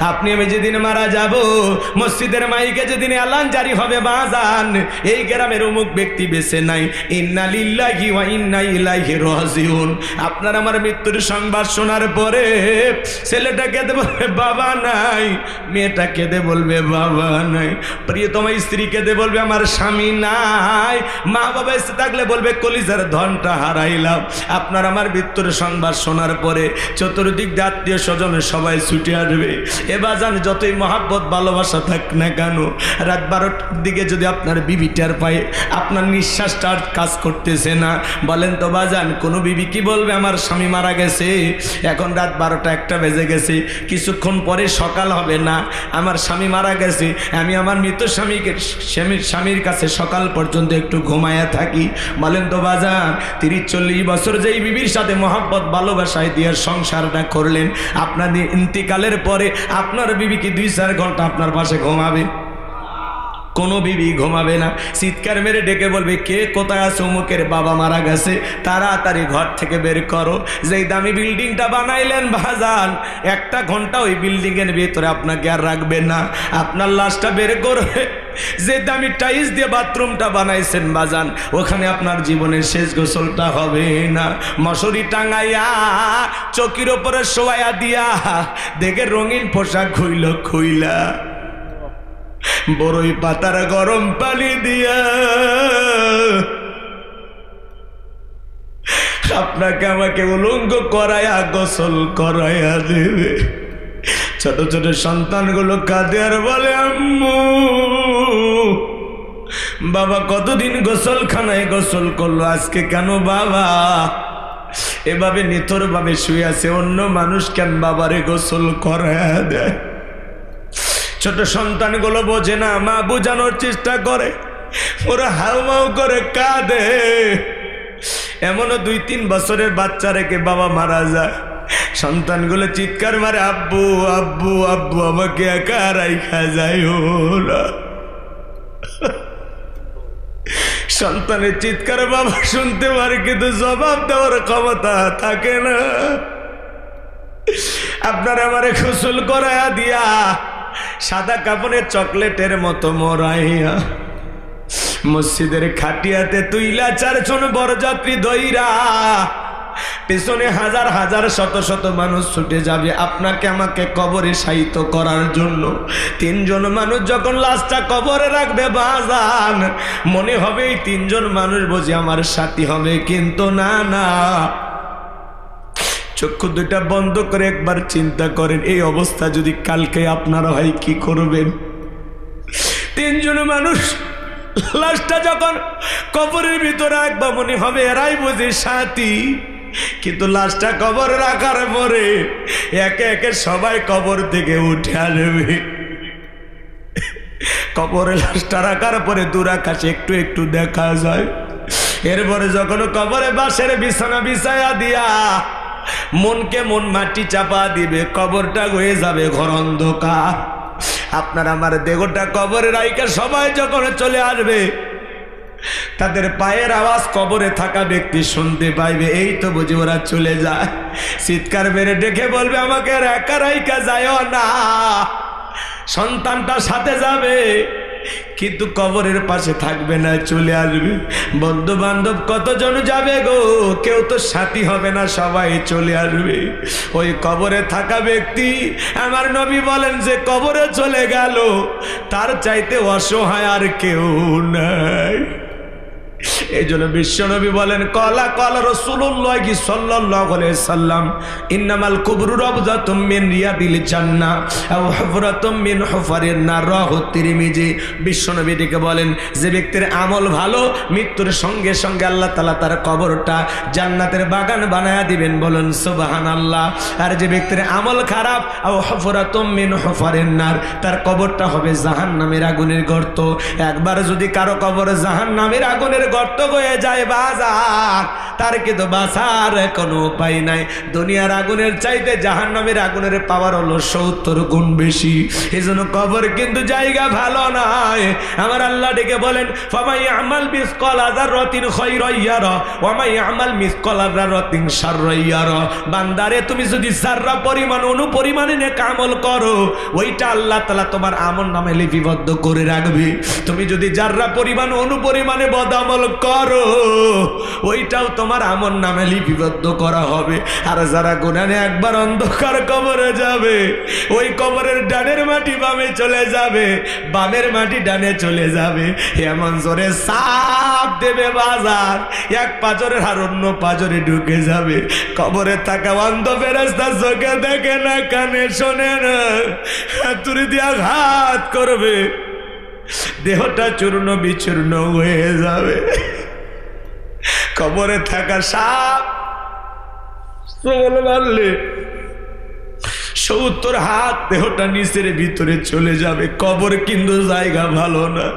আপনি আমি যেদিন মারা যাব মসজিদের মাইকে যেদিন এলান জারি হবে বাজান এই গ্রামের অমুক ব্যক্তি বেঁচে নাই, ইন্না লিল্লাহি ওয়া ইন্না ইলাইহি রাজিউন। আপনার আমার মৃত্যুর সংবাদ শোনার পরে ছেলেটা কেঁদে বলবে বাবা নাই, মেয়েটা কেঁদে বলবে বাবা নাই, প্রিয়তম স্ত্রী কেঁদে বলবে আমার স্বামী নাই, মা বাবা এসে থাকলে বলবে কলিজার ধনটা হারাইলাম। আপনার আমার মৃত্যুর সংবাদ শোনার পরে চতুর্দিক আত্মীয় স্বজন সবাই ছুটে আসবে। এ বাজান যতই মহাব্বত ভালোবাসা থাক না কেন, রাত 12টার দিকে যদি আপনার বিবি টের পায় আপনার নিঃশ্বাসটা আর কাজ করতেছে না, বলেন তো বাজান কোনো বিবি কি বলবে আমার স্বামী মারা গেছে? এখন রাত 12টা 1টা বেজে গেছে, কিছুক্ষণ পরে সকাল হবে না, আমার স্বামী মারা গেছে, আমি আমার মৃত স্বামীর কাছে সকাল পর্যন্ত একটু ঘুমায়া থাকি। বলেন তো বাজান 30-40 বছর যেই বিবির সাথে মহব্বত ভালোবাসায় দিয়ে সংসারটা করলেন, আপনার ইন্তিকালের পরে আপনার বিবি কি 2-4 ঘন্টা আপনার পাশে ঘুমাবে? কোনো বিবি ঘুমাবে না। চিৎকার মেরে ডেকে বলবে কে কোথায় আছে, অমুকের বাবা মারা গেছে, তাড়াতাড়ি ঘর থেকে বের করো। যেই দামি বিল্ডিংটা বানাইলেন বাজান 1টা ঘন্টা ওই বিল্ডিং এর ভিতরে আপনাকে আর রাখবে না, আপনার লাশটা বের করবে। যে দামি টাইলস দিয়ে বাথরুমটা বানাইছেন বাজান ওখানে আপনার জীবনের শেষ গোসলটা হবে না। মশারি টাঙাইয়া চকির ওপরে শোয়াইয়া দিয়া দেখে রঙিন পোশাক খুইলা বড়ই পাতার গরম পানি দিয়া আপনাকে আমাকে উলঙ্গ করায়া গোসল করাইয়া দেবে। ছোট ছোট সন্তানগুলো কাঁদে আর বলে আম্মু বাবা কতদিন গোসলখানায় গোসল করলো, আজকে কেন বাবা এভাবে নিথর ভাবে শুয়ে আছে, অন্য মানুষ কেন বাবারে গোসল করাইয়া দেয়? ছোট সন্তানগুলো বোঝে না, মা বোঝানোর চেষ্টা করে, ওরা হাউমাউ করে কাঁদে। এমনও 2-3 বছরের বাচ্চা রেখে বাবা মারা যায়, সন্তানগুলো চিৎকার মারে আব্বু আব্বু আব্বু আমাকে একা রাইখা যায় ওরা। সন্তানের চিৎকার বাবা শুনতে পারে কিন্তু জবাব দেওয়ার ক্ষমতা থাকে না। আপনারা আমারে গোসল করাইয়া দিয়া সাদা কাপড়ের চকলেটের মতো মোড়াইয়া মসজিদের খাটিয়াতে তুইলা 4 জন বরযাত্রী দইরা পেছনে হাজার হাজার শত শত মানুষ ছুটে যাবে আপনাকে আমাকে কবরে শায়িত করার জন্য। 3 জন মানুষ যখন লাশটা কবরে রাখবে বাজান মনে হবে এই 3 জন মানুষ বুঝি আমার সাথী হবে, কিন্তু না না। চক্ষু দুইটা বন্ধ করে একবার চিন্তা করেন এই অবস্থা যদি কালকে আপনারা হয় কি করবেন? 3 জন মানুষ লাশটা যখন কবরের ভিতরে রাখবা মনে হবে এরাই বুঝি সাথী, কিন্তু লাশটা কবর রাখার পরে একে একে সবাই কবর থেকে উঠে আসবে। কবরে লাশটা রাখার পরে দূর আকাশে একটু একটু দেখা যায়। এরপরে যখন কবরে বাঁশের বিছানা বিছায়া দিয়া মনকে মন মাটি চাপা দিবে, কবরটা হয়ে যাবে ঘর অন্ধকার। আপনার আমার দেহটা কবরে রাইখা সবাই যখন চলে আসবে তাদের পায়ের আওয়াজ কবরে থাকা ব্যক্তি শুনতে পাইবে, এই তো বুঝি ওরা চলে যায়। চিৎকার মেরে ডেকে বলবে আমাকে একা রাইখা যায়ও না, সন্তানটা সাথে যাবে কিন্তু কবরের পাশে থাকবে না, চলে আসবে। বন্ধু বান্ধব কতজন যাবে গো, কেউ তো সাথী হবে না, সবাই চলে আসবে। ওই কবরে থাকা ব্যক্তি আমার নবী বলেন যে কবরে চলে গেল তার চাইতে অসহায় আর কেউ নাই। এই জন্য বিশ্বনবী বলেন কলা কলা রাসূলুল্লাহ সাল্লাল্লাহু আলাইহি সাল্লাম ইন্নামাল কুবরু রাবযাতুম মিন রিয়াদিল জান্নাহ আও হুফরাতুম মিন হুফারিন নার। রাহু তিরমিজি। বিশ্বনবী ডেকে বলেন যে ব্যক্তির আমল ভালো মৃত্যুর সঙ্গে সঙ্গে আল্লাহ তাআলা তার কবরটা জান্নাতের বাগান বানায়া দিবেন, বলেন সুবহানাল্লাহ। আর যে ব্যক্তির আমল খারাপ আও হুফরাতুম মিন হুফারিন নার, তার কবরটা হবে জাহান্নামের আগুনের গর্ত। একবার যদি কারো কবর জাহান্নামের আগুনের গর্ত নিরর্থক হয়ে যায় বাজার, তার কিন্তু বাঁচার কোনো উপায় নাই। দুনিয়ার আগুনের চাইতে জাহান্নামের আগুনের পাওয়ার হলো 70 গুণ বেশি। এজন্য কবর কিন্তু জায়গা ভালো নয়। আমার আল্লাহ ডেকে বলেন, ফামাই আমাল মিসকালা যাররাতিন খায়রান ইয়ারা ওয়া মাই আমাল মিসকালা যাররাতিন শাররান ইয়ারা। বান্দারে, তুমি যদি যাররা পরিমাণ অনুপরিমাণে নেক আমল করো, ওইটা আল্লাহ তাআলা তোমার আমলনামায় লিপিবদ্ধ করে রাখবে। তুমি যদি যাররা পরিমাণ অনুপরিমাণে বদআমল করো, ওইটাও তোমার আমলনামায় লিপিবদ্ধ করা হবে। আর যারা গুনাহে একবার অন্ধকার কবরে যাবে, ওই কবরের ডানের মাটি বামে চলে যাবে, বামের মাটি ডানে চলে যাবে। এমন জোরে সাপ দেবে বাজার, এক পাজরের আর অন্য পাজরে ঢুকে যাবে। কবরে থাকা অন্ধ ফেরেশতা চোখে দেখে না, কানে শোনে না, হাতুড়ি দিয়ে আঘাত করবে, দেহটা চূর্ণ বিচূর্ণ হয়ে যাবে। কবরে থাকা সাপ মারলে 70 হাত দেহটা নিচের ভিতরে চলে যাবে। কবর কিন্তু জায়গা ভালো না।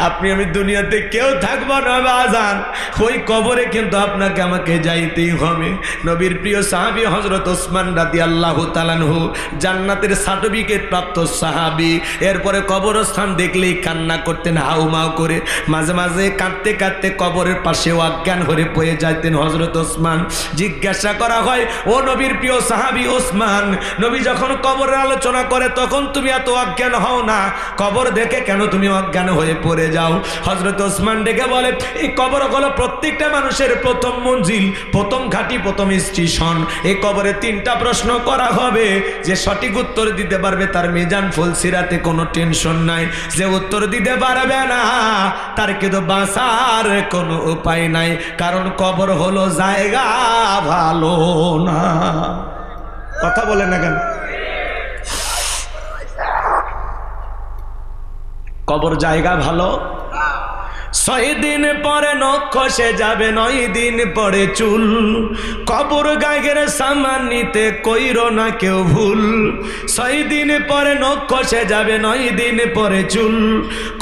আপনি আমি দুনিয়াতে কেউ থাকবো না বাজান, ওই কবরে কিন্তু আপনাকে আমাকে যাইতেই হবে। নবীর প্রিয় সাহাবী হযরত ওসমান রাদিয়াল্লাহু তাআলা আনহু জান্নাতের সার্টিফিকেট প্রাপ্ত সাহাবী। এরপরে কবরস্থান দেখলেই কান্না করতেন হাউমাউ করে। মাঝে মাঝে কাঁদতে কাঁদতে কবরের পাশে অজ্ঞান হয়ে পড়ে যাইতেন হযরত ওসমান। জিজ্ঞাসা করা হয়, ও নবীর প্রিয় সাহাবী ওসমান, নবী যখন কবরের আলোচনা করে তখন তুমি এত অজ্ঞান হও না, কবর দেখে কেন তুমি অজ্ঞান হয়ে পড়ে যাও? হযরত ওসমান ডেকে বলে, এই কবর হলো প্রত্যেকটা মানুষের প্রথম মঞ্জিল, প্রথম ঘাঁটি, প্রথম স্টেশন। এই কবরে 3টা প্রশ্ন করা হবে। যে সঠিক উত্তর দিতে পারবে তার মিজান ফুলসিরাতে কোনো টেনশন নাই। যে উত্তর দিতে পারবে না তার কিন্তু বাঁচার কোনো উপায় নাই, কারণ কবর হলো জায়গা ভালো না। কথা বলে না কেন? কবর জায়গা ভালো। 6 দিন পরে নখ খসে যাবে, 9 দিন পরে চুল। কবর গায়ের সামান নিতে কইরো না কেউ ভুল। 6 দিন পরে নখ খসে যাবে, 9 দিন পরে চুল।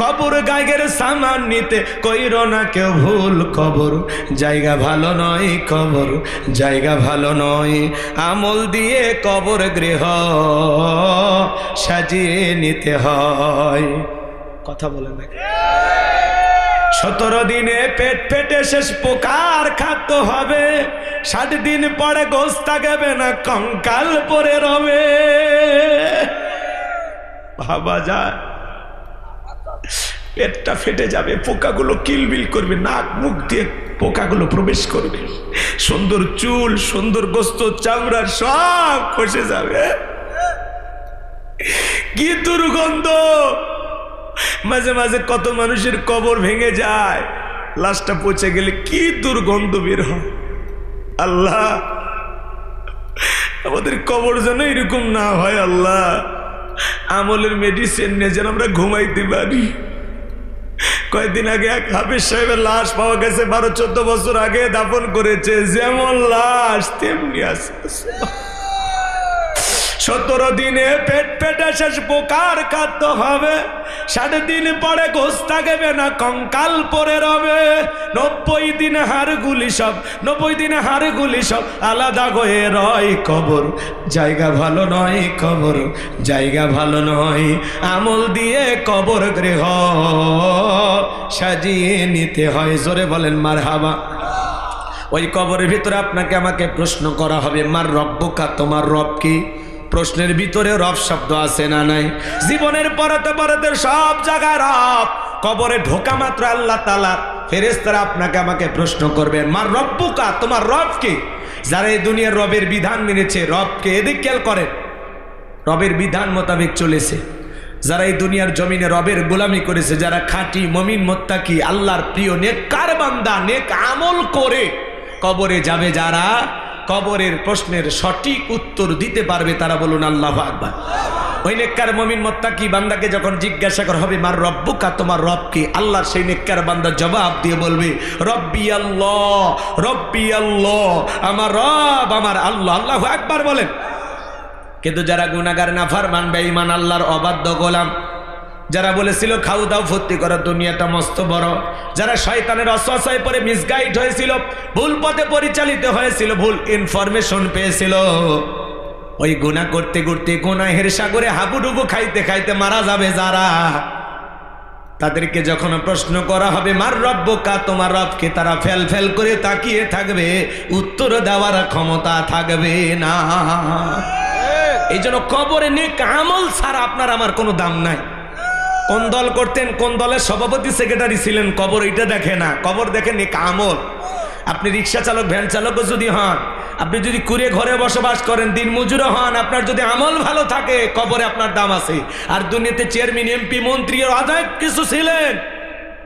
কবর গায়ের সামান নিতে কইরো না কেউ ভুল। কবর জায়গা ভালো নয়, কবর জায়গা ভালো নয়। আমল দিয়ে কবর গৃহ সাজিয়ে নিতে হয়। কথা বলে না? 17 দিনে পেট ফেটে শেষ পোকার খাদ্য হবে। 60 দিন পরে গোস্ত থাকবে না, কঙ্কাল পরে রবে। ভাবা যায়, পেটটা ফেটে যাবে, পোকাগুলো কিলবিল করবে, নাক মুখ দিয়ে পোকাগুলো প্রবেশ করবে। সুন্দর চুল, সুন্দর গোস্ত, চামড়া সব খসে যাবে। কি দুর্গন্ধ! মাঝে মাঝে কত মানুষের কবর ভেঙে যায়, লাশটা পচে গেলে কি দুর্গন্ধ বের হয়। আল্লাহ, আমাদের কবর যেন এরকম না হয়। আল্লাহ, আমলের মেডিসিন নিয়ে যেন আমরা ঘুমাইতে পারি। কয়েকদিন আগে এক হাফেজ সাহেবের লাশ পাওয়া গেছে, 12-14 বছর আগে দাফন করেছে। যেমন লাশ তেমনি আছে। 17 দিনে পেট পেটে শেষ পোকার খাদ্য হবে। 60 দিন পরে গোস্ত থাকবে না, কঙ্কাল পরে রবে। 90 দিনে হাড়গুলি সব, 90 দিনে হাড়গুলি সব আলাদা হয়ে রয়। কবর জায়গা ভালো নয়, কবর জায়গা ভালো নয়। আমল দিয়ে কবর গৃহ সাজিয়ে নিতে হয়। জোরে বলেন মারহাবা। ওই কবরের ভিতরে আপনাকে আমাকে প্রশ্ন করা হবে, মার রব্বুকা, তোমার রব কি? প্রশ্নের ভিতরে রব শব্দ আছে না নাই? জীবনের পরতে পরতে সব জায়গায় রব। কবরে ঢোকা মাত্র আল্লাহ তাআলা ফেরেশতারা আপনাকে আমাকে প্রশ্ন করবেন, মার রব্বুকা, তোমার রব কি? যারা এই দুনিয়ার রবের বিধান মেনেছে, রবকে এদিক খেয়াল করেন, রবের বিধান মোতাবেক চলেছে, যারা এই দুনিয়ার জমিনে রবের গোলামি করেছে, যারা খাঁটি মুমিন মুত্তাকি আল্লাহর প্রিয় নেককার বান্দা, নেক আমল করে কবরে যাবে যারা, কবরের প্রশ্নের সঠিক উত্তর দিতে পারবে তারা বলুন আল্লাহু আকবার। ওই নেককার মুমিন মুত্তাকি বান্দাকে যখন জিজ্ঞাসা করা হবে, মার রব্বুকা, তোমার রব কি? আল্লাহর সেই নেককার বান্দা জবাব দিয়ে বলবে, রব্বি আল্লাহ, রব্বি আল্লাহ, আমার রব আমার আল্লাহ। আল্লাহু আকবার বলেন। কিন্তু যারা গুনাহগার, নাফরমান, বেঈমান, আল্লাহর অবাধ্য গোলাম, যারা বলেছিল খাও দাও ফুর্তি করো, দুনিয়াটা মস্ত বড়, যারা শয়তানের অসওয়াসায় পড়ে মিসগাইড হয়েছিল, ভুল পথে পরিচালিত হয়েছিল, ভুল ইনফরমেশন পেয়েছিল, ওই গুনাহ করতে করতে গুনাহের সাগরে হাবুডুবু খাইতে খাইতে মারা যাবে যারা, তাদেরকে যখন প্রশ্ন করা হবে মার রব্বুকা, তোমার রবকে, তারা ফেল ফেল করে তাকিয়ে থাকবে, উত্তর দেওয়ার ক্ষমতা থাকবে না। এই জন্য কবরে নেক আমল ছাড়া আপনার আমার কোনো দাম নাই। কোন দল করতেন, কোন দলের সভাপতি সেক্রেটারি ছিলেন, কবর এটা দেখে না, কবর দেখে নেক আমল। আপনি রিক্সা চালক, ভ্যান চালকও যদি হন, আপনি যদি কুড়ে ঘরে বসবাস করেন, দিন মজুরও হন, আপনার যদি আমল ভালো থাকে কবরে আপনার দাম আছে। আর দুনিয়াতে চেয়ারম্যান, এমপি, মন্ত্রী অনেক কিছু ছিলেন,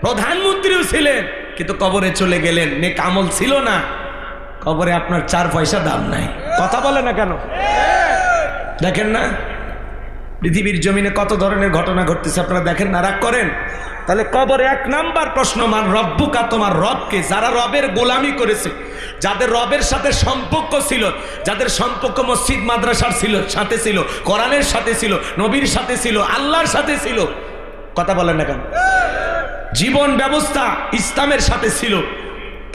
প্রধানমন্ত্রীও ছিলেন, কিন্তু কবরে চলে গেলেন, নেক আমল ছিল না, কবরে আপনার 4 পয়সা দাম নাই। কথা বলে না কেন? দেখেন না পৃথিবীর জমিনে কত ধরনের ঘটনা ঘটতেছে, আপনারা দেখেন না, রাগ করেন? তাহলে কবরে 1 নাম্বার প্রশ্ন মান রব্বুকা, তোমার রবকে। যারা রবের গোলামি করেছে, যাদের রবের সাথে সম্পর্ক ছিল, যাদের সম্পর্ক মসজিদ মাদ্রাসার সাথে ছিল, কোরআনের সাথে ছিল, নবীর সাথে ছিল, আল্লাহর সাথে ছিল, কথা বলেন না কেন, জীবন ব্যবস্থা ইসলামের সাথে ছিল,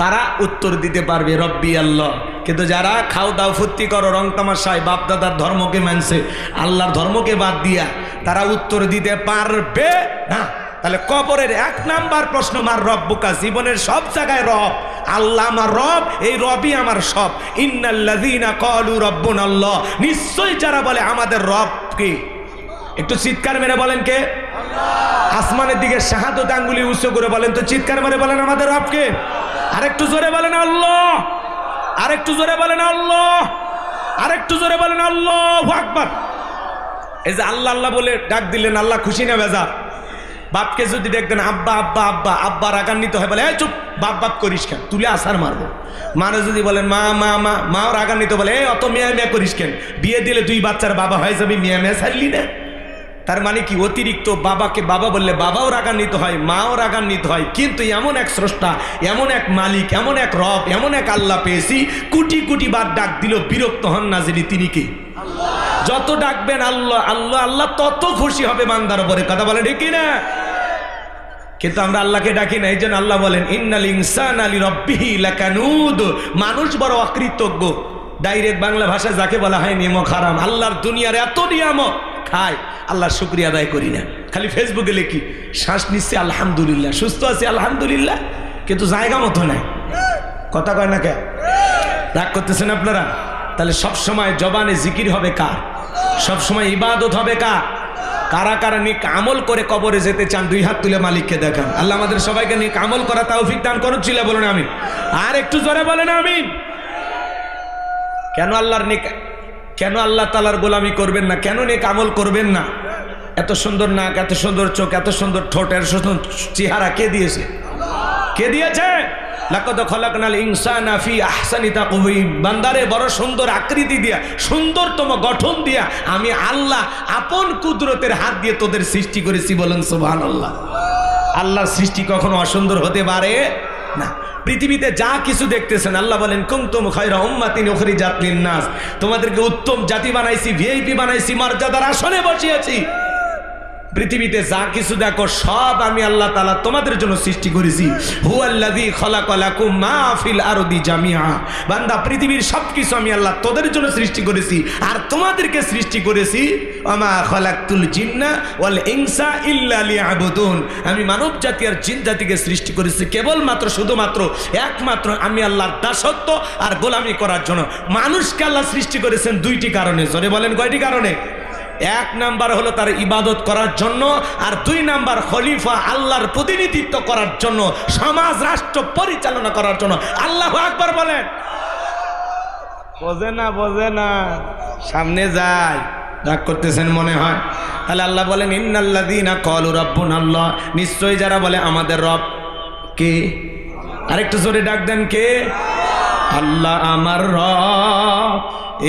তারা উত্তর দিতে পারবে রব্বি আল্লাহ। কিন্তু যারা খাও দাও ফুর্তি করো, রং তামাশায় বাপ দাদার ধর্মকে মানছে, আল্লাহর ধর্মকে বাদ দিয়া, তারা উত্তর দিতে পারবে না। তাহলে কবরের 1 নাম্বার প্রশ্ন মার রব্বুকা, জীবনের সব জায়গায় রব আল্লাহ, আমার রব, এই রবই আমার সব। ইন্নাল্লাযীনা ক্বালু রাব্বুনাল্লাহ, নিশ্চয়ই যারা বলে আমাদের রব কে, একটু চিৎকার মেরে বলেন কে? আল্লাহ। আসমানের দিকে শাহাদত আঙ্গুলি উঁচু করে বলেন তো, চিৎকার মেরে বলেন আমাদের রব কে? আরেকটু জোরে বলেন আল্লাহ, আরেকটু জোরে বলেন আল্লাহ, আরেকটু জোরে বলেন আল্লাহু আকবার। এই যে আল্লাহ আল্লাহ বলে ডাক দিলেন, আল্লাহ খুশি না বেজার? বাপকে যদি দেখতেন আব্বা আব্বা আব্বা, আব্বা রাগান্বিত হয়, বলে এই চুপ, বাপ বাপ করিস কেন, তুলে আসার মারবো। মানে যদি বলেন মা মা মা, মাও রাগান্বিত, বলে এই অত মিয়া মিয়া করিস কেন, বিয়ে দিলে 2 বাচ্চার বাবা হয়ে যাবি, মিয়া মিয়া ছাড়লি না। তার মানে কি, অতিরিক্ত বাবাকে বাবা বললে বাবাও রাগান্বিত হয়, মাও রাগান্বিত হয়। কিন্তু এমন এক স্রষ্টা, এমন এক মালিক, এমন এক রব, এমন এক আল্লাহ পেয়েছি, কোটি কোটি বার ডাক দিল বিরক্ত হন না, যিনি, তিনি কে? যত ডাকবেন আল্লাহ আল্লাহ আল্লাহ, তত খুশি হবে বান্দার উপরে। কথা বলে ঠিক না? কিন্তু আমরা আল্লাহকে ডাকি না। এই জন্য আল্লাহ বলেন ইন্নাল ইনসানা লিরাব্বিহি লাকানুদ, মানুষ বড় অকৃতজ্ঞ। ডাইরেক্ট বাংলা ভাষায় যাকে বলা হয় নিয়ামত হারাম। আল্লাহর দুনিয়ার এত নিয়ামত খায়, আল্লাহর শুকরিয়া আদায় করি না, খালি ফেসবুকে লিখি শ্বাস নিচ্ছে আলহামদুলিল্লাহ, সুস্থ আছি আলহামদুলিল্লাহ, কিন্তু জায়গা মতো নাই। কথা কয় না কে? রাগ করতেছেন আপনারা? তাহলে সব সময় জবানে জিকির হবে কার? সব সময় ইবাদত হবে কার? কারা কারা নেক আমল করে কবরে যেতে চান 2 হাত তুলে মালিককে দেখান। আল্লাহ আমাদের সবাইকে নেক আমল করা তৌফিক দান করুন। ছিল বলেন আমিন। আর একটু জোরে বলেন আমিন। কেন আল্লাহর নেক, কেন আল্লাহ তাআলার গোলামি করবেন না? কেন নেক আমল করবেন না? এত সুন্দর নাক, এত সুন্দর চোখ, এত সুন্দর ঠোঁট, এত সুন্দর চেহারা কে দিয়েছে? কে দিয়েছে? লাকাদ খালাকনাল ইনসানা ফি আহসানি তাকওয়িম, বান্দারে বড় সুন্দর আকৃতি দিয়া, সুন্দরতম গঠন দিয়া আমি আল্লাহ আপন কুদরতের হাত দিয়ে তোদের সৃষ্টি করেছি। বলেন সুবহানাল্লাহ। আল্লাহর সৃষ্টি কখনো অসুন্দর হতে পারে না। পৃথিবীতে যা কিছু দেখতেছেন আল্লাহ বলেন কুনতুম খায়রা উম্মাতিন উখরিজাত লিন-নাস, তোমাদেরকে উত্তম জাতি বানাইছি, ভিআইপি বানাইছি, মর্যাদার আসনে বসিয়েছি। পৃথিবীতে যা কিছু দেখো সব আমি আল্লাহ তাআলা তোমাদের জন্য সৃষ্টি করেছি। হুয়াল্লাযী খালাকা লাকুম মা ফিল আরদি জামিআ, বান্দা পৃথিবীর সবকিছু আমি আল্লাহ তোদের জন্য সৃষ্টি করেছি, আর তোমাদেরকে সৃষ্টি করেছি ওয়ামা খালাকতুল জিন্না ওয়াল ইনসা ইল্লা লিয়াবুদুন, আমি মানব জাতি আর জিন জাতিকে সৃষ্টি করেছি কেবলমাত্র, শুধুমাত্র, একমাত্র আমি আল্লাহর দাসত্ব আর গোলামি করার জন্য। মানুষকে আল্লাহ সৃষ্টি করেছেন 2টি কারণে। জোরে বলেন কয়টি কারণে? 1 নাম্বার হলো তার ইবাদত করার জন্য, আর 2 নাম্বার খলিফা আল্লাহর প্রতিনিধিত্ব করার জন্য, সমাজ রাষ্ট্র পরিচালনা করার জন্য। আল্লাহু আকবার বলেন। বোঝে না, বোঝে না, সামনে যায়। রাগ করতেছেন মনে হয়। তাহলে আল্লাহ বলেন ইন্নাল্লাযীনা ক্বালু রাব্বুনাল্লাহ, নিশ্চয়ই যারা বলে আমাদের রব কে। আরেকটু জোরে ডাক দেন কে? আল্লাহ আমার রব,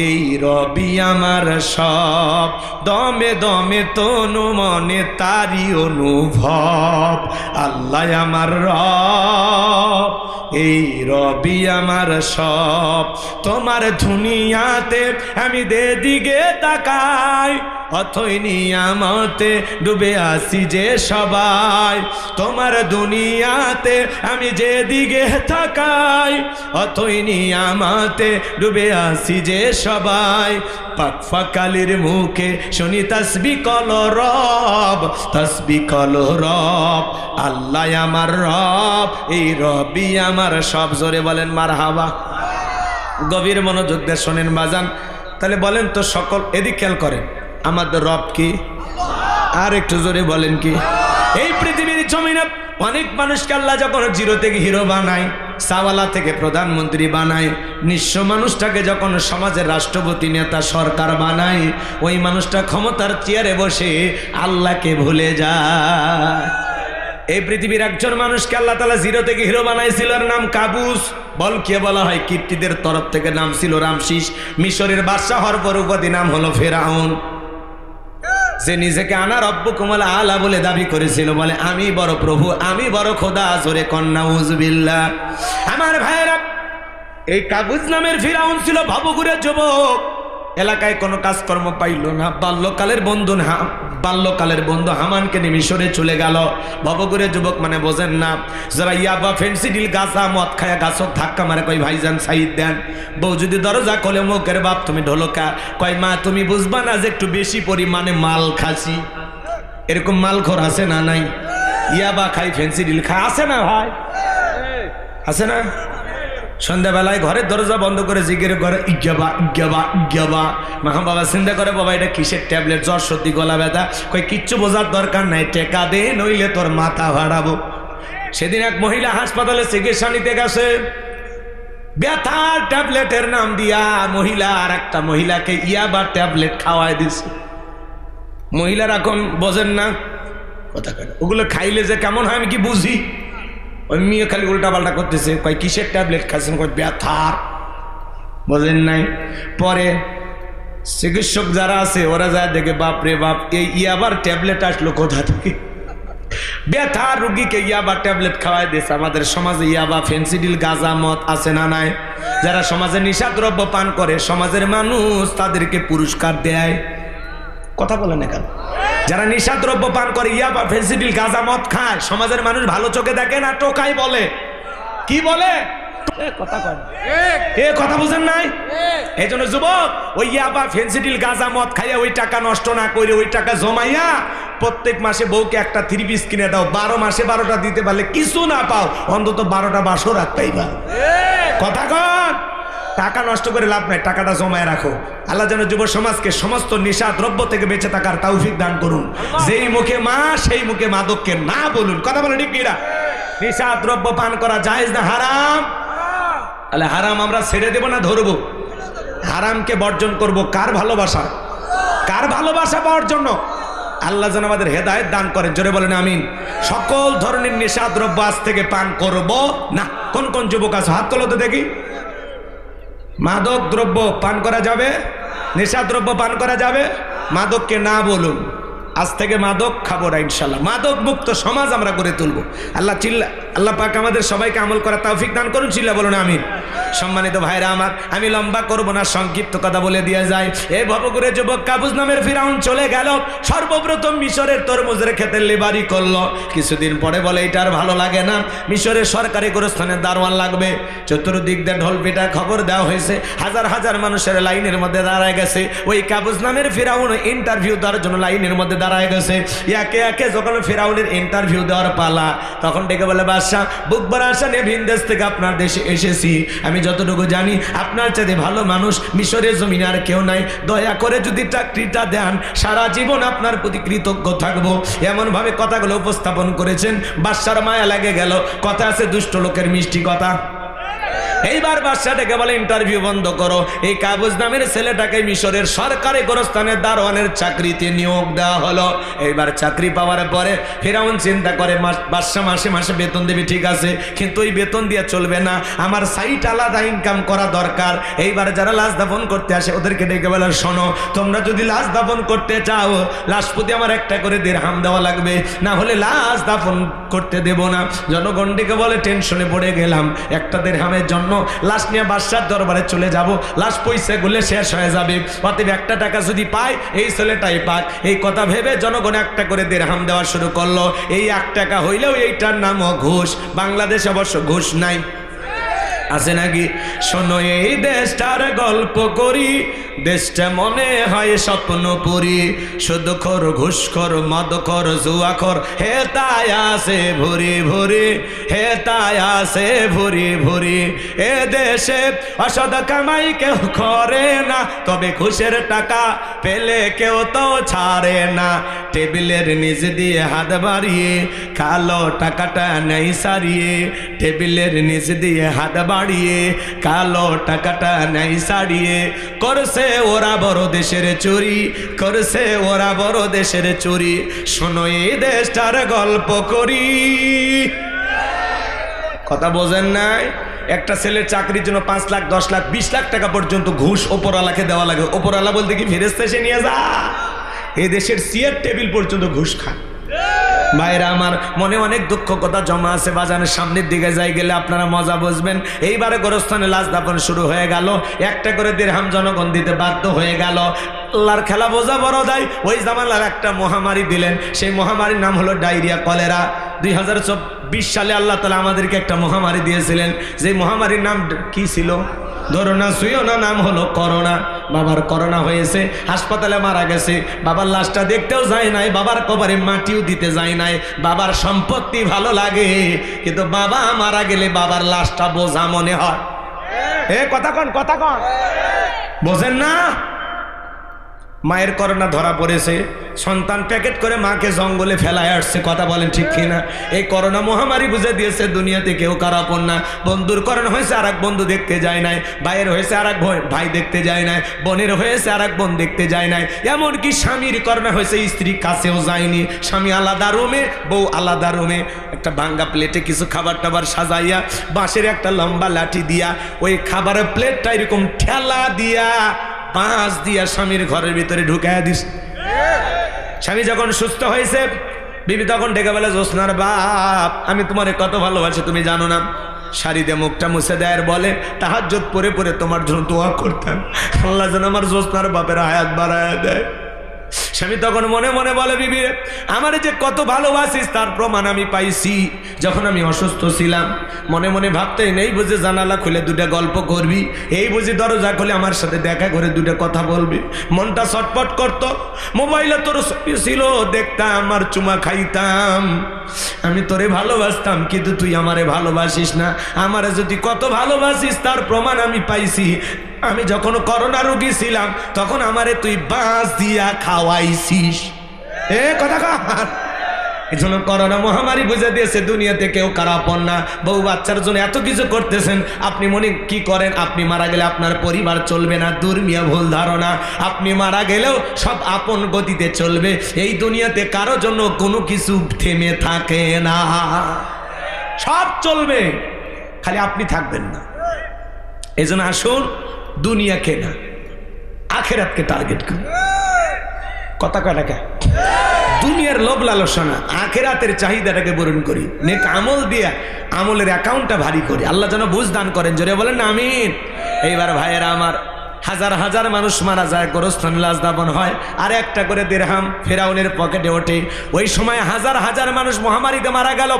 এই রবি আমার সব, দমে দমে তনু মনে তারি অনুভব। আল্লাহ আমার রব, এই রবি আমার সব। তোমার দুনিয়াতে আমি যেদিকে তাকাই অথই নিয়ামতে ডুবে আসি যে সবাই। তোমার দুনিয়াতে আমি যেদিকে তাকাই অথই নিয়ামতে ডুবে আসি যে সবাই। পাক ফাকালির মুখে শুনি তাসবিহ কলো রব, তাসবিহ কলো রব, আল্লাহ আমার রব, এই রবি আমার সব। জোরে বলেন মারহাবা। গভীর মনোযোগ দিয়ে শোনেন বাজান। তাহলে বলেন তো সকল, এদিক খেয়াল করেন, আমাদের রব কি? আর একটু জোরে বলেন কি? এই পৃথিবীর জমিনে অনেক মানুষকে আল্লাহ যখন জিরো থেকে হিরো বানায়, সাওয়ালা থেকে প্রধানমন্ত্রী বানায়, নিঃস্ব মানুষটাকে যখন সমাজের রাষ্ট্রপতি নেতা সরকার বানায়, ওই মানুষটা ক্ষমতার চেয়ারে বসে আল্লাহকে ভুলে যায়। এই পৃথিবীর একজন মানুষকে আল্লাহ তাআলা জিরো থেকে হিরো বানাইছিল, এর নাম কাবুস। বলকে বলা হয় কীর্তিদের তরফ থেকে নাম ছিল রামসিস। মিশরের বাদশা হওয়ার পর উপাধি নাম হলো ফেরাউন। যে নিজেকে আনা রব্বুকুমুল আলা বলে দাবি করেছিল, বলে আমি বড় প্রভু, আমি বড় খোদা। জোরে কন্না উযবিল্লাহ। আমার ভাইরা, এই কাবুস নামের ফেরাউন ছিল ভবঘুরে যুবক, এলাকায় কোনো কাজকর্ম পাইল না। বাল্যকালের বন্ধু হামানকে নিয়ে মিশরে চলে গেল। ভবঘুরে যুবক মানে বোঝেন না, যারা ইয়াবা ফেন্সিডিল গাছা মদ খায়া গাছক ধাক্কা মারে, কই ভাইজান সাইদ দেন। বউ যদি দরজা খোলে, মুখের বাপ তুমি ঢোলকা, কয় মা তুমি বুঝবা না যে একটু বেশি পরিমাণে মাল খাসি। এরকম মালখোর আছে না নাই? ইয়াবা খাই, ফেন্সিডিল খায়, আছে না ভাই? আছে না? সন্ধ্যাবেলায় ঘরের দরজা বন্ধ করে জিগের ঘরে ইজ্ঞাবা ইজ্ঞাবা ইজ্ঞাবা। মা বাবা চিন্তা করে, বাবা এটা কিসের ট্যাবলেট? জ্বর সর্দি গলা ব্যথা। কই কিচ্ছু বোঝার দরকার নাই, টেকা দে নইলে তোর মাথা ভাড়াবো। সেদিন এক মহিলা হাসপাতালে চিকিৎসা নিতে গেছে, ব্যথার ট্যাবলেটের নাম দিয়া মহিলা আর একটা মহিলাকে ইয়াবা ট্যাবলেট খাওয়াই দিছে। মহিলার এখন বোঝেন না কথা, ওগুলো খাইলে যে কেমন হয় আমি কি বুঝি। ওই মেয়ে খালি উল্টা পাল্টা করতেছে, কয় কিসের ট্যাবলেট খাচ্ছেন? কয় ব্যথার। বোঝেন নাই? পরে চিকিৎসক যারা আছে ওরা যায় দেখে, বাপ রে বাপ, এই ইয়াবার ট্যাবলেট আসলো কোথা থেকে? ব্যথার রুগীকে ইয়াবা ট্যাবলেট খাওয়াই দিয়েছে। আমাদের সমাজে ইয়াবা, ফেন্সিডিল, গাঁজা, মদ আছে না নাই? যারা সমাজে নিশাদ্রব্য পান করে, সমাজের মানুষ তাদেরকে পুরস্কার দেয়। কথা বলে না কেন? যারা নিশাদ্রব্য পান করে, ইয়াবা, ফেন্সিডিল, গাঁজা, মদ খায়, সমাজের মানুষ ভালো চোখে দেখে না, টোকাই বলে। কি বলে? কথা বুঝেন নাই? এই জন্য যুবক, ওই ইয়াবা, ফেন্সিডিল, গাঁজা, মদ খাইয়া ওই টাকা নষ্ট না করে, ওই টাকা জমাইয়া প্রত্যেক মাসে বউকে একটা 3 পিস কিনে দাও। 12 মাসে 12টা দিতে পারলে কিছু না পাও, অন্তত 12টা বাসও রাখতেই পারো। কথা কন, টাকা নষ্ট করে লাভ নাই, টাকাটা জমায় রাখো। আল্লাহ যেন যুব সমাজকে সমস্ত নেশা দ্রব্য থেকে বেঁচে থাকার তৌফিক দান করুন। যেই মুখে মা সেই মুখে মাদককে না বলুন। কথা বলে ঠিক কিনা? নেশা দ্রব্য পান করা জায়েজ না হারাম? তাহলে হারাম আমরা ছেড়ে দেব না ধরবো? হারামকে বর্জন করব। কার ভালোবাসা? কার ভালোবাসা পাওয়ার জন্য? আল্লাহ যেন আমাদের হেদায়েত দান করেন। জোরে বলেন আমিন। সকল ধরনের নেশা দ্রব্য আজ থেকে পান করব না। কোন কোন যুবক আছে হাত তোলো তো দেখি। মাদক দ্রব্য পান করা যাবে? নেশা দ্রব্য পান করা যাবে? মাদককে না বলুন। আজ থেকে মাদক খাবো না ইনশাল্লাহ। মাদক মুক্ত সমাজ আমরা গড়ে তুলবো। আল্লাহ পাক আমাদের সবাইকে আমল করা তৌফিক দান করুন। চিল্লা বলুন আমিন। সম্মানিত ভাইরা আমার, আমি লম্বা করব না, সংক্ষিপ্ত কথা বলে দিয়ে যায়। এই ভবঘুরে যুবক কাবুস নামের ফিরাউন চলে গেল। সর্বপ্রথম মিশরের তরমুজের খেতে লেবারি করলো। কিছুদিন পরে বলে এটা আর ভালো লাগে না, মিশরের সরকারি গোরস্থানে দারোয়ান লাগবে। চতুর্দিক দিয়ে ঢোল পিটার খবর দেওয়া হয়েছে। হাজার হাজার মানুষের লাইনের মধ্যে দাঁড়ায় গেছে। ওই কাবুস নামের ফিরাউন ইন্টারভিউ দেওয়ার জন্য লাইনের মধ্যে দাঁড়ায় গেছে। একে একে যখন ফিরাউনের ইন্টারভিউ দেওয়ার পালা, তখন ডেকে বলে, বাদশাহ বুকবার আশা নিয়ে ভিন দেশ থেকে আপনার দেশে এসেছি। আমি যতটুকু জানি আপনার চাইতে ভালো মানুষ মিশরের জমিনে আর কেউ নাই। দয়া করে যদি চাকরিটা দেন, সারা জীবন আপনার প্রতি কৃতজ্ঞ থাকবো। এমন ভাবে কথাগুলো উপস্থাপন করেছেন, বাদশার মায়া লাগে গেল। কথা আছে দুষ্ট লোকের মিষ্টি কথা। এইবার বাদশাটাকে বলে ইন্টারভিউ বন্ধ করো, এই কাবুজ নামের ছেলেটাকে মিশরের সরকারি গোরস্থানের দারোয়ানের চাকরিতে নিয়োগ দেওয়া হলো। এইবার চাকরি পাওয়ার পরে ফিরআউন চিন্তা করে বাদশা মাসে মাসে বেতন দেবে, ঠিক আছে, কিন্তু এই বেতন দিয়ে চলবে না, আমার সাইট আলাদা ইনকাম করা দরকার। এইবার যারা লাশ দাফন করতে আসে ওদেরকে ডেকে বলে, শোনো, তোমরা যদি লাশ দাফন করতে চাও লাশ প্রতি আমার একটা করে দিরহাম দেওয়া লাগবে, না হলে লাশ দাফন করতে দেব না। জনগণটিকে বলে, টেনশনে পড়ে গেলাম, একটা দিরহামের জন্য লাশ নিয়ে বাদশার দরবারে চলে যাব, লাশ পয়সা গুলে শেষ হয়ে যাবে, অতএব একটা টাকা যদি পাই এই ছেলেটাই পাক। এই কথা ভেবে জনগণ একটা করে দিরহাম দেওয়া শুরু করলো। এই 1 টাকা হইলেও এইটার নামও ঘুষ। বাংলাদেশে অবশ্য ঘুষ নাই, আছে নাকি? শোনো, এই দেশটার গল্প করি, দেশটা মনে হয় স্বপ্নপুরী, সুদখোর ঘুষখোর মদখোর জুয়াখোর হে তাই আসে ভুরি ভুরি, হে তাই আসে ভুরি ভুরি। এ দেশে অসৎ কামাই কেউ করে না, তবে ঘুষের টাকা পেলে কেউ তো ছাড়ে না। টেবিলের নিচ দিয়ে হাত বাড়িয়ে কালো টাকাটা নেই সারিয়ে, টেবিলের নিচ দিয়ে হাত বাড়িয়ে কালো টাকাটা নেই সারিয়ে, করছে ওরা বড় দেশের চুরি, করছে ওরা বড় দেশের চুরি। শোনো, এই দেশটার গল্প করি। কথা বোঝেন নাই? একটা ছেলের চাকরির জন্য 5 লাখ 10 লাখ 20 লাখ টাকা পর্যন্ত ঘুষ ওপরওয়ালাকে দেওয়া লাগে। ওপরওয়ালা বলতে কি ফেরেশতা এসে নিয়ে যা? এই দেশের চেয়ার টেবিল পর্যন্ত ঘুষ খায়। ভাইরা আমার, মনে অনেক দুঃখ কথা জমা আছে, বাজানের সামনের দিকে যাই গেলে আপনারা মজা বুঝবেন। এইবারে গোরস্থানে লাশ দাফন শুরু হয়ে গেল, একটা করে দিরহাম জনগণ দিতে বাধ্য হয়ে গেল। আল্লাহর খেলা বোঝা বড় দায়। ওই জামানার একটা মহামারী দিলেন, সেই মহামারীর নাম হলো ডায়রিয়া, কলেরা। 2020 সালে আল্লাহ তাআলা আমাদেরকে একটা মহামারী দিয়েছিলেন, যে মহামারীর নাম কি ছিল? ধরো না, শুইও না, নাম হলো করোনা। বাবার করোনা হয়েছে, হাসপাতালে মারা গেছে, বাবার লাশটা দেখতেও যায় নাই, বাবার কবরে মাটিও দিতে যায় নাই। বাবার সম্পত্তি ভালো লাগে, কিন্তু বাবা মারা গেলে বাবার লাশটা বোঝা মনে হয়। কথা কন, কথা কন, বোঝেন না? মায়ের করোনা ধরা পড়েছে, সন্তান প্যাকেট করে মাকে জঙ্গলে ফেলায় আসছে। কথা বলেন ঠিক কিনা? এই করোনা মহামারী বুঝে দিয়েছে দুনিয়াতে কেউ কারাপন না। বন্ধুর করোনা হয়েছে, আর এক বন্ধু দেখতে যায় নাই, ভাইয়ের হয়েছে আর এক ভাই দেখতে যায় নাই, বোনের হয়েছে আর এক বোন দেখতে যায় নাই, এমনকি স্বামীর করোনা হয়েছে, স্ত্রী কাছেও যায়নি, স্বামী আলাদা রুমে, বউ আলাদা রুমে। একটা ভাঙ্গা প্লেটে কিছু খাবার টাবার সাজাইয়া বাঁশের একটা লম্বা লাঠি দিয়া ওই খাবারের প্লেটটা এরকম ঠেলা দিয়া 5 দিয়া স্বামীর ঘরের ভিতরে ঢুকাইয়া দিস। স্বামী যখন সুস্থ হয়েছে, বিবি তখন ডেকে বলে, জোসনার বাপ, আমি তোমারে কত ভালোবাসি তুমি জানো না। শাড়ি দিয়ে মুখটা মুছে দেয় আর বলে, তাহাজ্জুদ পড়ে পড়ে তোমার জন্য দোয়া করতাম, আল্লাহ যেন আমার জোসনার বাপের হায়াত বাড়ায়া দেয়। স্বামী তখন মনে মনে বলে, বিবি আমার যে কত ভালোবাসিস তার প্রমাণ আমি পাইছি। যখন আমি অসুস্থ ছিলাম, মনে মনে ভাবতেই নেই বুঝে জানালা খুলে 2টা গল্প করবি, এই বুঝি দরজা খুলে আমার সাথে দেখা করে 2টা কথা বলবি। মনটা ছটপট করতো, মোবাইলে তোর ছবি ছিল, দেখতাম আর চুমা খাইতাম। আমি তোরে ভালোবাসতাম, কিন্তু তুই আমারে ভালোবাসিস না। আমারে যদি কত ভালোবাসিস তার প্রমাণ আমি পাইছি। আমি যখন করোনা রোগী ছিলাম তখন আমারে তুই বাঁশ দিয়া খাওয়াইছিস। কথা কার? এই জন্য করোনা মহামারী বুঝে দিয়েছে দুনিয়াতে কেউ কারাপন না। বউ বাচ্চার জন্য এত কিছু করতেছেন, আপনি মনে কি করেন আপনি মারা গেলে আপনার পরিবার চলবে না? দুর্মিয়া ভুল ধারণা। আপনি মারা গেলেও সব আপন গতিতে চলবে। এই দুনিয়াতে কারো জন্য কোনো কিছু থেমে থাকে না, সব চলবে, খালি আপনি থাকবেন না। এই জন্য আসুন, দুনিয়াকে না আখেরাতকে টার্গেট করুন। কথা কয়টাকে? দুনিয়ার লোভ লালসা, আখেরাতের চাহিদাটাকে পূরণ করি, নেক আমল দিয়া আমলের অ্যাকাউন্টটা ভারী করি। আল্লাহ যেন বুঝ দান করেন, জোরে বলেন না আমিন। এইবার ভাইয়েরা আমার, হাজার হাজার মানুষ মারা যায়, গোরস্থানে লাশ দাফন হয়, আর একটা করে দিরহাম ফেরাউনের পকেটে ওঠে। ওই সময় হাজার হাজার মানুষ মহামারীতে মারা গেল,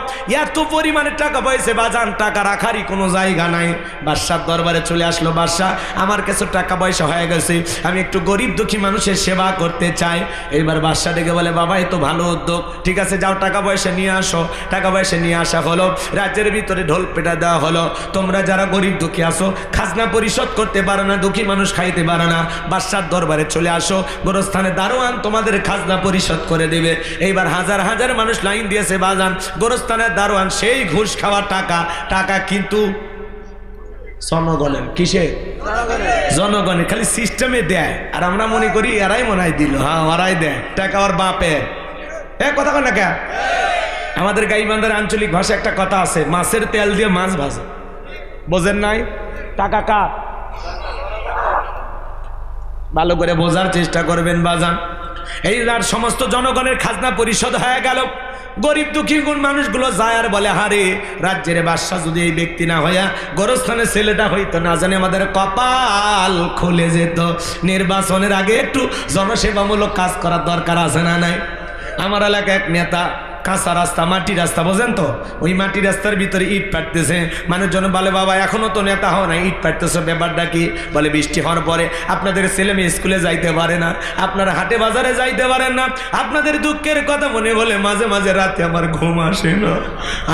এত পরিমাণে টাকা পয়সা বাজান, টাকা রাখারই কোনো জায়গা নাই। বাদশার দরবারে চলে আসলো, বাদশাহ আমার কাছে টাকা পয়সা হয়ে গেছে, আমি একটু গরিব দুঃখী মানুষের সেবা করতে চাই। এইবার বাদশাহ ডেকে বলে, বাবা এ তো ভালো উদ্যোগ, ঠিক আছে যাও টাকা পয়সা নিয়ে আসো। টাকা পয়সা নিয়ে আসা হলো, রাজ্যের ভিতরে ঢোল পেটা দেওয়া হলো, তোমরা যারা গরিব দুঃখী আসো, খাজনা পরিশোধ করতে পারো না, দুঃখী মানুষ খাইতে পারে না, বাদশার দরবারে চলে আসো, গোরস্থানে দারোয়ান তোমাদের খাজনা পরিশোধ করে দেবে। এইবার হাজার হাজার মানুষ লাইন দিয়েছে বাজান, গোরস্থানের দারোয়ান সেই ঘুষ খাওয়া টাকা কিন্তু জনগণের। কিসে? জনগণের। খালি সিস্টেমে দেয়, আর আমরা মনে করি এরাই মনে হয় দিল। হ্যাঁ, ওরাই দেয় টাকা, ওর বাপে। কথা কন না কে? আমাদের গাইবান্ধার আঞ্চলিক ভাষা একটা কথা আছে, মাছের তেল দিয়ে মাছ ভাজে। বোঝেন নাই? টাকা কার? ভালো করে বোঝার চেষ্টা করবেন বাজান। এই সমস্ত জনগণের খাজনা পরিশোধ হয়ে গেল। গরিব দুঃখী মানুষগুলো যায় আর বলে, হারে রাজ্যের বাদশা যদি এই ব্যক্তি না হইয়া গোরস্থানের ছেলেটা হইতো, না জানে আমাদের কপাল খুলে যেত। নির্বাচনের আগে একটু জনসেবামূলক কাজ করার দরকার আছে না নাই? আমার এলাকায় এক নেতা কাঁচা রাস্তা, মাটি রাস্তা, বোঝেন তো, ওই মাটি রাস্তার ভিতরে ইট পাটতেছে। মানুষজন বলে, বাবা এখনো তো নেতা হও না, ইট পাটতেছে, ব্যাপারটা কি? বলে, বৃষ্টি হওয়ার পরে আপনাদের ছেলে মেয়ে স্কুলে যাইতে পারে না, আপনারা হাটে বাজারে যাইতে পারেন না, আপনাদের দুঃখের কথা মনে বলে মাঝে মাঝে রাতে আমার ঘুম আসে না।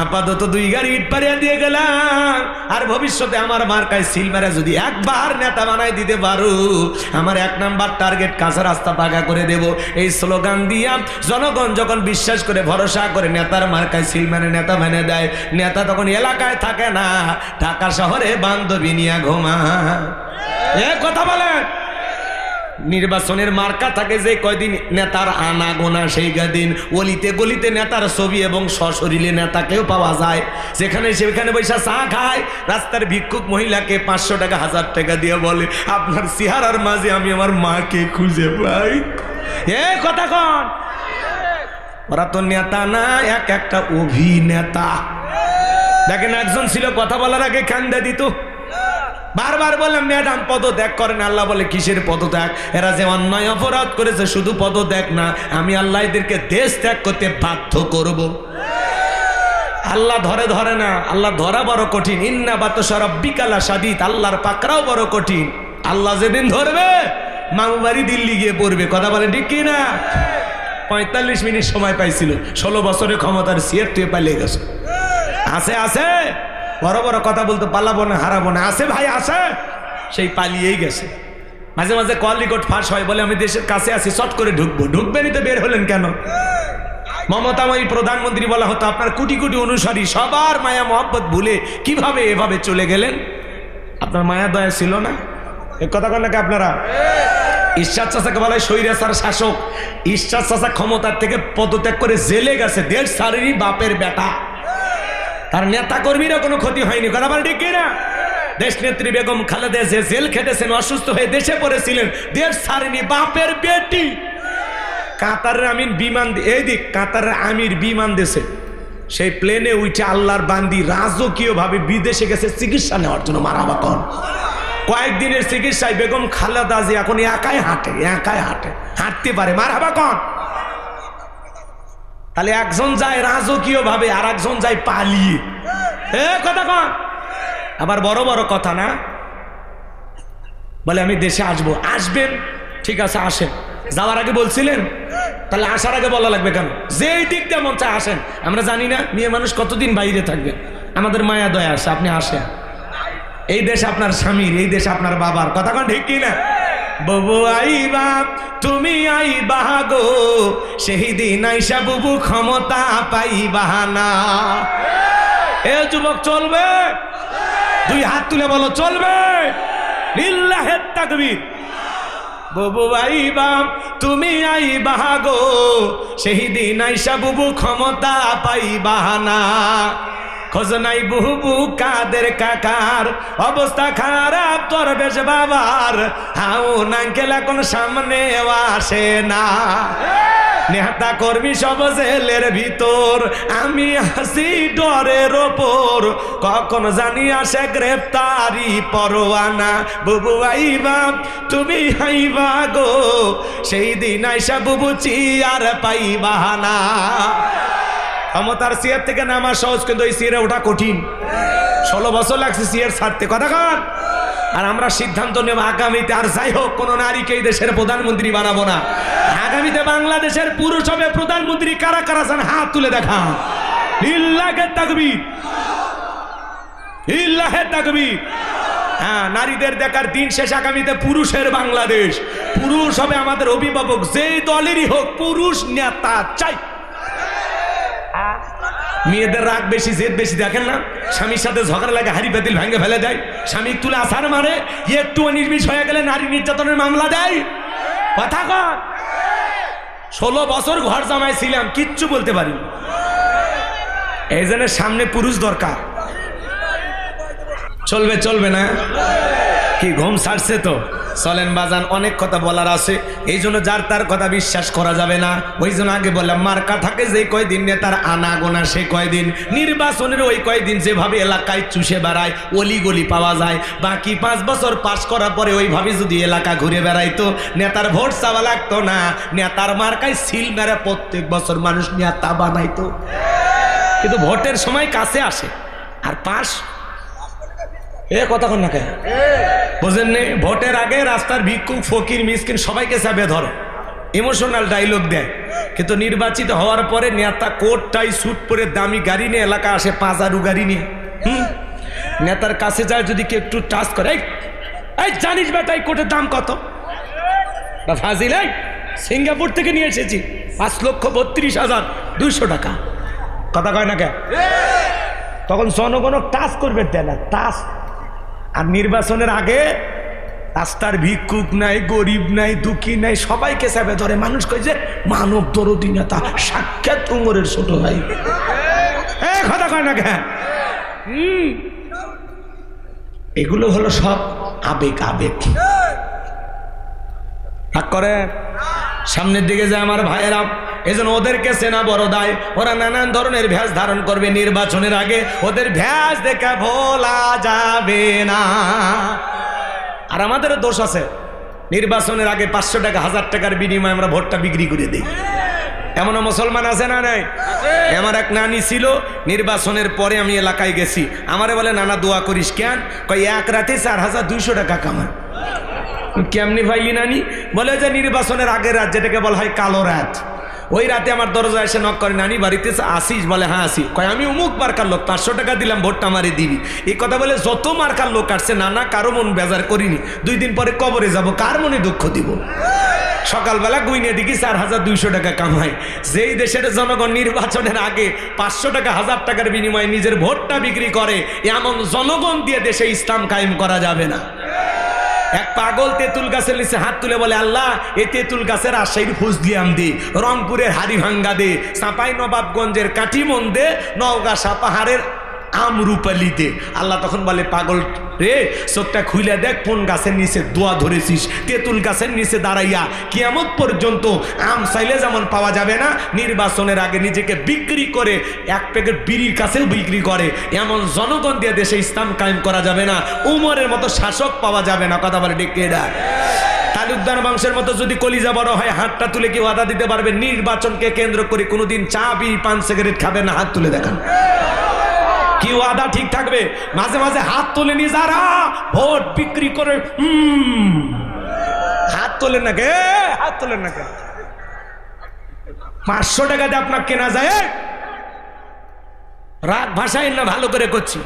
আপাতত 2 গাড়ি ইট পাড়িয়া দিয়ে গেলাম, আর ভবিষ্যতে আমার মার্কায় সিল মারা যদি একবার নেতা বানাই দিতে পারো, আমার 1 নাম্বার টার্গেট কাঁচা রাস্তা পাকা করে দেব। এই স্লোগান দিয়া জনগণ যখন বিশ্বাস করে ভরসা করে নেতার মার্কায় সিল মানে নেতা মেনে দেয়, নেতা তখন এলাকায় থাকে না, ঢাকা শহরে বান্ধবী নিয়ে ঘুমা। কথা বলেন। নির্বাচনের মার্কা থাকে যে কয়দিন নেতার আনা গোনা, সেই দিন অলিতে গলিতে নেতার ছবি এবং সশরীরে নেতাকেও পাওয়া যায়। যেখানে সেখানে বৈশা চা খায়, রাস্তার ভিক্ষুক মহিলাকে 500 টাকা 1000 টাকা দিয়ে বলে, আপনার চেহারার মাঝে আমি আমার মাকে খুঁজে পাই। কথা কন। ওরা তো নেতা না, একটা অভিনেতা। দেখেন, একজন ছিল কথা বলার আগে কান্দা দিত, বারবার বললাম ম্যাডাম পদত্যাগ করেন। আল্লাহ বলে, কিসের পদত্যাগ? এরা যে অন্যায় অপরাধ করেছে, শুধু পদত্যাগ না, আমি আল্লাহ এদেরকে দেশ ত্যাগ করতে বাধ্য করব। আল্লাহ ধরে না, আল্লাহ ধরা বড় কঠিন। ইন্না বাতশা রাব্বিকা লাশাদীদ, আল্লাহর পাকড়াও বড় কঠিন। আল্লাহ যেদিন ধরবে, মামু বাড়ি দিল্লি গিয়ে পড়বে। কথা বলে ঠিক কি না? 45 মিনিট সময় পাইছিল, 16 বছরের ক্ষমতার সিয়ার তুই পালিয়ে গেছে। আছে বড় বড় কথা বলতে পালাবো না, হারাবো না, আছে ভাই আছে, সেই পালিয়েই গেছে। মাঝে মাঝে কল রেকর্ড ফাঁস হয়, বলে আমি দেশের কাছে আছি, শর্ট করে ঢুকবেনই তো বের হলেন কেন? মমতাময়ী প্রধানমন্ত্রী বলা হতো, আপনার কোটি কোটি অনুসারী সবার মায়া মহব্বত ভুলে কিভাবে এভাবে চলে গেলেন? আপনার মায়া দয়া ছিল না? এক কথা বলেন নাকি আপনারা? ঈশ্বর চাচাকে বলা হয় স্বৈরাচার শাসক। ঈশ্বর চাচা ক্ষমতার থেকে পদত্যাগ করে জেলে গেছে, দেশ ছাড়েনি, বাপের বেটা। তার নেতা কর্মীরা কোনো ক্ষতি হয়নি। কথা বলে ঠিক কিনা? দেশ নেত্রী বেগম খালেদা যে জেল খেটেছেন, অসুস্থ হয়ে দেশে পড়েছিলেন, দেশ ছাড়েনি, বাপের বেটি। কাতারের আমির বিমান, এই দিক কাতারের আমির বিমান দেশে, সেই প্লেনে উঠে আল্লাহর বান্দি রাজকীয় ভাবে বিদেশে গেছে চিকিৎসা নেওয়ার জন্য। মারাবা কন। কয়েকদিনের চিকিৎসায় বেগম খালেদা জি এখন একাই হাঁটতে পারে। মারাবা কন। তাহলে একজন যায় রাজকীয় ভাবে, আর একজন যায় পালিয়ে। কথা কন। আবার বড় বড় কথা না, বলে আমি দেশে আসবো। আসবেন, ঠিক আছে আসেন। যাওয়ার আগে বলছিলেন, তাহলে আসার আগে বলা লাগবে কেন? যেই দিক দিয়ে মন চায় আসেন। আমরা জানি না মেয়ে মানুষ কতদিন বাইরে থাকবে, আমাদের মায়া দয়া আসে, আপনি আসেন। এই দেশ আপনার স্বামীর, এই দেশ আপনার বাবার। কথা কন ঠিক কি না? ববু আইবা, তুমি আইবা গো, সেই দিন আইসা বুবু ক্ষমতা পাইবা না। এ যুবক চলবে? 2 হাত তুলে বলো চলবে। লিল্লাহে তাকবীর। ববু আইবা, তুমি আইবা গো, সেই দিন আইসা বুবু ক্ষমতা পাইবা না। খোঁজ নাই বুবু কাদের কাকার, অবস্থা খারাপ তোর বেশ বাবার, হাউ নাঙ্কেল এখন সামনে আসে না। নেতা কর্মী সব জেলের ভিতর, আমি আসি ডরের ওপর, কখন জানি আসে গ্রেফতারি পরোয়ানা। বুবু আইবা, তুমি আইবা গো, সেই দিন আইসা বুবু চিয়ার পাইবা না। ক্ষমতার চেয়ার থেকে নামা সহজ, কিন্তু এই চেয়ারে ওঠা কঠিন। 16 বছর লাগছে চেয়ার ছাড়তে। কথা কার? আর আমরা সিদ্ধান্ত নেব আগামীতে আর যাই হোক কোন নারীকে এই দেশের প্রধানমন্ত্রী বানাবো না। আগামীতে বাংলাদেশের পুরুষ হবে প্রধানমন্ত্রী। কারা কারা চান হাত তুলে দেখা। লিল্লাহে তাকবীর, লিল্লাহে তাকবীর। হ্যাঁ, নারীদের দেখার দিন শেষ। আগামীতে পুরুষের বাংলাদেশ। পুরুষ হবে আমাদের অভিভাবক, যে দলেরই হোক পুরুষ নেতা চাই। মেয়েদের রাগ বেশি, জেদ বেশি, দেখেন না? স্বামীর সাথে ঝগড়া লাগে, হাড়ি পাতিল ভেঙে ফেলে দেয়, স্বামী তুলে আসার মারে, একটু নির্বিষ হয়ে গেলে নারী নির্যাতনের মামলা দেয়। কথা কর। 16 বছর ঘর জামাই ছিলাম, কিচ্ছু বলতে পারি। এই জন্য সামনে পুরুষ দরকার। চলবে চলবে না কি? ঘুম ছাড়ছে তো? চলেন বাজান, অনেক কথা বলার আছে, এই জন্য যার তার কথা বিশ্বাস করা যাবে না। ওই জন্য আগে বললাম, মার্কা থাকে যে কয়দিন, নেতার আনা গোনা সে কয়দিন, নির্বাচনের ওই কয়দিন যেভাবে এলাকায় চুষে বেড়ায়, অলি গলি পাওয়া যায়, বাকি 5 বছর পাস করার পরে ওইভাবে যদি এলাকা ঘুরে বেড়াইতো, নেতার ভোট চাওয়া লাগতো না। নেতার মার্কায় সিল মেরে প্রত্যেক বছর মানুষ নেতা বানাইতো। কিন্তু ভোটের সময় কাছে আসে আর পাস কথা কন না কে বোঝেন নেই? ভোটের আগে রাস্তার ভিক্ষুক ফকির মিসকিন সবাইকে চাপে ধরে, ইমোশনাল ডায়লগ দেয়। কিন্তু নির্বাচিত হওয়ার পরে নেতা কোট টাই স্যুট পরে দামি গাড়ি নিয়ে এলাকা আসে, 5 গাড়ি নিয়ে। নেতার কাছে যায়, যদি কেউ একটু টাচ করে, এই জানিস বেটা এই কোটের দাম কত? ফাজিল, সিঙ্গাপুর থেকে নিয়ে এসেছি, 5,32,200 টাকা। কথা কয় না কে? তখন জনগণ টাচ করবে, দেয় না টাচ। আর নির্বাচনের আগে রাস্তার ভিক্ষুক নাই, গরিব নাই, দুঃখী নাই, সবাইকে চাপে ধরে। মানুষ কয় যে মানব দরদি নেতা, সাক্ষাৎ উমরের ছোট ভাই। কথা কয় না কে? এগুলো হলো সব আবেগ। আবেগ করে সামনের দিকে যায় আমার ভাইয়েরা। এজন্য ওদেরকে সেনা বড় দায়, ওরা নানান ধরনের ভ্যাস ধারণ করবে নির্বাচনের আগে, ওদের ভ্যাস দেখে ভোলা যাবে না। আর আমাদের দোষ আছে, নির্বাচনের আগে 500 টাকা 1000 টাকার বিনিময়ে আমরা ভোটটা বিক্রি করে দিই। এমনও মুসলমান আছে না নাই? আমার এক নানি ছিল, নির্বাচনের পরে আমি এলাকায় গেছি, আমারে বলে নানা দোয়া করিস। কেন? কয় এক রাতে 4200 টাকা কামান। কেমনি ভাইলি নানি? বলে যে নির্বাচনের আগের রাত, যেটাকে বলা হয় কালো রাত, ওই রাতে আমার দরজা এসে নক করে, নানি বাড়িতে আসিস? বলে হ্যাঁ আসি। কয় আমি অমুক মার্কার লোক, 500 টাকা দিলাম, ভোটটা আমারে দিবি। এই কথা বলে যত মার্কার লোক আসছে, নানা কারো মন বেজার করিনি। 2 দিন পরে কবরে যাব, কার মনে দুঃখ দিব? সকালবেলা গুইনে দেখি 4200 টাকা কামাই। যেই দেশের জনগণ নির্বাচনের আগে 500 টাকা 1000 টাকার বিনিময়ে নিজের ভোটটা বিক্রি করে, এমন জনগণ দিয়ে দেশে ইসলাম কায়েম করা যাবে না। এক পাগল তেঁতুল গাছের নিচে হাত তুলে বলে, আল্লাহ এই তেঁতুল গাছের রাজশাহীর ফজলিয়াম দে, রংপুরের হাড়িভাঙ্গা দে, চাঁপাই নবাবগঞ্জের কাটিমন দে, নওগাঁ পাহাড়ের আমরুপালি দে। আল্লাহ তখন বলে, পাগল রে, চোখটা খুলে দেখ কোন গাছের নিচে দোয়া ধরেছিস। তেঁতুল গাছের নিচে দাঁড়াইয়া কিয়ামত পর্যন্ত আম চাইলে যেমন পাওয়া যাবে না, নির্বাচনের আগে নিজেকে বিক্রি করে 1 প্যাকেট বিড়ির কাছেও বিক্রি করে এমন জনগণ দিয়ে দেশে ইসলাম কায়েম করা যাবে না। উমরের মতো শাসক পাওয়া যাবে না। কথা বলে ডেকে এরা তালুকদার বংশের মতো যদি কলিজা বড় হয়, হাতটা তুলে কি ওয়াদা দিতে পারবে নির্বাচনকে কেন্দ্র করে কোনোদিন চা বিড়ি পান সিগারেট খাবে না? হাত তুলে দেখান, কি ওয়াদা ঠিক থাকবে? মাঝে মাঝে হাত তোলে নি যারা ভোট বিক্রি করে, হাত তোলেন না কে? হাত তোলেন না কে? 500 টাকা দিয়ে আপনার কেনা যায়? রাগ ভাষায় না, ভালো করে করছি।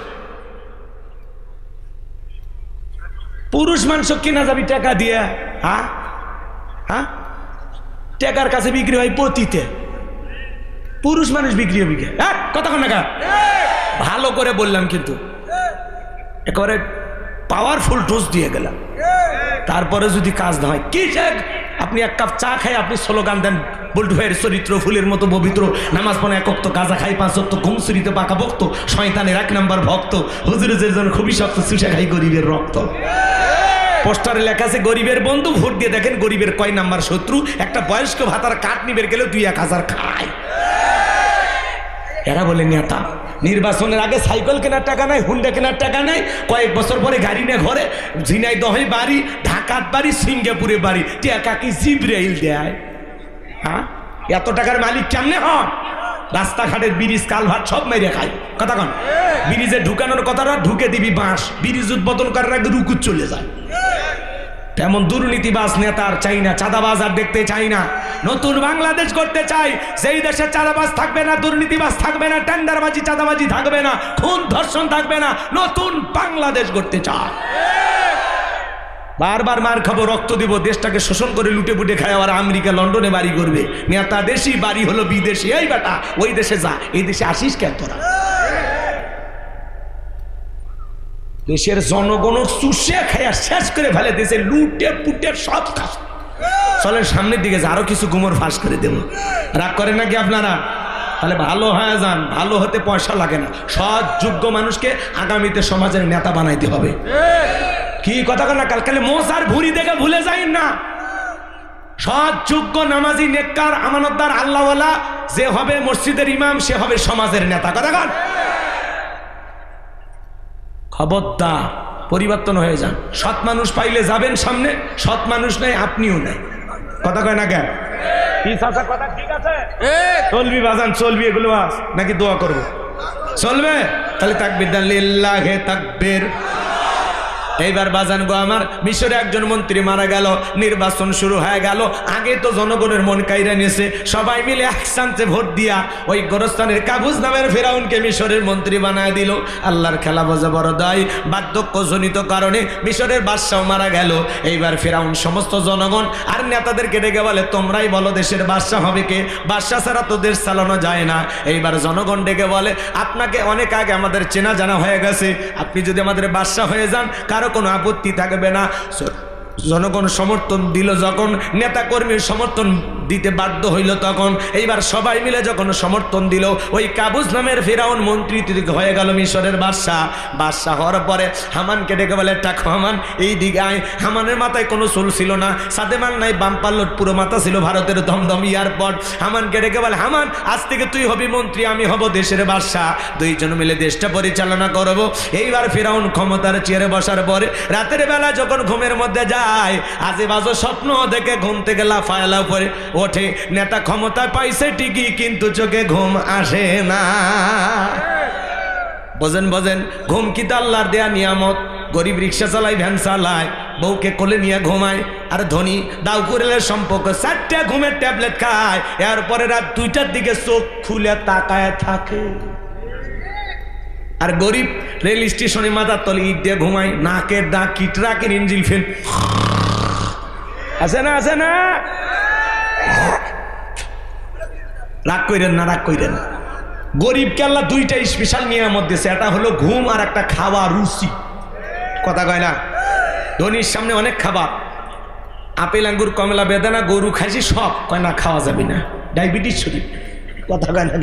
পুরুষ মানুষ কেনা যাবি টাকা দিয়ে? হ্যাঁ হ্যাঁ, টাকার কাছে বিক্রি হয় পতিতে, পুরুষ মানুষ বিক্রি হবে কে? কথা কন না? ভালো করে বললাম, কিন্তু একেবারে পাওয়ারফুল ডোজ দিয়ে গেলাম। তারপরে যদি কাজ না হয়, কি আপনি 1 কাপ চা খাই আপনি স্লোগান দেন, বল্টু ভাইয়ের চরিত্র ফুলের মতো পবিত্র, নামাজ পড়ে 1 ওয়াক্ত, গাঁজা খাই 5 ওয়াক্ত, ঘুমসুরিতে পাকা বক্ত, শয়তানের 1 নাম্বার ভক্ত, হুজুরের জন্য খুবই শক্ত, চুষে খাই গরিবের রক্ত। পোস্টারে লেখা আছে গরিবের বন্ধু, ভোট দিয়ে দেখেন গরিবের কয় নাম্বার শত্রু। একটা বয়স্ক ভাতার কাঠ নিবের গেলে 2-1000 খায়। এরা বলে নেতা। নির্বাচনের আগে সাইকেল কেনার টাকা নাই, হুন্ডা কেনার টাকা নাই, কয়েক বছর পরে গাড়ি নিয়ে ঘরে, ঝিনাইদহে বাড়ি, ঢাকার বাড়ি, সিঙ্গাপুরে বাড়ি, টাকা কি জিব্রাইল দেয়? হ্যাঁ, এত টাকার মালিক কেমনে হন? রাস্তাঘাটের ব্রিজ কালভার্ট সব মেরে খায়। কথা কন, ব্রিজে ঢুকানোর কথাটা ঢুকে দিবি বাঁশ, ব্রিজ উদ্বোধন করার আগে রুকুত চলে যায়। তেমন দুর্নীতিবাজ নেতা আর চাই না, চাঁদাবাজ আর দেখতে চাই না। নতুন বাংলাদেশ করতে চাই, যেই দেশে চাঁদাবাজ থাকবে না, দুর্নীতিবাজ থাকবে না, টেন্ডারবাজি চাঁদাবাজি থাকবে না, খুন ধর্ষণ থাকবে না, নতুন বাংলাদেশ করতে চাই। বারবার মার খাবো, রক্ত দিব, দেশটাকে শোষণ করে লুটে পুটে খায়, আর আমেরিকা লন্ডনে বাড়ি করবে। নেতা দেশি, বাড়ি হলো বিদেশি। এই বেটা ওই দেশে যা, এই দেশে আসিস কেন তোরা? দেশের জনগণ চুষে খায়া শেষ করে ফেলে, দেশে লুটে পুটে সব কাজ। চলেন সামনের দিকে, আরো কিছু গুমর ফাঁস করে দেব। রাগ করে নাকি আপনারা? তাহলে ভালো হয়ে যান। ভালো হতে পয়সা লাগে না। সৎ যোগ্য মানুষকে আগামীতে সমাজের নেতা বানাইতে হবে। কি কথা না, কালকালে মোসার ভুরি দেখে ভুলে যাই না। সৎ যোগ্য নামাজি নেককার আমানতদার আল্লাহওয়ালা যে হবে মসজিদের ইমাম, সে হবে সমাজের নেতা। কথা কান, খবরদার পরিবর্তন হয়ে যান। সৎ মানুষ পাইলে যাবেন সামনে, সৎ মানুষ নাই আপনিও নাই। কথা কয় না কেন? কথা ঠিক আছে, চলবি বাজান, চলবি। এগুলো নাকি দোয়া করবো? চলবে। তাহলে তাকবীর দেন, লিল্লাহে তাকবীর। এইবার বাজান গো আমার, মিশরে একজন মন্ত্রী মারা গেল, নির্বাচন শুরু হয়ে গেল। আগে তো জনগণের মন কাইরা নিয়েছে, সবাই মিলে একসাথে ভোট দিয়া ওই গোরস্তানের কাবুজ নামের ফেরাউনকে মিশরের মন্ত্রী বানায় দিল। আল্লাহর খেলা বোঝা বড় দায়। বার্ধক্যজনিত কারণে মিশরের বাদশাও মারা গেল। এইবার ফেরাউন সমস্ত জনগণ আর নেতাদেরকে ডেকে বলে, তোমরাই বলো দেশের বাদশা হবে কে? বাদশা ছাড়া তো দেশ চালানো যায় না। এইবার জনগণ ডেকে বলে, আপনাকে অনেক আগে আমাদের চেনা জানা হয়ে গেছে, আপনি যদি আমাদের বাদশা হয়ে যান কারো কোনো আপত্তি থাকবে না। জনগণ সমর্থন দিল। যখন নেতা কর্মীর সমর্থন দিতে বাধ্য হইল, তখন এইবার সবাই মিলে যখন সমর্থন দিল, ওই কাবুজ নামের ফেরাউন মন্ত্রী হয়ে গেল মিশরের বাদশাহ। বাদশাহ হওয়ার পরে হামানকে ডেকে বলে, টাকা হামান এই দিকে আয়। হামানের মাথায় কোনো চুল ছিল না, সাদেমান নাই, বাম পাল্লট পুরো মাথা ছিল ভারতের দমদম এয়ারপোর্ট। হামানকে ডেকে বলে, হামান আজ থেকে তুই হবি মন্ত্রী, আমি হব দেশের বাদশাহ, দুইজন মিলে দেশটা পরিচালনা করব। এইবার ফেরাউন ক্ষমতার চেয়ারে বসার পরে রাতের বেলা যখন ঘুমের মধ্যে যায়, আজে বাজে স্বপ্ন দেখে ঘুম থেকে লাফায়লা পরে ওঠে। নেতা ক্ষমতা পাইছে ঠিকই, কিন্তু চোখে ঘুম আসে না। বোঝেন বোঝেন, ঘুম কি তো আল্লাহর দেয়া নিয়ামত। গরিব রিক্সা চালায়, ভ্যান চালায়, বউকে কোলে নিয়ে ঘুমায়। আর ধনী দাউকুরেলের সম্পর্ক 4টা ঘুমের ট্যাবলেট খায়, এরপরে রাত 2টার দিকে চোখ খুলে তাকায় থাকে। আর গরিব রেল স্টেশনে মাথার তলে ইট দিয়ে ঘুমায়, নাকের দাগ কি ট্রাকের ইঞ্জিন ফেল আছে না, আছে না? রাগ কইরেন না, রাগ কইরেন না। গরিবকে আল্লাহ 2টা স্পেশাল নিয়ামত দিয়েছে, একটা হলো ঘুম আর একটা খাওয়া রুচি। কথা কয় না? ধনীর সামনে অনেক খাবার, আপেল আঙ্গুর কমলা বেদানা গরু খাসি সব, কয় না খাওয়া যাবে না, ডায়াবেটিস শরীর। কথা কয় না?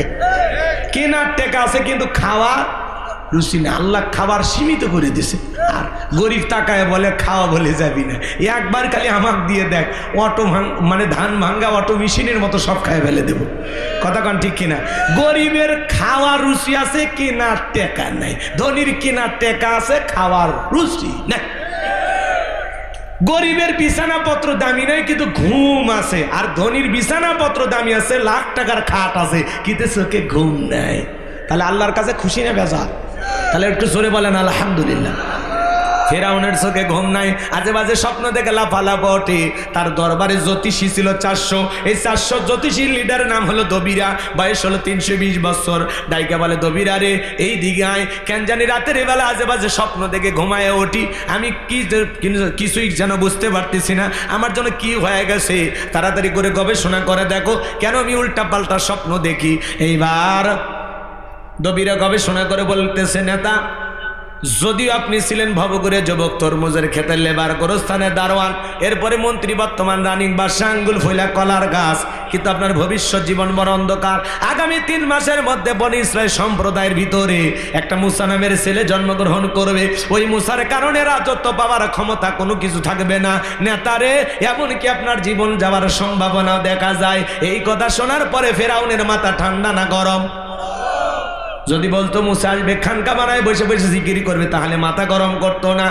কেনার টাকা আছে কিন্তু খাওয়া রুচি না। আল্লাহ খাবার সীমিত করে দিছে। আর গরিব তাকায় বলে খাওয়া বলে যাবি না, একবার খালি আমাকে দিয়ে দেখ, অটো মানে ধান ভাঙ্গা অটো মেশিনের মতো সব খায় ফেলে দেবো। কথা কন ঠিক কিনা? গরিবের খাওয়ার রুচি আছে, কেনার টাকা নাই। ধনীর কেনার টাকা আছে, খাওয়ার রুচি নাই। গরিবের বিছানাপত্র দামি নয় কিন্তু ঘুম আছে, আর ধনীর বিছানাপত্র দামি আছে, লাখ টাকার খাট আছে, কিন্তু চোখে ঘুম নাই। তাহলে আল্লাহর কাছে খুশি না বেজার? তাহলে একটু জোরে বলেন আলহামদুলিল্লাহ। ফেরাউনের চোখে ঘুম নাই, আজে বাজে স্বপ্ন দেখে লাফালাফ ওঠে। তার দরবারে জ্যোতিষী ছিল 400। এই 400 জ্যোতিষীর লিডারের নাম হলো দবিরা, বয়স হলো 320 বছর। ডাইকা বলে, দবিরা রে এই দিকে আয়। কেন জানি রাতের বেলা আজে বাজে স্বপ্ন দেখে ঘুমায় উঠি, আমি কিছুই যেন বুঝতে পারতেছি না, আমার জন্য কি হয়ে গেছে। তাড়াতাড়ি করে গবেষণা করে দেখো কেন আমি উল্টা পাল্টা স্বপ্ন দেখি। এইবার দবিরা গবেষণা করে বলতেছে, নেতা যদিও আপনি ছিলেন ভবঘুরে যুবক, তরমুজের ক্ষেতের লেবার, গোরস্থানের দারোয়ান, এরপরে মন্ত্রী, বর্তমান রানিং বাদশা, আঙ্গুল ফইলা কলার গাছ, কিন্তু আপনার ভবিষ্যৎ জীবন বড় অন্ধকার। আগামী 3 মাসের মধ্যে বনি ইসরাইল সম্প্রদায়ের ভিতরে একটা মুসা নামের ছেলে জন্মগ্রহণ করবে। ওই মুসার কারণে রাজত্ব পাওয়ার ক্ষমতা কোনো কিছু থাকবে না। নেতারে এমনকি আপনার জীবন যাওয়ার সম্ভাবনাও দেখা যায়। এই কথা শোনার পরে ফেরাউনের মাথা ঠান্ডা না গরম? যদি বলতো মুসা আসবে খানকা বানায় বসে বসে জিকির করবে, তাহলে মাথা গরম করতো না।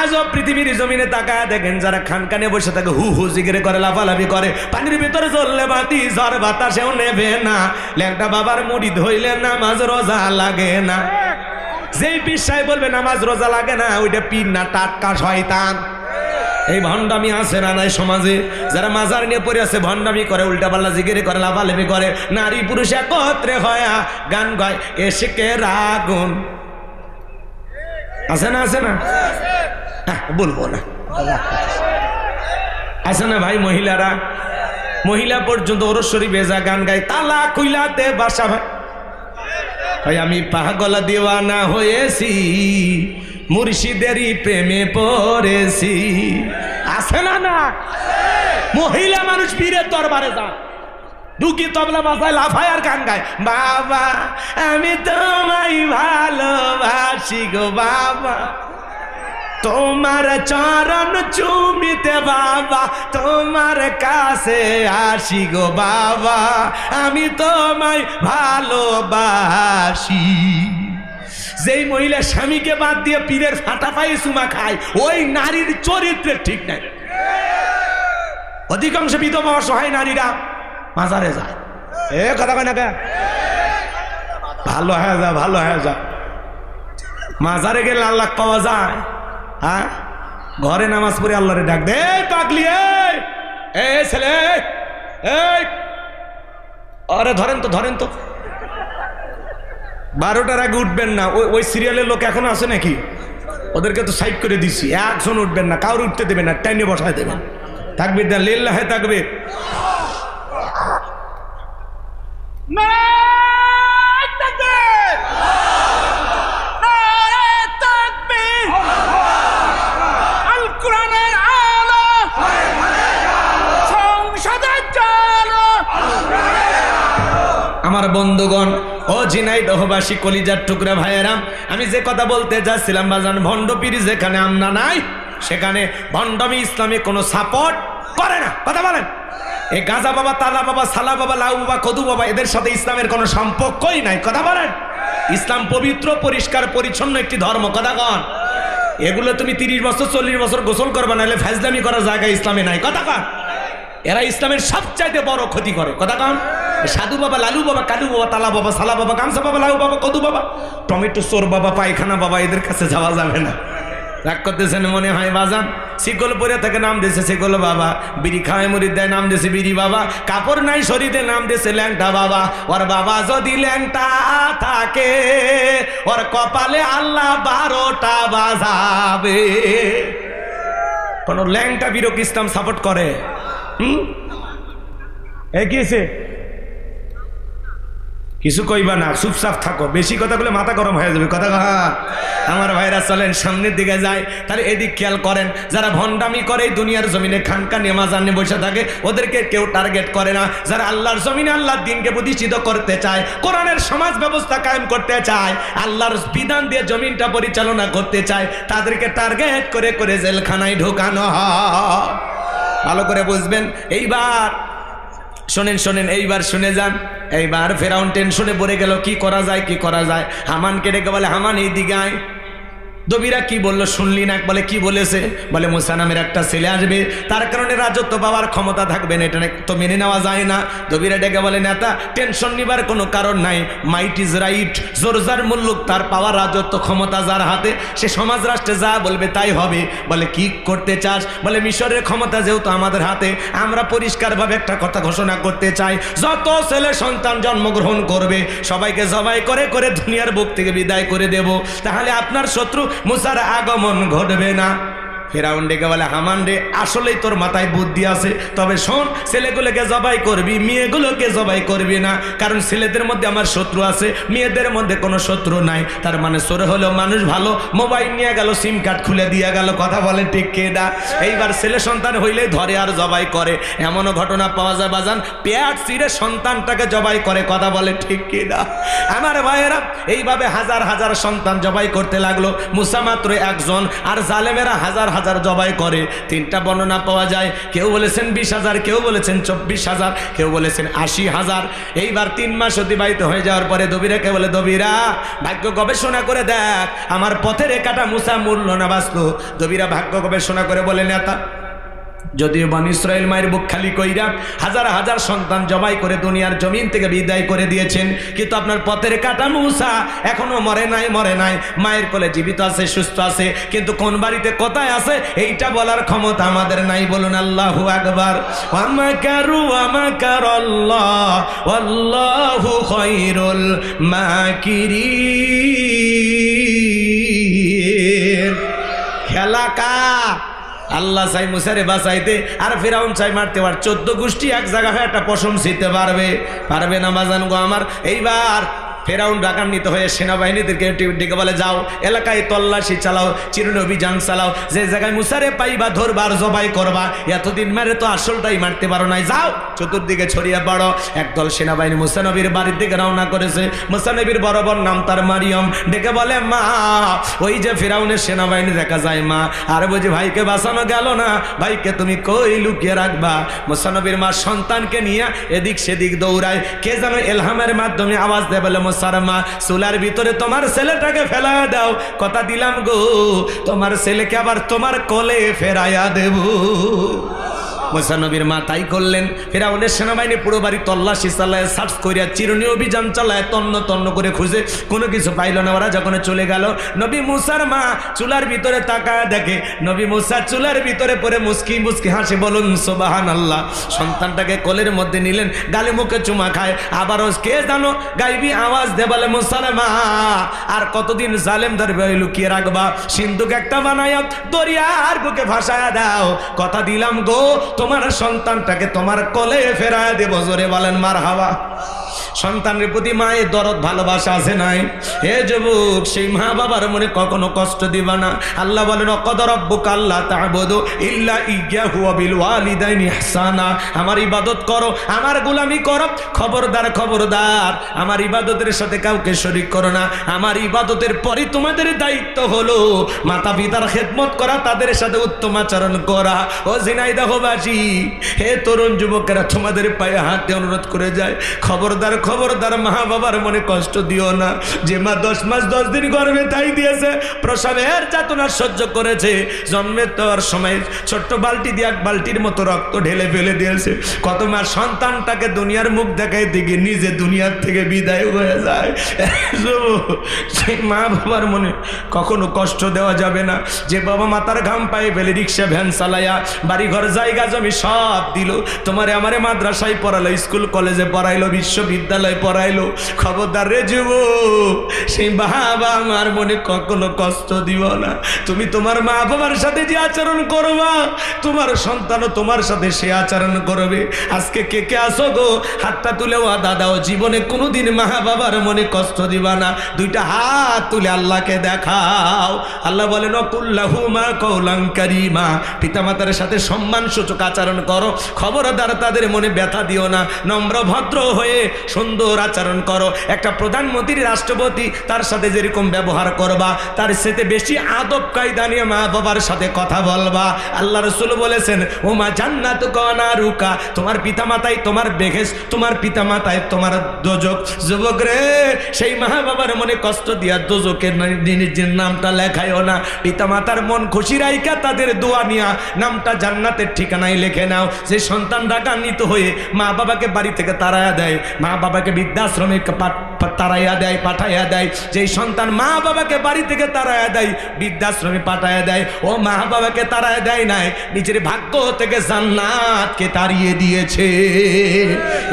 আজও পৃথিবীর জমিনে তাকায় দেখেন, যারা খানকানে বসে থাকে হু হু জিকির করে, লাফালাফি করে, পানির ভিতরে চললে বাতি ঝড় বাতাসেও নেবে না। ল্যাংটা বাবার মুড়ি ধইলে নামাজ রোজা লাগে না। যেই বিশ্বাস বলবে নামাজ রোজা লাগে না, ওইটা পীর না, টাটকা শয়তান। এই ভণ্ডামি আছে না নাই সমাজে? যারা মাজার নিয়ে পড়ে আছে, ভণ্ডামি করে, উল্টা পাল্লা জিকির করে, লাফালাফি করে, নারী পুরুষ একত্রে হয়া গান গায়, এশকের আগুন। আছে না, আছে না? বলবো না, আছে না ভাই? মহিলারা, মহিলা পর্যন্ত ওরসরি বেজা গান গায়, তালা খুইলাতে বাসা ভাই। আমি পাগল দিওয়ানা হয়েছি, মুর্শিদেরই প্রেমে পড়েছি। আছে না? না, মহিলা মানুষ পীরের দরবারে যায়, ঢুকি তবলা বাজায়, লাফায় আর গান গায়, বাবা আমি তোমায় ভালোবাসি গো বাবা, তোমার চরণ চুমিতে বাবা, তোমার কাছে আসি গো বাবা, আমি তোমায় ভালোবাসি। যেই মহিলা স্বামীকে বাদ দিয়ে পীরের ফাটা পায়ে চুমা খায়, ওই নারীর চরিত্রে ঠিক নাই। অধিকাংশ বিধবা অসহায় নারীরা মাজারে যায়। এ কথা কয় না কে? ভালো হয়ে যা, ভালো হয়ে যা। মাজারে গেলে আল্লাহ পাওয়া যায়? হ্যাঁ, ঘরে নামাজ পড়ে আল্লাহরে ডাক দে, পাগলি এ ছেলে, আরে ধরেন তো, ধরেন তো। 12টার আগে উঠবেন না। ওই সিরিয়ালের লোক এখন আছে নাকি? ওদেরকে তো সাইড করে দিছি, একজন উঠবেন না, কাউর উঠতে দেবেন না, টাইনে বসায় দেবেন। তাকবীর দেন, লিল্লাহে তাকবীর। আমার বন্ধুগণ, ও ঝিনাইদহবাসী কলিজার টুকরা ভাইয়েরা, আমি যে কথা বলতে যাচ্ছিলাম বাজান, ভণ্ড পীর যেখানে আমরা নাই, সেখানে ভণ্ডমি ইসলামে কোনো সাপোর্ট করে না। কথা বলেন, এই গাজা বাবা, তালা বাবা, সালা বাবা, লাউ বাবা, কদু বাবা, এদের সাথে ইসলামের কোনো সম্পর্কই নাই। কথা বলেন, ইসলাম পবিত্র, পরিষ্কার, পরিচ্ছন্ন একটি ধর্ম। কথা কন, এগুলো তুমি 30 বছর 40 বছর গোসল করবে, নাহলে ফাজলামি করার জায়গা ইসলামে নাই। কথা কন, এরা ইসলামের সবচাইতে বড় ক্ষতি করে। কথা কন, সাধু বাবা, লালু বাবা, কালু বাবা, তালা বাবা, সালা বাবা, গামছা বাবা, লাউ বাবা, কদু বাবা, টমেটো চোর বাবা, পায়খানা বাবা, এদের কাছে যাওয়া যাবে না। রাগ করতেছেন মনে হয় বাজান? শিকল পরে থেকে নাম দিয়েছে শিকল বাবা, বিড়ি খাওয়ায় মুড়ির দেয় নাম দিয়েছে বিড়ি বাবা, কাপড় নাই শরীরে নাম দিয়েছে ল্যাংটা বাবা। ওর বাবা যদি ল্যাংটা থাকে, ওর কপালে আল্লাহ 12টা বাজাবে। কোন ল্যাংটা বীরক ইসলাম সাপোর্ট করে? এগিয়েছে কিছু কইবা না, চুপচাপ থাকো, বেশি কথা বলে মাথা গরম হয়ে যাবে। কথা আমার ভাইরা চলেন সামনের দিকে যায়। তাহলে এদিক খেয়াল করেন, যারা ভণ্ডামি করে দুনিয়ার জমিনে খানকা নিয়ে মাজার নিয়ে বসে থাকে, ওদেরকে কেউ টার্গেট করে না। যারা আল্লাহর জমিনে আল্লাহর দিনকে প্রতিষ্ঠিত করতে চায়, কোরআনের সমাজ ব্যবস্থা কায়েম করতে চায়, আল্লাহর বিধান দিয়ে জমিনটা পরিচালনা করতে চায়, তাদেরকে টার্গেট করে করে জেলখানায় ঢোকানো হয়। ভালো করে বুঝবেন। এইবার শোনেন শোনেন, এইবার শুনে যান। এইবার ফেরাউন টেনশনে পড়ে গেল, কি করা যায়, কি করা যায়। হামানকে ডেকে বলে, হামান এই দিকে আয়। দবিরা কি বললো শুনলি না? বলে কি বলেছে? বলে মুসা নামের একটা ছেলে আসবে, তার কারণে রাজত্ব পাওয়ার ক্ষমতা থাকবে না, এটা তো মেনে নেওয়া যায় না। দবিরা ডেকে বলে, নেতা টেনশন নিবার কোনো কারণ নাই, মাইট ইজ রাইট, জোরজার মুল্লুক, তার পাওয়ার রাজত্ব ক্ষমতা যার হাতে, সে সমাজ রাষ্ট্রে যা বলবে তাই হবে। বলে কি করতে চাস? বলে মিশরের ক্ষমতা যেহেতু আমাদের হাতে, আমরা পরিষ্কারভাবে একটা কথা ঘোষণা করতে চাই, যত ছেলে সন্তান জন্মগ্রহণ করবে সবাইকে জবাই করে করে দুনিয়ার বুক থেকে বিদায় করে দেব, তাহলে আপনার শত্রু মুসার আগমন ঘটবে না। ফেরাউন ডেকে বলে, হামান রে, আসলেই তোর মাথায় বুদ্ধি আছে, তবে শোন, ছেলেগুলোকে জবাই করবি, মেয়েগুলোকে জবাই করবি না, কারণ ছেলেদের মধ্যে আমার শত্রু আছে, মেয়েদের মধ্যে কোনো শত্রু নাই। তার মানে সরে হলেও মানুষ ভালো, মোবাইল নিয়ে গেল, সিম কার্ড খুলে দিয়ে গেল। কথা বলে ঠিক কে না? এইবার ছেলে সন্তান হইলেই ধরে আর জবাই করে, এমনও ঘটনা পাওয়া যায় বাজান, পেট চিরে সন্তানটাকে জবাই করে। কথা বলে ঠিক কে না? আমার ভাইয়েরা, এইভাবে হাজার হাজার সন্তান জবাই করতে লাগলো। মুসা মাত্র একজন, আর জালেমেরা হাজার হাজার জবাই করে। 3টা বর্ণনা পাওয়া যায়, কেউ বলেছেন 20,000, কেউ বলেছেন 24,000, কেউ বলেছেন 80,000। এইবার 3 মাস অতিবাহিত হয়ে যাওয়ার পরে দবিরাকে বলে, দবিরা ভাগ্য গবেষণা করে দেখ, আমার পথে রেখাটা মুসা মূল্য না বাঁচলো। দবিরা ভাগ্য গবেষণা করে বলে, নেতা যদিও বনি ইসরাইল মায়ের বুক খালি কইরা হাজার হাজার সন্তান জবাই করে দুনিয়ার জমিন থেকে বিদায় করে দিয়েছেন, কিন্তু আপনার পথের কাটা মুসা এখনো মরে নাই, মরে নাই, মায়ের কোলে জীবিত আছে, সুস্থ আছে, কিন্তু কোন বাড়িতে কোথায় আছে এইটা বলার ক্ষমতা আমাদের নাই। বলুন আল্লাহু আকবার। ওয়ামাকারু ওয়ামাকারাল্লাহ ওয়াল্লাহু খায়রুল মাকিরিন। খেলা কার? আল্লাহ চাই মুসারে বাঁচাইতে, আর ফেরাউন চাই মারতে। পার 14 গোষ্ঠী এক জায়গা হয়ে একটা পশম ছিঁড়তে পারবে না বাজান গো আমার। এইবার ফেরাউন রাগান্বিত হয়ে সেনাবাহিনীদেরকে ডেকে বলে, যাও এলাকায় তল্লাশি চালাও, চিরুনি অভিযান চালাও, যে জায়গায় মুসারে পাইবা ধরবার জবাই করবা, এতদিন মারে তো আসলটাই মারতে পারো নাই, যাও চতুর্দিকে ছড়িয়ে পড়ো। একদল সেনাবাহিনী মুসা নবীর বাড়ির দিকে রওনা করেছে। মুসা নবীর বরাবর নাম তার মারিয়ম, ডেকে বলে, মা ওই যে ফেরাউনের সেনাবাহিনী দেখা যায় মা, আর বুঝি ভাইকে বাঁচানো গেল না, ভাইকে তুমি কই লুকিয়ে রাখবা। মুসা নবীর মা সন্তানকে নিয়ে এদিক সেদিক দৌড়ায়, কে যেন এলহামের মাধ্যমে আওয়াজ দেয়, বলে সারমা চুলার ভিতরে তোমার ছেলেটাকে ফেলা দাও, কথা দিলাম গো তোমার ছেলেকে আবার তোমার কোলে ফেরাইয়া দেব। মুসা নবীর মা তাই করলেন। ফেরাউনের সেনাবাহিনী পুরো বাড়ি তল্লাশি চালায়, সার্চ করিয়া চিরুনি অভিযান চালায়, তন্ন তন্ন করে খুঁজে কোনো কিছু পাইল না। ওরা যখন চলে গেল, নবী মুসার মা চুলার ভিতরে তাকায় দেখে নবী মুসা চুলার ভিতরে পড়ে মুস্কি মুস্কি হাসে, বলুন সুবহানাল্লাহ। সন্তানটাকে কোলের মধ্যে নিলেন, গালে মুখে চুমা খায়, আবারও কে জানো গাইবি আওয়াজ দে, বলে মুসার মা আর কতদিন জালেম ধরবে লুকিয়ে রাখবা, সিন্ধুক একটা বানায়া দরিয়ার বুকে ভাসায়া দাও, কথা দিলাম গো তোমার সন্তানটাকে তোমার কোলে ফেরায় দেব। জোরে বলেন মারহাবা। সন্তানের প্রতি মায়ের দরদ ভালোবাসা আছে নাই? হে যুবক, সেই মা বাবার মনে কখনো কষ্ট দিবা না। আল্লাহ বলেন, ওয়াকাদা রাব্বুকা আল্লা তা'বুদু ইল্লা ইয়্যাহু ওয়া বিল ওয়ালিদাইনি ইহসানা। আমার ইবাদত করো, আমার গোলামি করো, খবরদার খবরদার আমার ইবাদতের সাথে কাউকে শরীক করো না। আমার ইবাদতের পরে তোমাদের দায়িত্ব হলো মাতা পিতার খেদমত করা, তাদের সাথে উত্তম আচরণ করা। ও ঝিনাইদহবাসী, হে তরুণ যুবকেরা, তোমাদের পায়ে হাতে অনুরোধ করে যায়, খবরদার খবরদার মা বাবার মনে কষ্ট দিও না। যে মা 10 মাস 10 দিন গর্ভে তাই দিয়েছে, প্রসবের যাতনা সহ্য করেছে, জন্মের তোর সময় ছোট্ট বালতি দিয়ে 1 বালতির মতো রক্ত ঢেলে ফেলে দিয়েছে, কত মা সন্তানটাকে দুনিয়ার মুখ দেখাই দিকে নিজে দুনিয়ার থেকে বিদায় হয়ে যায়। সেই মা বাবার মনে কখনো কষ্ট দেওয়া যাবে না। যে বাবা মাতার ঘাম পায়ে ফেলে রিক্সা ভ্যান চালাইয়া বাড়ি ঘর জায়গা জমি সব দিল, তোমারে আমারে মাদ্রাসায় পড়ালো, স্কুল কলেজে পড়াইলো, বিশ্ববিদ্যালয়ে পড়াইলো, খবরদার রে যুবক, সেই বাবা আমার মনে কখনো কষ্ট দিব না। তুমি তোমার মা বাবার সাথে যে আচরণ করবা, তোমার সন্তানও তোমার সাথে সে আচরণ করবে। আজকে কে কে আসো গো, হাতটা তুলে ওয়াদা দাও, জীবনে কোনোদিন মা বাবার মনে কষ্ট দিবা না। 2টা হাত তুলে আল্লাহকে দেখাও। আল্লাহ বলেন, কুল্লাহুমা কওলান কারীমা, পিতামাতার সাথে সম্মান সূচক আচরণ করো, খবরদার তাদের মনে ব্যথা দিও না, নম্র ভদ্র হয়ে সুন্দর আচরণ করো। একটা প্রধানমন্ত্রী রাষ্ট্রপতি তার সাথে যেরকম ব্যবহার করবা, তার সাথে বেশি আদব কায়দা নিয়ে মা বাবার সাথে কথা বলবা। আল্লাহ রাসূল বলেছেন, ওমা জান্নাতুকা ওয়া নারুকা, তোমার পিতামাতাই তোমার বেহেশত, তোমার পিতামাতাই তোমার দোজখ। যুবক রে, সেই মা বাবার মনে কষ্ট দিয়া দোজখের নিজের নামটা লেখায়ও না। পিতামাতার মন খুশি রাইকা তাদের দোয়া নিয়া নামটা জান্নাতের ঠিকানায় লিখে নাও। যে সন্তান রাগান্বিত হয়ে মা বাবাকে বাড়ি থেকে তাড়াইয়া দেয়, মা বাবাকে বৃদ্ধাশ্রমে তাড়াইয়া দেয়, পাঠাইয়া দেয়, যেই সন্তান মা বাবাকে বাড়ি থেকে তাড়াইয়া দেয়, বৃদ্ধাশ্রমে পাঠাইয়া দেয়, ও মা বাবাকে তাড়াইয়া দেয় নাই, নিজের ভাগ্য থেকে জান্নাতকে তাড়িয়ে দিয়েছে।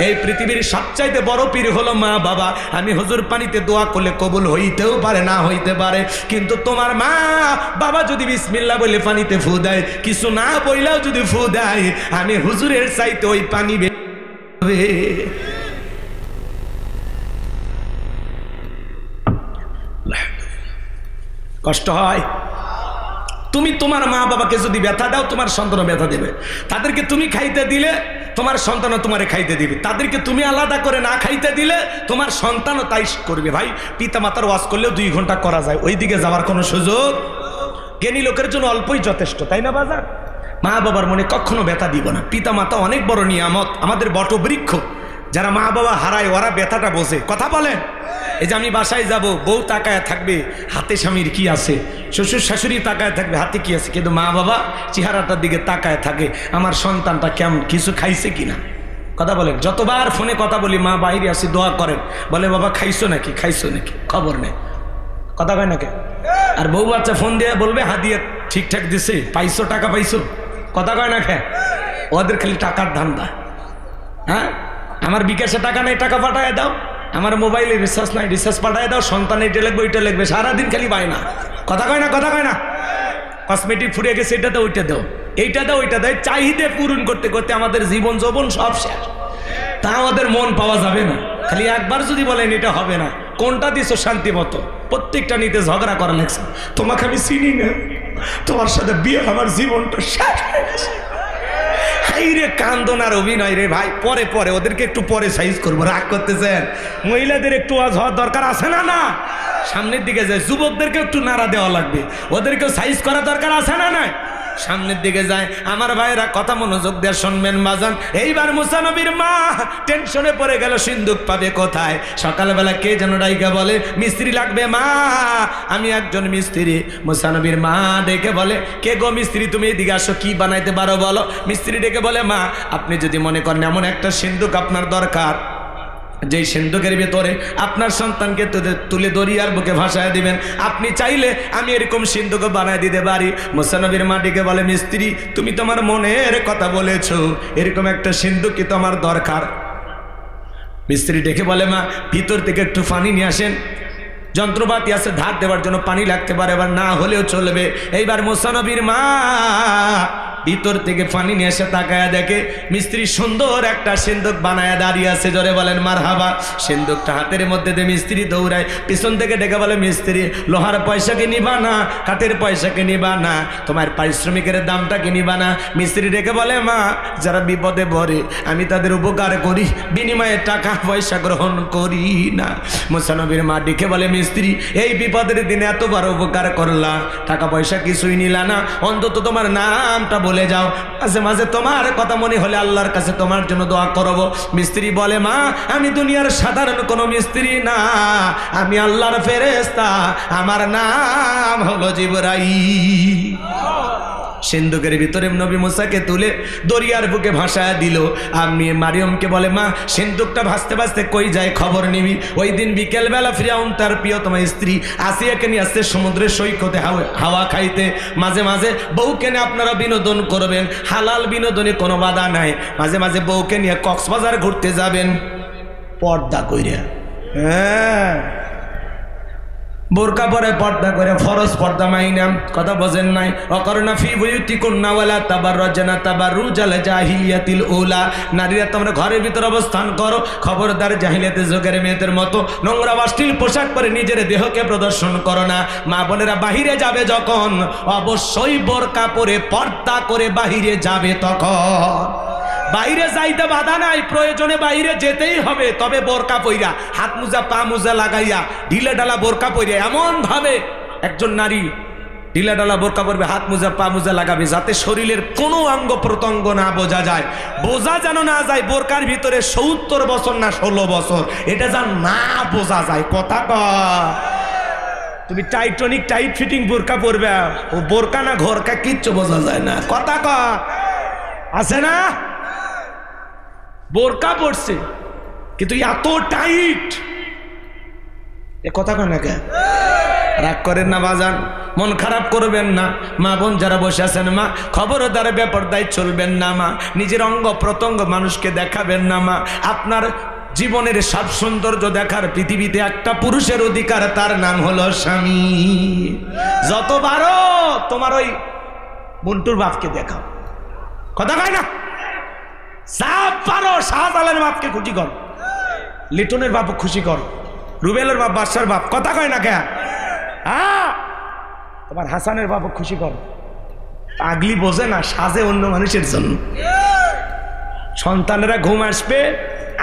এই পৃথিবীর সবচাইতে বড় পীর হলো মা বাবা। আমি হুজুর পানিতে দোয়া করলে কবুল হইতেও পারে, না হইতে পারে, কিন্তু তোমার মা বাবা যদি বিসমিল্লাহ বলে পানিতে ফু দেয়, কিছু না বইলেও যদি ফু দেয়, আমি হুজুরের চাইতে ওই পানি কষ্ট হয়। তুমি তোমার মা বাবাকে যদি ব্যথা দাও, তোমার সন্তানও ব্যথা দেবে। তাদেরকে তুমি খাইতে দিলে তোমার সন্তানও তোমারে খাইতে দিবে। তাদেরকে তুমি আলাদা করে না খাইতে দিলে তোমার সন্তানও তাই করবে। ভাই, পিতা মাতার ওয়াজ করলেও 2 ঘন্টা করা যায়, ওই দিকে যাওয়ার কোনো সুযোগ জ্ঞানী লোকের জন্য অল্পই যথেষ্ট, তাই না বাজার? মা বাবার মনে কখনো ব্যথা দিব না। পিতা মাতা অনেক বড় নিয়ামত, আমাদের বটবৃক্ষ। যারা মা বাবা হারায় ওরা ব্যথাটা বোঝে। কথা বলেন। এই যে আমি বাসায় যাব, বউ তাকায় থাকবে হাতে স্বামীর কি আছে, শ্বশুর শাশুড়ি তাকায় থাকবে হাতে কি আছে, কিন্তু মা বাবা চেহারাটার দিকে তাকায় থাকে, আমার সন্তানটা কেমন, কিছু খাইছে কিনা। কথা বলেন। যতবার ফোনে কথা বলি, মা বাইরে আসি দোয়া করেন, বলে বাবা খাইছো নাকি, খাইছো নাকি, খবর নেই। কথা কয় নাকি? আর বউ বাচ্চা ফোন দিয়ে বলবে হাদিয়া ঠিকঠাক দিছে, পাইছো, টাকা পাইছো। কথা কয় না খে? ওদের খালি টাকার ধান্দা। হ্যাঁ, আমার বিকাশে টাকা নেই, টাকা পাঠায় দাও, আমার মোবাইলে রিচার্জ নাই, রিচার্জ পাঠায় দাও, সন্তান এটা লিখবে ওইটা লিখবে, সারাদিন খালি বায় না। কথা কয় না? কথা কয় না? কসমেটিক ফুরিয়ে গেছে, এটা তো ওইটা দাও, এইটা দাও ওইটা দেয়, চাহিদা পূরণ করতে করতে আমাদের জীবন যৌবন সব শেষ। তা আমাদের মন পাওয়া যাবে না। খালি একবার যদি বলেন এটা হবে না, কোনটা দিছো শান্তি মতো, প্রত্যেকটা নিতে ঝগড়া করা লাগছে। তোমাকে আমি চিনি না, তোমার সাথে বিয়ে আমার জীবনটা শেষ হয়ে গেছে। রে কান্দন আর অভিনয় রে ভাই, পরে পরে ওদেরকে একটু পরে সাইজ করবো, রাগ করতেছেন। মহিলাদের একটু আজ হওয়ার দরকার আছে না? না, সামনের দিকে যায়। যুবকদেরকে একটু নাড়া দেওয়া লাগবে, ওদেরকেও সাইজ করা দরকার আছে না? না, সামনের দিকে যায়। আমার ভাইরা কথা মনোযোগ দিয়ে শুনবেন বাজান। এইবার মুসা নবীর মা টেনশনে পড়ে গেল, সিন্দুক পাবে কোথায়। সকালবেলা কে যেন ডাইকা বলে মিস্ত্রি লাগবে মা, আমি একজন মিস্ত্রি। মুসা নবীর মা ডেকে বলে কে গো মিস্ত্রি, তুমি এদিকে আসো, কি বানাইতে পারো বলো। মিস্ত্রি ডেকে বলে মা, আপনি যদি মনে করেন এমন একটা সিন্দুক আপনার দরকার, যেই সিন্ধুকের ভেতরে আপনার সন্তানকে তুলে দরিয়ার বুকে ভাসায় দিবেন, আপনি চাইলে আমি এরকম সিন্ধুক বানায় দিতে পারি। মুসা নবীর মাটিকে বলে মিস্ত্রি, তুমি তোমার মনের কথা বলেছো, এরকম একটা সিন্ধুক কি তোমার দরকার? মিস্ত্রি ডেকে বলে মা, ভিতর থেকে একটু পানি নিয়ে আসেন, যন্ত্রপাতি আছে ধার দেওয়ার জন্য, পানি লাগতে পারে, এবার না হলেও চলবে। এইবার মুসা নবীর মা ভিতর থেকে পানি নিয়ে এসে তাকায়া দেখে মিস্ত্রি সুন্দর একটা সিন্দুক বানায় দাঁড়িয়ে আছে। জোরে বলেন মারহাবা। সিন্দুকটা হাতের মধ্যে দিয়ে মিস্ত্রি দৌড়ায়, পিছন থেকে ডেকে বলে মিস্ত্রি, লোহার পয়সাকে নিবা না, কাঠের পয়সাকে নিবা না, তোমার পারিশ্রমিকের দামটা কি নিবা না? মিস্ত্রি ডেকে বলে মা, যারা বিপদে পড়ে আমি তাদের উপকার করি, বিনিময়ে টাকা পয়সা গ্রহণ করি না। মুসা নবীর মা ডেকে বলে মিস্ত্রি, এই বিপদের দিনে এত বড় উপকার করলা, টাকা পয়সা কিছুই নিলা না, অন্তত তোমার নামটা বলে যাও, মাঝে মাঝে তোমার কথা মনে হলে আল্লাহর কাছে তোমার জন্য দোয়া করব। মিস্ত্রি বলে মা, আমি দুনিয়ার সাধারণ কোনো মিস্ত্রি না, আমি আল্লাহর ফেরেশতা, আমার নাম হলো জিবরাইল। সিন্ধুকের ভিতরে নবী মুসাকে তুলে দরিয়ার বুকে ভাসায় দিল। আমি মারিয়মকে বলে মা, সিন্ধুকটা ভাসতে ভাসতে কই যায় খবর নিবি। ওই দিন বিকেলবেলা ফিরাউন তার প্রিয়তমা স্ত্রী আসিয়াকে নিয়ে আসতে সমুদ্রের সৈকতে হাওয়া খাইতে। মাঝে মাঝে বউকে নিয়ে আপনারা বিনোদন করবেন, হালাল বিনোদনে কোনো বাধা নাই। মাঝে মাঝে বউকে নিয়ে কক্সবাজার ঘুরতে যাবেন, পর্দা কইরা। হ্যাঁ, বোরকা পরে পর্দা করে, ফরজ পর্দা মাইনাম, কথা বোঝেন নাই? অকরনা ফি বুয়ুতিকুন্না ওয়ালা তাবাররাজনা তাবাররুজাল জাহিলিয়াতিল উলা। নারীরা তোমরা ঘরের ভিতর অবস্থান করো, খবরদার জাহিলিয়াতের যুগের মেয়েদের মতো নোংরা অশ্লীল পোশাক পরে নিজের দেহকে প্রদর্শন করো না। মা বোনেরা বাহিরে যাবে যখন অবশ্যই বোরকা পরে পর্দা করে বাহিরে যাবে। তখন বাইরে যাইতে বাধা নাই, প্রয়োজনে বাইরে যেতেই হবে, তবে বোরকা পইরা, হাত মোজা পা মোজা লাগাইয়া, ঢিলা ডালা বোরকা পইরা, এমন ভাবে একজন নারী ঢিলা ডালা বোরকা পরবে, হাত মোজা পা মোজা লাগাবে, যাতে শরীরের কোনো অঙ্গ প্রত্যঙ্গ না বোঝা যায়। বোঝা যেন না যায় বোরকার ভিতরে ৭০ বছর না ১৬ বছর, এটা যেন না বোঝা যায়। কথা কয়, তুমি টাইটনিক টাইট ফিটিং বোরকা পরবে, ও বোরকা না ঘরকা কিচ্ছু বোঝা যায় না। কথা কয়, আছে না? বোরকা পড়ছে কিন্তু এত টাইট, এ কথা কয় না কে? রাগ করেন না বাজান, মন খারাপ করবেন না। মা বোন যারা বসে আছেন মা, খবরদার বেপরদায় চলবেন না মা, নিজের অঙ্গ প্রত্যঙ্গ মানুষকে দেখাবেন না মা। আপনার জীবনের সব সৌন্দর্য দেখার পৃথিবীতে একটা পুরুষের অধিকার, তার নাম হলো স্বামী। যতবারও তোমার ওই মন্টুর বাপকে দেখাও, কথা কয় না? সব পারো, শাহজালালের বাপকে খুশি কর, লিটনের বাপ খুশি কর, রুবেলের বাপ, বাদশার বাপ, কথা কয় না কে? হ্যাঁ, তোমার হাসানের বাপ খুশি কর। আগলি বোঝে না, সাজে অন্য মানুষের জন্য। সন্তানেরা ঘুম আসবে,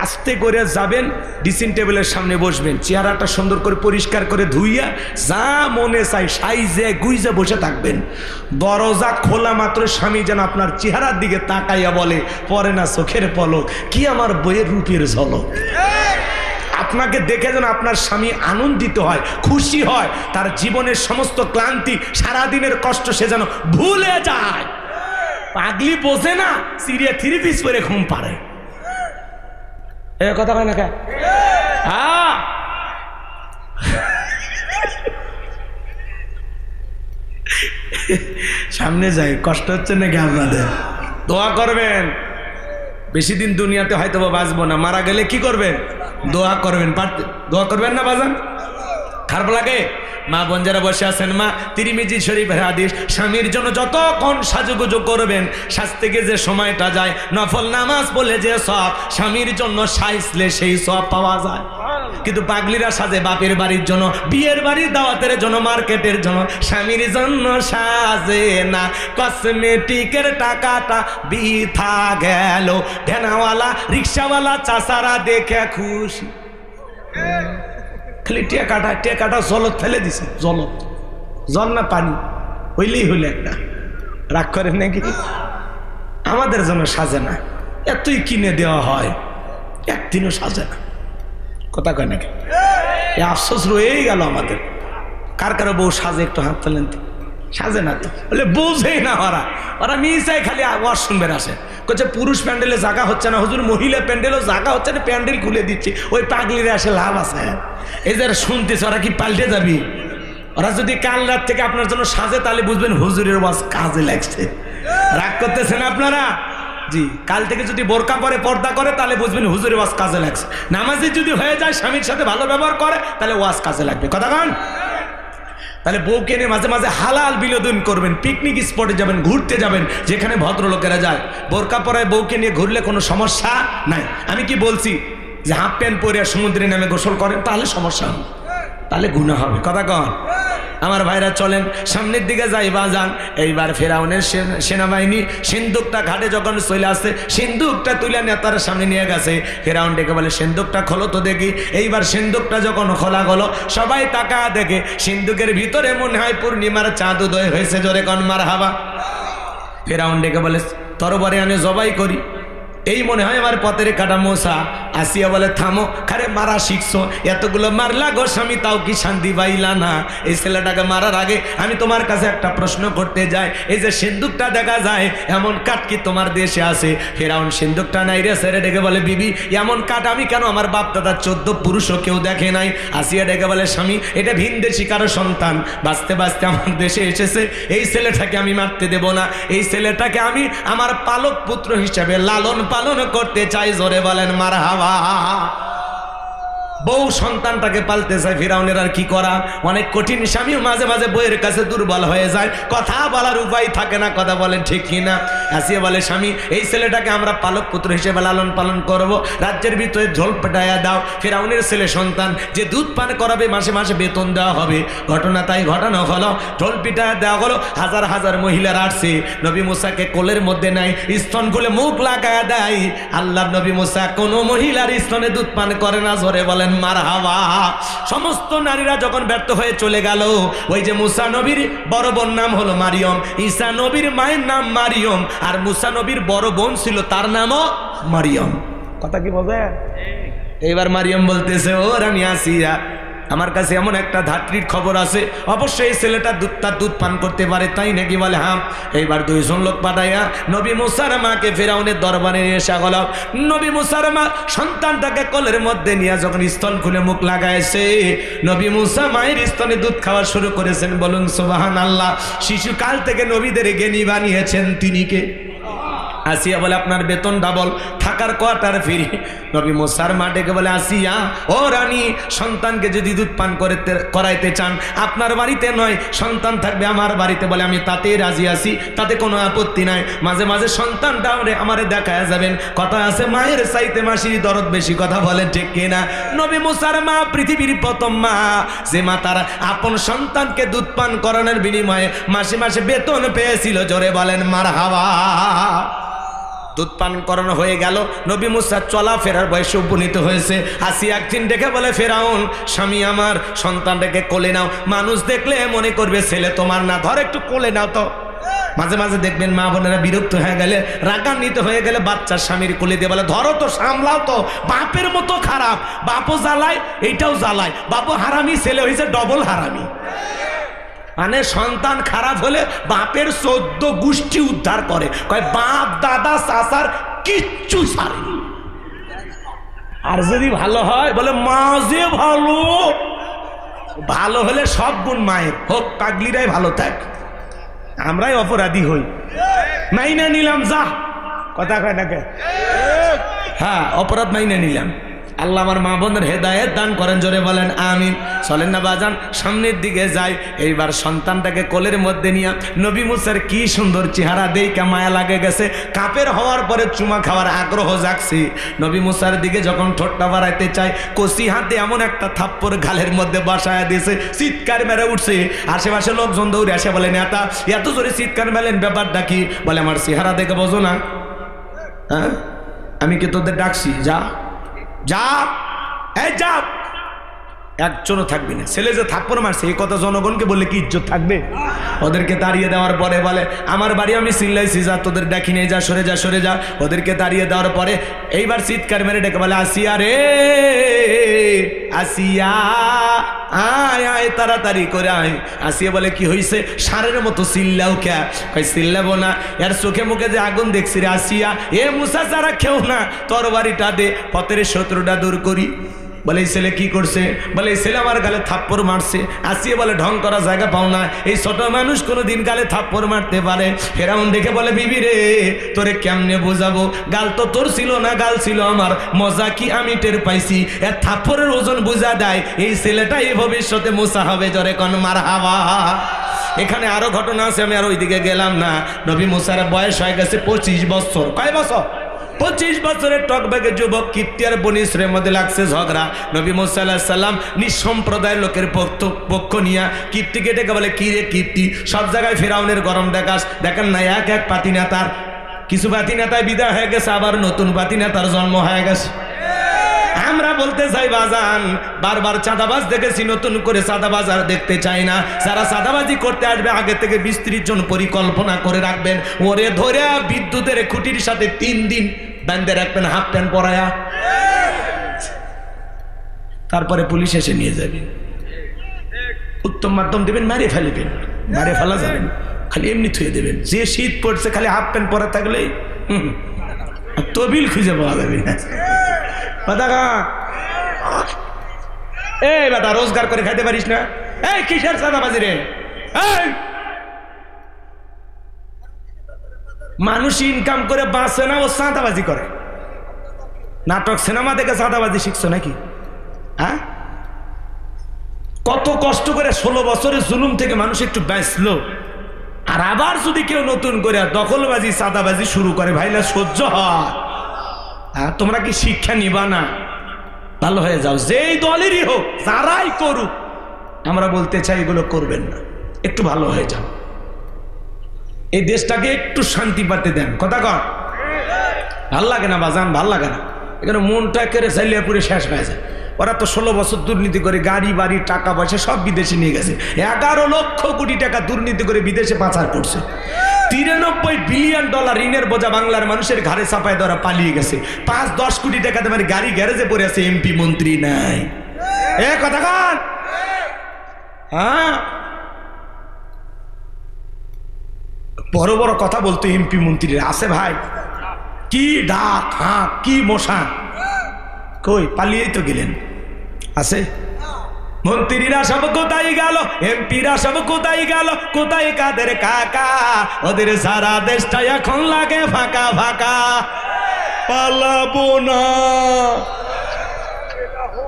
আস্তে করে যাবেন, ড্রেসিং টেবিলের সামনে বসবেন, চেহারাটা সুন্দর করে পরিষ্কার করে ধুইয়া যা মনে চাই সাইজে গুইজে বসে থাকবেন। দরজা খোলা মাত্র স্বামী যেন আপনার চেহারার দিকে তাকাইয়া বলে, পরে না চোখের পলক, কি আমার বইয়ের রূপের ঝলক। আপনাকে দেখে যেন আপনার স্বামী আনন্দিত হয়, খুশি হয়, তার জীবনের সমস্ত ক্লান্তি, সারাদিনের কষ্ট সে যেন ভুলে যায়। পাগলি বোঝে না, সিরিয়া 3 পিস করে ঘুম পারে। এ কথা কয় না কে? হ্যাঁ, সামনে যাই, কষ্ট হচ্ছে নাকি আপনাদের? দোয়া করবেন, বেশি দিন দুনিয়াতে হয়তো বাঁচবো না, মারা গেলে কি করবেন? দোয়া করবেন। দোয়া করবেন না বাজান? খারাপ লাগে? মা বোন যারা বসে আছেন, মা তিরমিজি শরীফের হাদিস, স্বামীর জন্য যতক্ষণ সাজুগুজু করবেন সাজতে যে সময়টা যায়, নফল নামাজ বলে যে সব, স্বামীর জন্য সাজলে সেই সব পাওয়া যায়। কিন্তু পাগলিরা সাজে বাপের বাড়ির জন্য, বিয়ের বাড়ির দাওয়াতের জন্য, মার্কেটের জন্য, স্বামীর জন্য সাজে না। কসমেটিকের টাকাটা বৃথা গেল, ভ্যানাওয়ালা রিক্সাওয়ালা চাচারা দেখে খুশি, খালি টেকাটা জলত ফেলে দিছে। জল না পানি হইলেই হইলে একটা রাগ করেন নাকি? আমাদের জন্য সাজে না, এতই কিনে দেওয়া হয়, একদিনও সাজে না। কথা কয় নাকি? আফসোস রয়েই গেল আমাদের। কার কারো বউ সাজে? একটু হাত তোলেন তো। সাজে না তো, বলে বোঝেই না ওরা মিশাই খালি আওয়াজ শুনবে আসে। বলছে পুরুষ প্যান্ডেলে জায়গা হচ্ছে না হুজুর, মহিলা প্যান্ডেলও জায়গা হচ্ছে না, প্যান্ডেল খুলে দিচ্ছে। ওই পাগলিরা আসে লাভ আছে? এই যারা শুনতেছে ওরা কি পাল্টে যাবি? ওরা যদি কাল রাত থেকে আপনার জন্য সাজে তাহলে বুঝবেন হুজুরের ওয়াজ কাজে লাগছে। রাগ করতেছেন আপনারা? জি, কাল থেকে যদি বোরকা পরে পর্দা করে তাহলে বুঝবেন হুজুরের ওয়াজ কাজে লাগছে। নামাজি যদি হয়ে যায়, স্বামীর সাথে ভালো ব্যবহার করে, তাহলে ওয়াজ কাজে লাগবে। কথা কান? তাহলে বউকে নিয়ে মাঝে মাঝে হালাল বিনোদন করবেন, পিকনিক স্পটে যাবেন, ঘুরতে যাবেন, যেখানে ভদ্রলোকেরা যায়। বোরকা পরায় বউকে নিয়ে ঘুরলে কোনো সমস্যা নাই। আমি কি বলছি যে হাফ প্যান্ট পরে সমুদ্রে নামে গোসল করেন, তাহলে সমস্যা হবে, তাহলে গুনাহ হবে। কথা কন? আমার ভাইরা চলেন সামনের দিকে যাই বাজান। এইবার ফেরাউনের সেনাবাহিনী সিন্দুকটা ঘাটে যখন চলে আসছে, সিন্দুকটা তুলে নেতার সামনে নিয়ে গেছে। ফেরাউন ডেকে বলে সিন্দুকটা খোলো তো দেখি। এইবার সিন্দুকটা যখন খোলা গেল, সবাই তাকা দেখে সিন্দুকের ভিতরে মনে হয় পূর্ণিমার চাঁদ উদয় হয়েছে। জোরে কন মারহাবা। ফেরাউন ডেকে বলে তরবারি আনে জবাই করি। এই মনে হয় আমার পথের কাটা মশা। আসিয়া বলে থামো, খারে মারা শিখছো, এতগুলো মারলা গো স্বামী, তাও কি শান্তি পাইলা না? এই ছেলেটাকে মারার আগে আমি তোমার কাছে একটা প্রশ্ন করতে যাই, এই যে সিন্দুকটা দেখা যায়, এমন কাঠ কি তোমার দেশে আছে? ফেরাউন সিন্দুকটা নাই রে ছেড়ে ডেকে বলে বিবি, এমন কাঠ আমি কেন, আমার বাপ দাদা 14 পুরুষও কেউ দেখে নাই। আসিয়া ডেকে বলে স্বামী, এটা ভিন দেশি কারো সন্তান, বাঁচতে বাঁচতে আমার দেশে এসেছে, এই ছেলেটাকে আমি মারতে দেব না। এই ছেলেটাকে আমি আমার পালক পুত্র হিসাবে লালন পালন করতে চাই। জোরে বলেন মারহাবা। বউ সন্তানটাকে পালতে চায়, ফিরাউনের আর কি করা, অনেক কঠিন। স্বামীও মাঝে মাঝে বউয়ের কাছে দুর্বল হয়ে যায়, কথা বলার উপায় থাকে না। কথা বলেন ঠিক কিনা? আসিয়া বলে স্বামী, এই ছেলেটাকে আমরা পালক পুত্র হিসেবে লালন পালন করব, রাজ্যের ভিতরে ঝোল পেটাইয়া দাও। ফিরাউনের ছেলে সন্তান যে দুধ পান করাবে, মাসে মাসে বেতন দেওয়া হবে। ঘটনা তাই ঘটানো হলো, ঝোল পিটাইয়া দেওয়া হলো। হাজার হাজার মহিলারা আসছে, নবী মুসাকে কোলের মধ্যে নাই, স্তন খুলে মুখ লাগায়া দেয়। আল্লাহর নবী মুসা কোনো মহিলার স্তনে দুধ পান করে না। জোরে বলেন মারহাবা। সমস্ত নারীরা যখন ব্যর্থ হয়ে চলে গেল, ওই যে মুসা নবীর বড় বোন নাম হলো মারিয়ম, ঈসা নবীর মায়ের নাম মারিয়ম, আর মুসা নবীর বড় বোন ছিল, তার নামও মারিয়ম। কথা কি বোঝে? এইবার মারিয়ম বলতেছে, ও রানী আসিয়া, আমার কাছে এমন একটা ধাত্রীর খবর আছে, অবশ্যই এই ছেলেটা তার দুধ পান করতে পারে, তাই নাকি? বলে হ্যাঁ। এইবার 2জন লোক পাঠাইয়া নবী মুসার মাকে ফেরাউনের দরবারে নিয়ে এসে গেল। নবী মুসার মা সন্তানটাকে কোলের মধ্যে নিয়ে যখন স্তন খুলে মুখ লাগাইছে, নবী মুসা মায়ের স্তনে দুধ খাওয়া শুরু করেছেন। বলুন সুবহানাল্লাহ। শিশুকাল থেকে নবীদের জ্ঞানী বানিয়েছেন তিনি কে? আসিয়া বলে আপনার বেতন ডাবল, থাকার কোয়ার্টার ফ্রি। নবী মুসার মা ডেকে বলে আসিয়া, ও রানী, সন্তানকে যদি দুধ পান করাইতে চান আপনার বাড়িতে নয়, সন্তান থাকবে আমার বাড়িতে। বলে আমি তাতেই রাজি আছি, তাতে কোনো আপত্তি নাই। মাঝে মাঝে সন্তানটা আমারে দেখায় যাবেন। কথা আছে মায়ের চাইতে মাসির দরদ বেশি। কথা বলেন ঠিক কিনা? নবী মুসার মা পৃথিবীর প্রথম মা, যে মা তার আপন সন্তানকে দুধ পান করানোর বিনিময়ে মাসে মাসে বেতন পেয়েছিল। জোরে বলেন মারহাবা। দুধ পান করানো হয়ে গেল, নবী মুসা চলা ফেরার বয়সে উপনীত হয়েছে। আসিয়া একদিন ডেকে বলে, ফেরাউন, স্বামী আমার, সন্তানটাকে কোলে নাও, মানুষ দেখলে মনে করবে ছেলে তোমার না, ধর একটু কোলে নাও তো। মাঝে মাঝে দেখবেন মা বোনেরা বিরক্ত হয়ে গেলে, রাগান্বিত হয়ে গেলে বাচ্চার স্বামীর কোলে দিয়ে বলে, ধরো তো, সামলাও তো। বাপের মতো খারাপ, বাপও জ্বালায়, এইটাও জ্বালায়। বাপও হারামি, ছেলে হয়েছে ডবল হারামি। মানে সন্তান খারাপ হলে বাপের 14 গোষ্ঠী উদ্ধার করে, কয় বাপ দাদা চাচার কিচ্ছু ছাড়েনি। আর যদি ভালো হয় বলে মা যে ভালো, ভালো হলে সব গুণ মায়ের হোক, পাগলিরাই ভালো থাক, আমরাই অপরাধী হই। মাইনা নিলাম, যা। কথা কয় না কে? হ্যাঁ, অপরাধ মাইনা নিলাম। আল্লাহ আমার মা বোনের হেদায়েত দান করেন, জোরে বলেন আমিন। চলেন না বাজান সামনের দিকে যাই। এইবার সন্তানটাকে কোলের মধ্যে নিয়ে নবী মুসার কি সুন্দর চেহারা দেখে মায়া লাগে গেছে। কাপের হওয়ার পরে চুমা খাওয়ার আগ্রহ জাগছে। নবী মুসার দিকে যখন ঠোঁটটা বাড়াইতে চায়, কষি হাতে এমন একটা থাপ্পড় গালের মধ্যে বসায় দিয়েছে, চিৎকার মেরে উঠছে। আশেপাশে লোকজন দৌড়ে আসে, বলে নেতা এত জোরে চিৎকার মেলেন, ব্যাপারটা কি? বলে আমার চেহারা দেখে বোঝো না? হ্যাঁ, আমি কি তোদের ডাকছি? যা যা, এই যা, একজনও থাকবি না। ছেলে যে থাপ্পড় মারছে এই কথা জনগণকে বললে কি ইজ্জত থাকবে? ওদেরকে তাড়িয়ে দেওয়ার পরে বলে আমার বাড়ি আমি চিল্লাইছি, যা তোদের ডাকি নেই, যা সরে যা সরে যা। ওদেরকে তাড়িয়ে দেওয়ার পরে এইবার চিৎকার মেরে ডেকে বলে আসিয়া রে আসিয়া, আয় আয় তাড়াতাড়ি করে আয়। আসিয়া বলে কি হয়েছে? সারের মতো চিল্লাও কে? কই চিল্লাবো না, এর চোখে মুখে যে আগুন দেখছি রে। আসিয়া এ মুসা যারা কেউ না, তোর বাড়িটা দে, পথের শত্রুটা দূর করি। বলে এই ছেলে কি করছে? বলে এই ছেলে আমার গালে থাপ্পড় মারছে। আসিয়া বলে ঢং করা জায়গা পাও না, এই ছোট মানুষ কোনোদিন গালে থাপ্পড় মারতে পারে? ফেরাউন দেখে বলে বিবি রে তোরে কেমনে বোঝাবো, গাল তো তোর ছিল না, গাল ছিল আমার। মজা কি আমি টের পাইছি, এর থাপ্পড়ের ওজন বুঝা দেয়। এই ছেলেটাই ভবিষ্যতে মুসা হবে, জোরে কোন মারহাবা। এখানে আরো ঘটনা আছে, আমি আর ওইদিকে গেলাম না। নবী মুসার বয়স হয়ে গেছে 25 বছর। কয় বছর? 25 বছরের টকবাগে যুবক কিপ্তি আর বনি ইসরায়েলের মধ্যে লাগছে ঝগড়া। নবী মুসা আলাইহিস সালাম নিঃসম্প্রদায়ের লোকের পক্ষ নিয়ে কিপ্তিকে ডেকে বলে কি রে কিপ্তি, সব জায়গায় ফেরাউনের গরম দেখাস। দেখেন না এক এক পাতি নেতার, কিছু পাতি নেতায় বিদায় হয়ে গেছে, আবার নতুন পাতি নেতার জন্ম হয়ে গেছে। আমরা বলতে চাই বাজান, বারবার চাঁদাবাজ দেখেছি, নতুন করে চাঁদাবাজ আর দেখতে চাই না। যারা চাঁদাবাজি করতে আসবে আগে থেকে 20-30 জন পরিকল্পনা করে রাখবেন। ওরে ধরে বিদ্যুতের খুঁটির সাথে 3 দিন বাঁধে রাখবেন, হাফ প্যান্ট পরায়া। তারপরে পুলিশ এসে নিয়ে যাবে, উত্তম মাধ্যম দেবেন, মারে ফেলবেন। মারে ফেলা যাবেন, খালি এমনি থুয়ে দেবেন। যে শীত পড়ছে খালি হাফ প্যান্ট পরা থাকলেই তবিল খুঁজে পাওয়া যাবে না। এই বাদা রোজগার করে খাইতে পারিস না? এই কিসের চাঁদাবাজি রে? মানুষ ইনকাম করে বাঁচে না, ও চাঁদাবাজি করে। নাটক সিনেমা দেখে চাঁদাবাজি শিখছো নাকি? হ্যাঁ, কত কষ্ট করে 16 বছরের জুলুম থেকে মানুষ একটু বাঁচলো, আর আবার যদি কেউ নতুন করে দখলবাজি চাঁদাবাজি শুরু করে, ভাইলা সহ্য হয়? তোমরা কি শিক্ষা নিবা না? ভালো হয়ে যাও, যেই দলেরই হোক, যারাই করুক। আমরা বলতে চাই এগুলো করবেন না, একটু ভালো হয়ে যাও। এই দেশটাকে একটু শান্তি পাতে দেন। কথা কর, ভাল লাগে না বাজান? ভাল লাগে না? এখানে মনটা করে চাইলে পুরে শেষ হয়ে যায়। ওরা তো 16 বছর দুর্নীতি করে গাড়ি বাড়ি টাকা পয়সা সব বিদেশে নিয়ে গেছে। 11 লক্ষ কোটি টাকা দুর্নীতি করে বিদেশে পাচার করছে। 93 বিলিয়ন ডলার ঋণের বোঝা বাংলার মানুষের ঘাড়ে চাপায় ধরা পালিয়ে গেছে। 5-10 কোটি টাকা তোমার গাড়ি গ্যারেজে পড়ে আছে, এমপি মন্ত্রী নাই। এ কথা কন। হ্যাঁ, বড় বড় কথা বলতো এমপি মন্ত্রীরা আছে ভাই, কি ডাক, হ্যাঁ কি মশা, কই পালিয়েই তো গেলেন। আছে মন্ত্রীরা সব কোথায় গেল, এমপিরা সব কোথায় গেল, কোথায় কাদের কাকা? ওদের সারা দেশটা এখন লাগে ফাঁকা ফাঁকা। পালাবো না,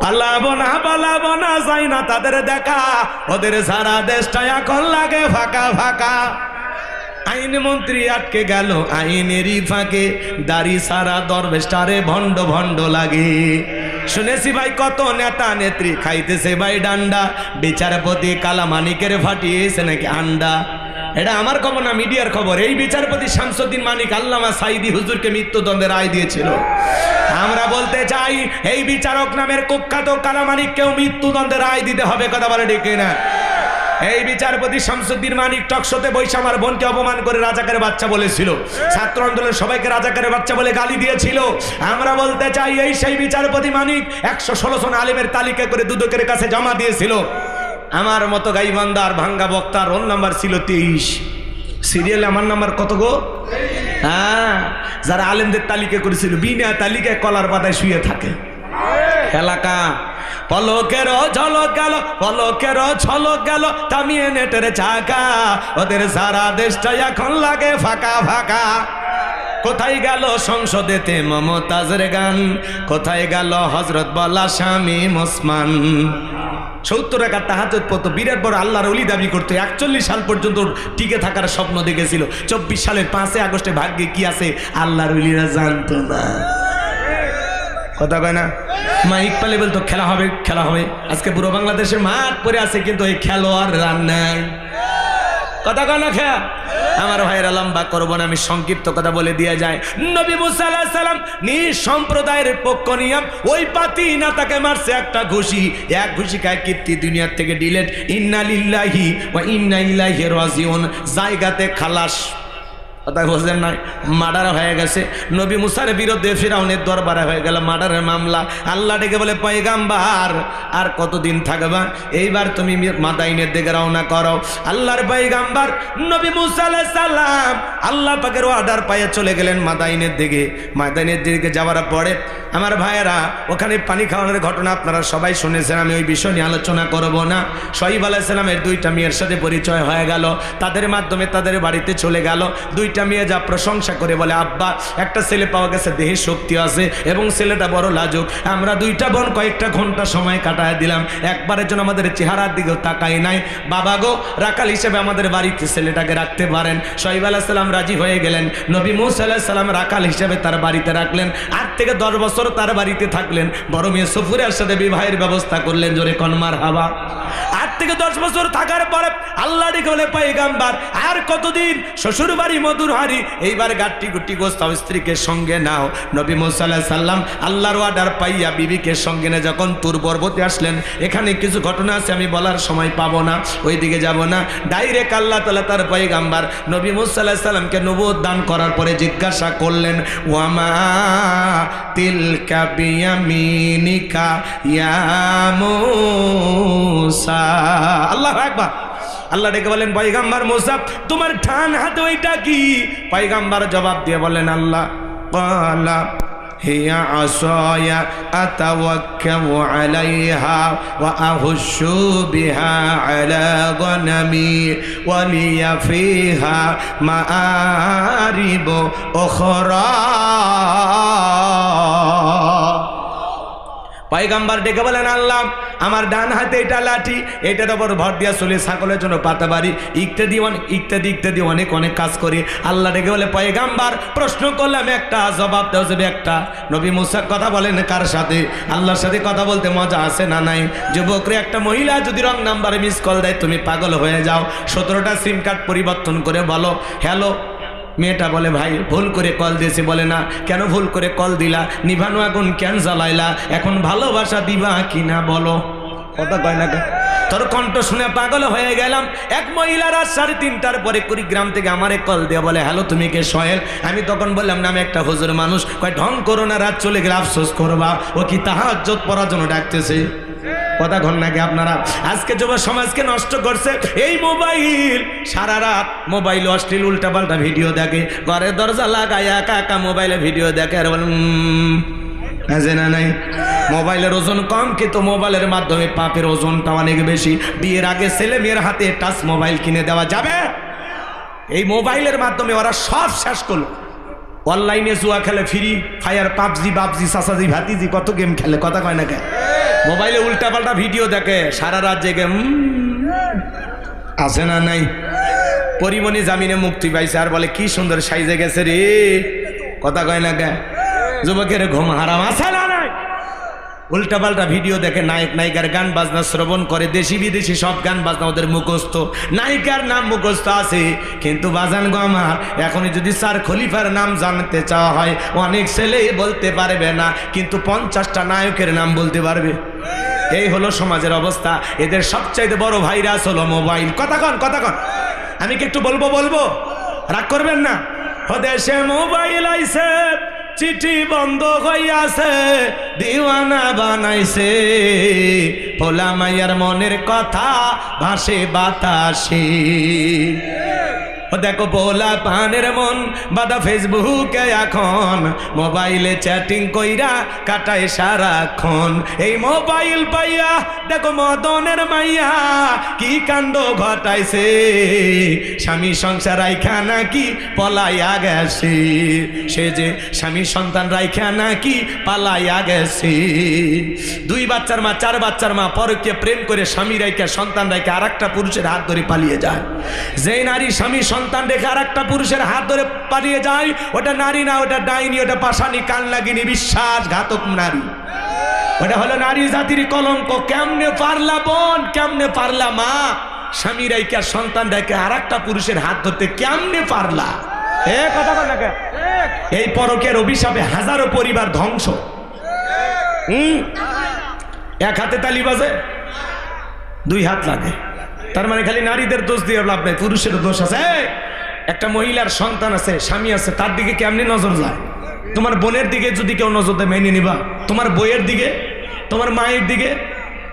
পালাবো না, পালাবো না, যাই না তাদের দেখা। ওদের সারা দেশটা এখন লাগে ফাঁকা ফাঁকা। আইন মন্ত্রী আটকে গেল আইনেরই ফাঁকে, দাড়ি সারা দরবেশটারে ভণ্ড ভণ্ড লাগে। শুনেছি ভাই কত নেতা নেত্রী খাইতেছে ভাই ডান্ডা, বিচারপতি কালামানিকের ফাটিয়েছে নাকি আন্ডা। এটা আমার খবর না, মিডিয়ার খবর। এই বিচারপতি শামসুদ্দিন মানিক আল্লামা সাইদি হুজুরকে মৃত্যুদণ্ডের রায় দিয়েছিল। আমরা বলতে চাই এই বিচারক নামের কুখ্যাত কালামানিককেও মৃত্যুদণ্ডের রায় দিতে হবে। কথা বলে ঠিক না? এই বিচারপতি শামসুদ্দিন মানিক টকশোতে বৈশা আমার বোনকে অপমান করে রাজাকারের বাচ্চা বলেছিল, ছাত্র আন্দোলনের সবাইকে রাজাকারের বাচ্চা বলে গালি দিয়েছিল। আমরা বলতে চাই এই সেই বিচারপতি মানিক 116 জন আলেমের তালিকা করে দুদকের কাছে জমা দিয়েছিল। আমার মতো গাইবান্দার ভাঙ্গা বক্তা রোল নাম্বার ছিল 23, সিরিয়ালে আমার নাম্বার কত গো? হ্যাঁ, যারা আলেমদের তালিকা করেছিল বিনা তালিকায় কলার পাতায় শুয়ে থাকে। এলাকা পলকের ঝলক গেল, পলকের ঝলক গেল, থামিয়ে নেটের চাকা। ওদের সারা দেশটা এখন লাগে ফাঁকা ফাঁকা। কোথায় গেল সংসদেতে মমতাজের গান, কোথায় গেল হযরত বলা শামীম ওসমান। 70 রাকাত তাহাজ্জুদ পড়তো, বিরাট বড় আল্লাহর ওলি দাবি করতো, 41 সাল পর্যন্ত টিকে থাকার স্বপ্ন দেখেছিল। 24 সালের 5 আগস্টে ভাগ্যে কি আছে আল্লাহর ওলিরা জানতো না। কথা কয় না? মাইক পালে বলতো খেলা হবে খেলা হবে। আজকে পুরো বাংলাদেশের মাঠ পড়ে আছে, কিন্তু এই খেলোয়াড় রান নাই। কথা কয় না? খেয়া আমার ভাইয়েরা লম্বা করব না, আমি সংক্ষিপ্ত কথা বলে দিয়ে যায়। নবী মুসা আলাইহিস সালাম নিজ সম্প্রদায়ের পক্ষ নিয়ে ওই পাতি না তাকে মারছে একটা ঘুষি, এক ঘুষি খায় কীর্তি দুনিয়ার থেকে ডিলেট। ইন্না লিল্লাহি ওয়া ইন্না ইলাইহি রাজিউন, জায়গাতে খালাস। কথা বুঝলেন না? মার্ডার হয়ে গেছে। নবী মুসার বিরুদ্ধে ফিরাউনের দরবারে হয়ে গেল মার্ডারের মামলা। আল্লাহ ডেকে বলে পয়গাম্বার আর কতদিন থাকবা, এইবার তুমি মাদাইনের দিকে রওনা করো। আল্লাহর পয়গাম্বার নবী মুসা আলাইহিস সালাম আল্লাহ পাকের অর্ডার পায়ে চলে গেলেন মাদাইনের দিকে। মাদাইনের দিকে যাওয়ার পরে আমার ভাইয়েরা ওখানে পানি খাওয়ানোর ঘটনা আপনারা সবাই শুনেছেন, আমি ওই বিষয় নিয়ে আলোচনা করব না। শোয়েব আলাইহিস সালামের 2টা মেয়ের সাথে পরিচয় হয়ে গেল, তাদের মাধ্যমে তাদের বাড়িতে চলে গেল। 2টা মেয়ে যা প্রশংসা করে বলে, আব্বা একটা ছেলে পাওয়া গেছে, দেহে শক্তি আছে এবং ছেলেটা বড় লাজুক। আমরা 2টা বোন কয়েকটা ঘন্টা সময় কাটায় দিলাম, একবারের জন্য আমাদের চেহারার দিকেও তাকাই নাই। বাবা গো, রাখাল হিসেবে আমাদের বাড়িতে ছেলেটাকে রাখতে পারেন। শোয়েব আলাইহিস সালাম রাজি হয়ে গেলেন। নবী মুসা আলাইহিস সালাম রাখাল হিসেবে তার বাড়িতে রাখলেন। 8 থেকে 10 বছর তার বাড়িতে থাকলেন। বড় মেয়ে সফুরের সাথে বিবাহের ব্যবস্থা করলেন। জোরে কোন মারহাবা। 8 থেকে 10 বছর থাকার পরে আল্লাহ ডেকে বলে পয়গাম্বার আর কতদিন শ্বশুর বাড়ি মধুর হাড়ি, এইবার গাট্টি গুটি গোস্ত স্ত্রীকে সঙ্গে নাও। নবী মুসা আলাইহিস সালাম আল্লাহর অর্ডার পাইয়া বিবিকে সঙ্গে নিয়ে যখন তুর পর্বতে আসলেন, এখানে কিছু ঘটনা আছে আমি বলার সময় পাবো না, ওই দিকে যাব না। ডাইরেক্ট আল্লাহ তাআলা তার পয়গাম্বার নবী মুসা আলাইহিস সালামকে নবুয়ত দান করার পরে জিজ্ঞাসা করলেন, ওয়ামা তিলকা বিয়ামিনিকা ইয়া মুসা। আল্লাহু আকবার। আল্লাহ ডেকে বলেন, পয়গাম্বার মুসা তোমার ডান হাতে ওইটা কি? পয়গাম্বার জবাব দিয়ে বলেন, আল্লাহ ক্বালা হিয়া আসায়া আতাওয়াক্কাউ আলাইহা ওয়া আহুশু বিহা আলা গনামি ওয়া লিয়া ফিহা মাআরিব উখরা। পয়গাম্বার ডেকে বলেন, আল্লাহ আমার ডান হাতে এটা লাঠি, এটার উপর ভর দিয়া চলে ছাগলের জন্য পাতা বাড়ি ইত্যাদি অনেক কাজ করি। আল্লাহ ডেকে বলে, পয়গাম্বার প্রশ্ন করলাম একটা, জবাব দেওয়া যাবে একটা। নবী মুসা কথা বলেন কার সাথে? আল্লাহর সাথে কথা বলতে মজা আছে না নাই? যুবকরে একটা মহিলা যদি রং নাম্বারে মিস কল দেয় তুমি পাগল হয়ে যাও। 17টা সিম কার্ড পরিবর্তন করে বলো হ্যালো। মেয়েটা বলে, ভাই ভুল করে কল দিয়েছি। বলে, না কেন ভুল করে কল দিলা? নিভানো আগুন কেন জ্বালাইলা? এখন ভালোবাসা দিবা কিনা বলো। কথা কয় না? তোর কণ্ঠ শুনে পাগল হয়ে গেলাম। এক মহিলা রাত 3:30টার পরে কুড়িগ্রাম থেকে আমারে কল দিয়ে বলে, হ্যালো তুমি কে? সোহেল। আমি তখন বললাম না আমি একটা হুজুর মানুষ। কয় ঢং করো না, রাত চলে গেলে আফসোস করবা। ও কি তাহাজ্জুদ পড়ার জন্য ডাকতেছে? কথা ঘন নাকি আপনারা? আজকে যুব সমাজকে নষ্ট করছে এই মোবাইল। সারা রাত মোবাইল অশ্লীল উল্টাপাল্টা ভিডিও দেখে, ঘরে দরজা লাগায় একা একা মোবাইলে ভিডিও দেখে আর বলেন আছে না নাই? মোবাইলের ওজন কম, কিন্তু মোবাইলের মাধ্যমে পাপের ওজনটা অনেক বেশি। বিয়ের আগে ছেলে মেয়ের হাতে টাচ মোবাইল কিনে দেওয়া যাবে? এই মোবাইলের মাধ্যমে ওরা সব শেষ করলো। অনলাইনে জুয়া খেলে, ফ্রি ফায়ার, পাবজি বাবজি সাসাজি ভাতিজি কত গেম খেলে। কথা কয় না? মোবাইলে উল্টাপাল্টা ভিডিও দেখে, সারা রাত জেগে আছে না নাই? পরিমণি জামিনে মুক্তি পাইছে আর বলে কি সুন্দর সাইজে গেছে রে। কথা কয় না? যুবকের ঘুম হারাম আছে না নাই? উল্টাপাল্টা ভিডিও দেখে, নায়ক নায়িকার গান বাজনা শ্রবণ করে, দেশি বিদেশি সব গান বাজনা ওদের মুখস্থ, নায়িকার নাম মুখস্থ আছে। কিন্তু বাজান গো আমার, এখনই যদি স্যার খলিফার নাম জানতে চাওয়া হয় অনেক ছেলে বলতে পারবে না, কিন্তু 50টা নায়কের নাম বলতে পারবে। এই হলো সমাজের অবস্থা। এদের সবচাইতে বড় ভাইরাস হলো মোবাইল। কথা কন আমি কি একটু বলবো? রাগ করবেন না। দেশে মোবাইল আইছে, চিঠি বন্ধ হইয়াছে, দিওয়ানা বানাইছে, ভোলা মাইয়ার মনের কথা ভাসে বাতাসে। ও দেখো পোলা পানের মন বাদা ফেসবুকে এখন মোবাইলে চ্যাটিং কইরা কাটায় সারাক্ষণ। এই মোবাইল পাইয়া দেখো মদনের মাইয়া কি কাণ্ড ঘটাইছে, স্বামী সংসার রাইখা নাকি পলাইয়া গেছে, সে যে স্বামী সন্তান রাইখা নাকি পালাইয়া গেছে। 2 বাচ্চার মা 4 বাচ্চার মা পরকে প্রেম করে স্বামী রাইখা সন্তান রাইখা আর একটা পুরুষের হাত ধরে পালিয়ে যায়। যে নারী স্বামী সন্তান রেখে আর একটা পুরুষের হাত ধরে পালিয়ে যায়, ওটা নারী না, ওটা ডাইনি, ওটা পাশানি, কান লাগিনি, বিশ্বাসঘাতক নারী। ওটা হলো নারী জাতির কলঙ্ক। কেমনে পারলা বোন, কেমনে পারলা মা, স্বামী রাইখা সন্তান রেখে আর একটা পুরুষের হাত ধরতে কেমনে পারলা? কথা বল না। এই পরকের অভিশাপে হাজারো পরিবার ধ্বংস। এক হাতে তালি বাজে, 2 হাত লাগে। তার মানে খালি নারীদের দোষ দিয়ে লাভ নাই, পুরুষের দোষ আছে। একটা মহিলার সন্তান আছে, স্বামী আছে, তার দিকে কেমনি নজর যায়? তোমার বোনের দিকে যদি কেউ নজর দেয় মেনে নিবা, তোমার বইয়ের দিকে, তোমার মায়ের দিকে।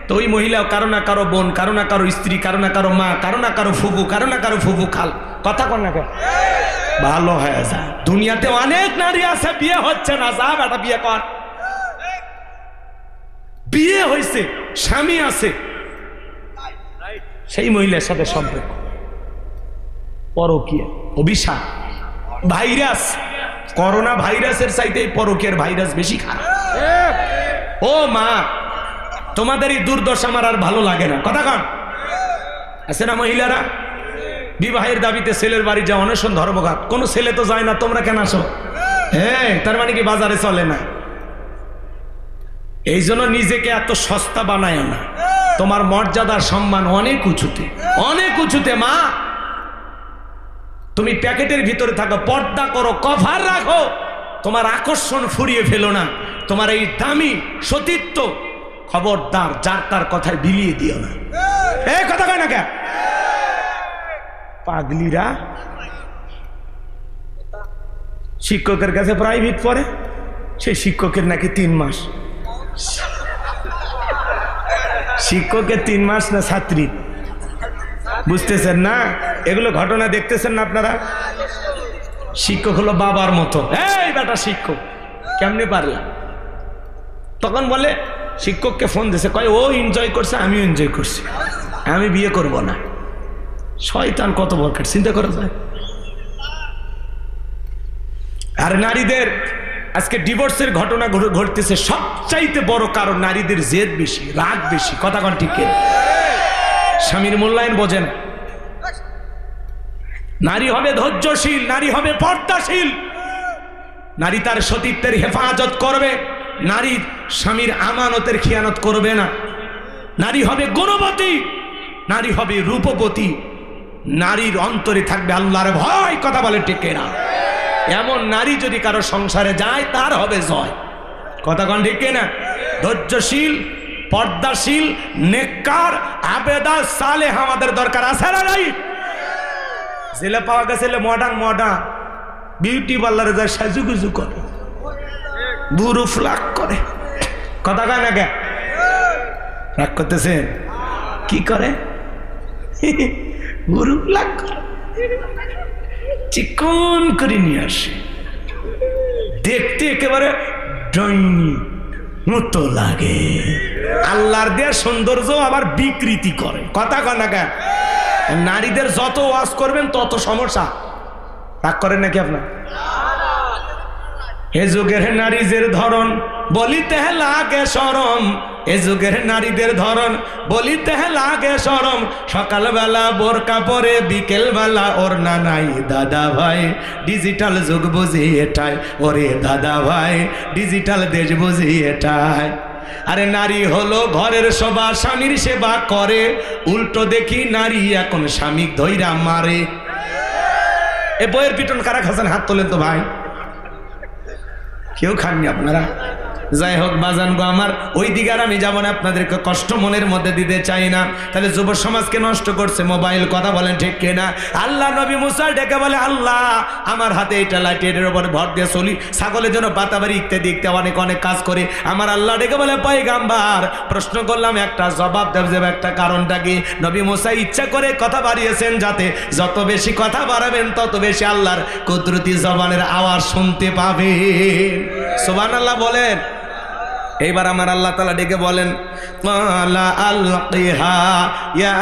তো ওই মহিলা কারো না কারো বোন, কারো না কারো স্ত্রী, কারো না কারো মা, কারো না কারো ফুফু, কারো না কারো ফুফু খাল। কথা কর না কেন? ভালো হয়ে যায়। দুনিয়াতে অনেক নারী আছে, বিয়ে হচ্ছে না, যা বেটা বিয়ে কর। বিয়ে হয়েছে, স্বামী আছে, সেই মহিলার সাথে সম্পর্ক, পরকীয়া, অভিশাপ, ভাইরাস। করোনা ভাইরাসের চাইতে পরকীয়ার ভাইরাস বেশি খারাপ। ও মা, তোমাদের এই দুর্দশা আমার আর ভালো লাগে না। কথা কন আছে না? মহিলারা বিবাহের দাবিতে ছেলের বাড়ি যাও, অনশন ধর্মঘাত। কোনো ছেলে তো যায় না, তোমরা কেন আসো? হ্যাঁ, তার মানে কি বাজারে চলে না? এই জন্য নিজেকে এত সস্তা বানায় না। তোমার মর্যাদার সম্মান অনেক উঁচুতে, অনেক উঁচুতে। মা, তুমি প্যাকেটের ভিতরে থাকো, পর্দা করো, কভার রাখো, তোমার আকর্ষণ ফুরিয়ে ফেলো না। তোমার এই দামি সতীত্ব খবরদার যার তার কথায় বিলিয়ে দিও না। এই কথা কয় না কে? পাগলিরা শিক্ষকের কাছে প্রাইভেট পড়ে, সেই শিক্ষকের নাকি 3 মাস। শিক্ষকের 3 মাস না ছাত্রী, বুঝতেছেন না? এগুলো ঘটনা দেখতেছেন না আপনারা? শিক্ষক হলো বাবার মতো। এই বেটা শিক্ষক, কেমনে পারলা? তখন বলে শিক্ষককে ফোন দিয়েছে, কয় ও এনজয় করছে, আমিও এনজয় করছি, আমি বিয়ে করব না। শয়তান কত বরকার, চিন্তা করা যায়? আর নারীদের আজকে ডিভোর্সের ঘটনা ঘটতেছে, সবচাইতে বড় কারণ নারীদের জেদ বেশি, রাগ বেশি। কথা কন ঠিক? স্বামীর মূল্যায়ন বোঝেন। নারী হবে ধৈর্যশীল, নারী হবে পর্দাশীল, নারী তার সতীত্বের হেফাজত করবে, নারী স্বামীর আমানতের খিয়ানত করবে না। নারী হবে গুণবতী, নারী হবে রূপবতী, নারীর অন্তরে থাকবে আল্লাহর ভয়। কথা বলে ঠিক না? এমন নারী যদি কারো সংসারে যায়, তার হবে জয়। কথা কন ঠিক না? ধৈর্যশীল, পর্দাশীল, নেককার, আবেদা, সালেহ আমাদের দরকার আছে না নাই? ছেলে পাওয়া গেছে মডার্ন বিউটি পার্লারে যায়, সাজুগুজু করে, বুড়ো ফ্লাক করে। কথা কয় না কে? রাগ করতেছেন? কি করে? বুড়ো ফ্লাক করে, চিকন করে নিয়ে আসে, দেখতে একেবারে ডাইনি মতো লাগে। আল্লাহর দেয়া সৌন্দর্য আবার বিকৃতি করে। কথা কয় না কে? নারীদের যত ওয়াজ করবেন তত সমস্যা। রাগ করেন নাকি আপনার? এ যুগের নারীদের ধরন বলিতে লাগে শরম, এ যুগের নারীদের ধরন বলিতে লাগে শরম। সকালবেলা বোরকা পরে, বিকেল বেলা ওর নাই। দাদা ভাই ডিজিটাল যুগ বুঝি এটাই, ওরে দাদা ভাই ডিজিটাল দেশ বুঝি এটাই। আরে নারী হলো ঘরের শোভা, স্বামীর সেবা করে, উল্টো দেখি নারী এখন স্বামী ধইরা মারে। এ বইয়ের পিটন কারা খাচ্ছেন? হাত তোলেন তো ভাই। কেউ খাননি আপনারা? যাই হোক বাজান গো আমার, ওই দিকে আর আমি যাবো না, আপনাদেরকে কষ্ট মনের মধ্যে দিতে চাই না। তাহলে যুব সমাজকে নষ্ট করছে মোবাইল, কথা বলেন ঠিক কিনা? আল্লাহ নবী মুসা ডেকে বলে, আল্লাহ আমার হাতে এটা লাঠি, এটার উপর ভর দিয়ে চলি, ছাগলের জন্য পাতাবাড়ি ইত্যাদি ইত্যাদি অনেক অনেক কাজ করে। আমার আল্লাহ ডেকে বলে, পয়গাম্বার প্রশ্ন করলাম একটা জবাব দেব, একটা কারণটা কি? নবী মুসা ইচ্ছা করে কথা বাড়িয়েছেন, যাতে যত বেশি কথা বাড়াবেন তত বেশি আল্লাহর কুদরতি জবানের আওয়াজ শুনতে পাবে। সুবহানাল্লাহ বলেন। এইবার আমার আল্লাহ তাআলা ডেকে বলেন, ক্বালা আলকিহা ইয়া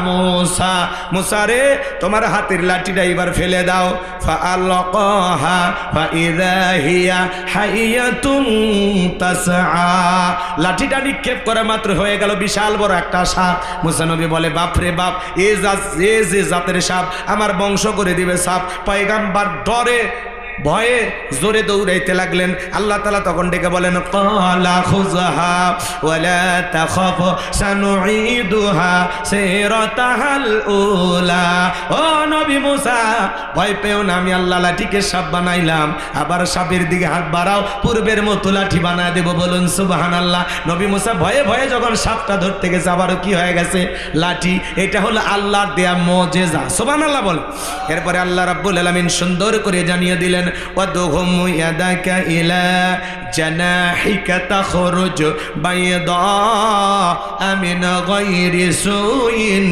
মুসা, মুসা রে তোমার হাতের লাঠিটা এবার ফেলে দাও। ফাআলকাহা ফাইযা হিয়া হাইয়াতুন তাসআ, লাঠিটা নিক্ষেপ করা মাত্র হয়ে গেল বিশাল বড় একটা সাপ। মুসা নবী বলে, বাপ রে বাপ, এ যে জাতের সাপ, আমার বংশ করে দিবে সাপ। পয়গাম্বর ডরে ভয়ে জোরে দৌড়াইতে লাগলেন। আল্লাহ তাআলা তখন ডেকে বলেন, ক্বালা খুযহা ওয়ালা তাখাফ সানুঈদুহা সিরাতাহাল উলা। ও নবী মুসা ভয় পেও না, আমি আল্লাহ লাঠিকে সাপ বানাইলাম, আবার সাপের দিকে হাত বাড়াও, পূর্বের মতো লাঠি বানায় দেব। বলুন সুবহানাল্লাহ। নবী মুসা ভয়ে ভয়ে যখন সাপটা ধরতে গেছে, আবারও কি হয়ে গেছে? লাঠি। এটা হলো আল্লাহর দেয়া মুজিজা। সুবহানাল্লাহ বল। এরপরে আল্লাহ রাব্বুল আলামিন সুন্দর করে জানিয়ে দিলেন, ওয়াদহুম ইয়াদাকা ইলা জানাহিকা তাখরুজ বাইদা মিন গায়রি সুইন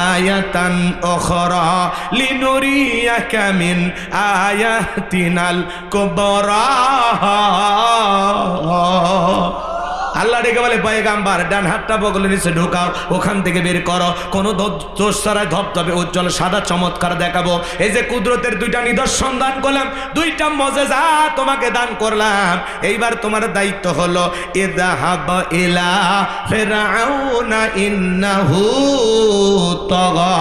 আয়াতান উখরা লিনুরিয়াকা মিন আয়াতিনাল কুবরা। আল্লাহ ডেকে বলে, পয়গাম্বর ডান হাতটা বগলের নিচে ঢুকাও, ওখান থেকে বের করো, কোনো দোষ ছাড়াই ধবধবে উজ্জ্বল সাদা চমৎকার দেখাবো। এই যে কুদরতের দুইটা নিদর্শন দান করলাম, দুইটা মুজিজা তোমাকে দান করলাম, এইবার তোমার দায়িত্ব হলো ইযহাব ইলা ফিরআউনা ইন্নাহু তাগা।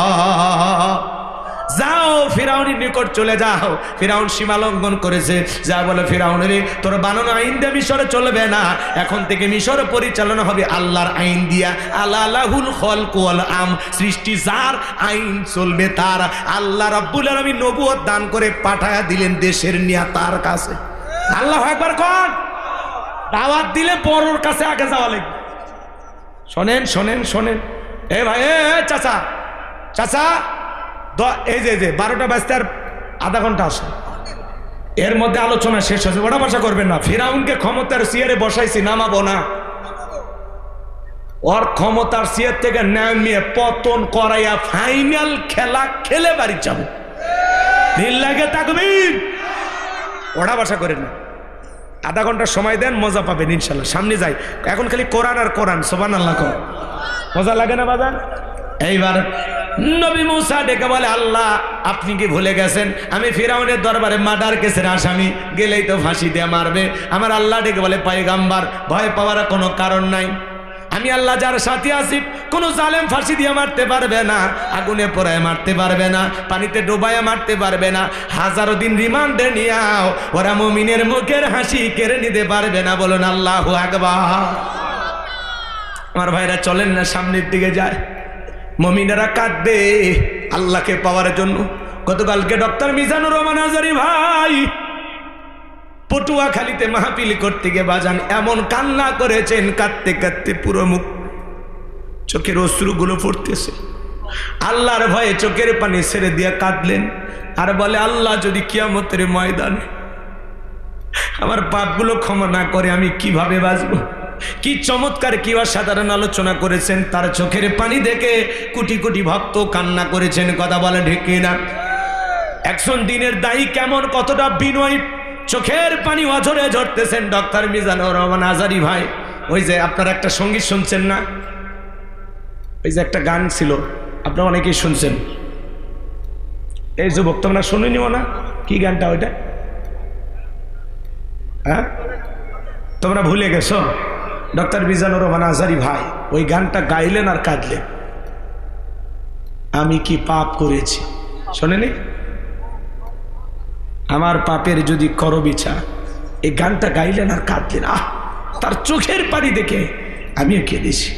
যাও ফিরাউনের নিকট চলে যাও, ফিরাউন সীমা লঙ্ঘন করেছে। যা বলে, ফিরাউন রে তোর বানানো আইন দিয়ে মিশরে চলবে না, এখন থেকে মিশর পরিচালনা হবে আল্লাহর আইন দিয়া। আলালাহুল খলক ওয়াল আম, সৃষ্টি যার, আইন চলবে তার। আল্লাহ রাব্বুল আলামিন নবুয়ত দান করে পাঠায়া দিলেন দেশের নিয়া তার কাছে। আল্লাহু আকবার কোন? দাওয়াত দিলে বড়র কাছে আগে যাওয়া লাগবে। শোনেন শোনেন শোনেন, এ ভাই, এ চাচা চাচা, এই যে 12টা বাজতে আর আধা ঘন্টা আসে, এর মধ্যে আলোচনা শেষ হয়েছে, ওটা ভাষা করবেন না। ফিরাউনকে ক্ষমতার চেয়ারে বসাইছি, নামাবো না। ওর ক্ষমতার চেয়ার থেকে নামিয়ে পতন করাইয়া ফাইনাল খেলা খেলে বাড়ি যাবো। নীল লাগে তাকবীর, ওটা ভাষা করেন না। আধা ঘন্টা সময় দেন, মজা পাবেন ইনশাল্লাহ। সামনে যাই, এখন খালি কোরআন আর কোরআন। সুবহানাল্লাহ। মজা লাগে না বাজান? এইবার নবী মুসা ডেকে বলে, আল্লাহ আপনি কি ভুলে গেছেন আমি ফিরাউনের দরবারে মার্ডার কেসের আসামি, গেলেই তো ফাঁসি দিয়ে মারবে। আমার আল্লাহ ডেকে বলে, পয়গাম্বর ভয় পাওয়ার কোনো কারণ নাই, আমি আল্লাহ যার সাথে আছি, কোনো জালেম ফাঁসি দিয়ে মারতে পারবে না, আগুনে পোড়ায় মারতে পারবে না, পানিতে ডুবাইয়া মারতে পারবে না, হাজারো দিন রিমান্ডে নিয়াও ওরা মুমিনের মুখের হাসি কেড়ে নিতে পারবে না। বলুন আল্লাহু আকবার। আমার ভাইরা চলেন না, সামনের দিকে যায়। মুমিনেরা কাঁদবে আল্লাহকে পাওয়ার জন্য। গতকালকে ডক্টর মিজানুর রহমান আজারি ভাই পটুয়াখালীতে মাহফিল করতে গিয়ে বাজান এমন কান্না করেছেন, কাঁদতে কাঁদতে পুরো মুখ চোখের অশ্রুগুলো পড়তেছে। আল্লাহর ভয়ে চোখের পানি ছেড়ে দিয়ে কাঁদলেন আর বলে, আল্লাহ যদি কিয়ামতের ময়দানে আমার পাপগুলো ক্ষমা না করে আমি কিভাবে বাঁচবো? কি চমৎকার, কি অসাধারণ আলোচনা করেছেন। তার চোখের পানি দেখে কোটি কোটি ভক্ত কান্না করেছেন। কথা বলে ঠিক না? একজন দিনের দায়ী কেমন, কতটা বিনয়ী, চোখের পানি অঝরে ঝরতেছেন ডক্টর মিজানুর রহমান আজারি ভাই। ওই যে আপনারা একটা সঙ্গীত শুনছেন না, ওই যে একটা গান ছিল, আপনারা অনেকেই শুনছেন। এই যুবক তোমরা শুনিনিও না? কি গানটা ওইটা? হ্যাঁ, তোমরা ভুলে গেছো? ডক্টর মিজানুর রহমান আজারি ভাই ওই গানটা গাইলেন আর কাঁদলেন, আমি কি পাপ করেছি। শোনেনি? আমার পাপের যদি করো বিচার, এই গানটা গাইলেন আর কাঁদলেন। তার চোখের পানি দেখে আমিও কেঁদেছি।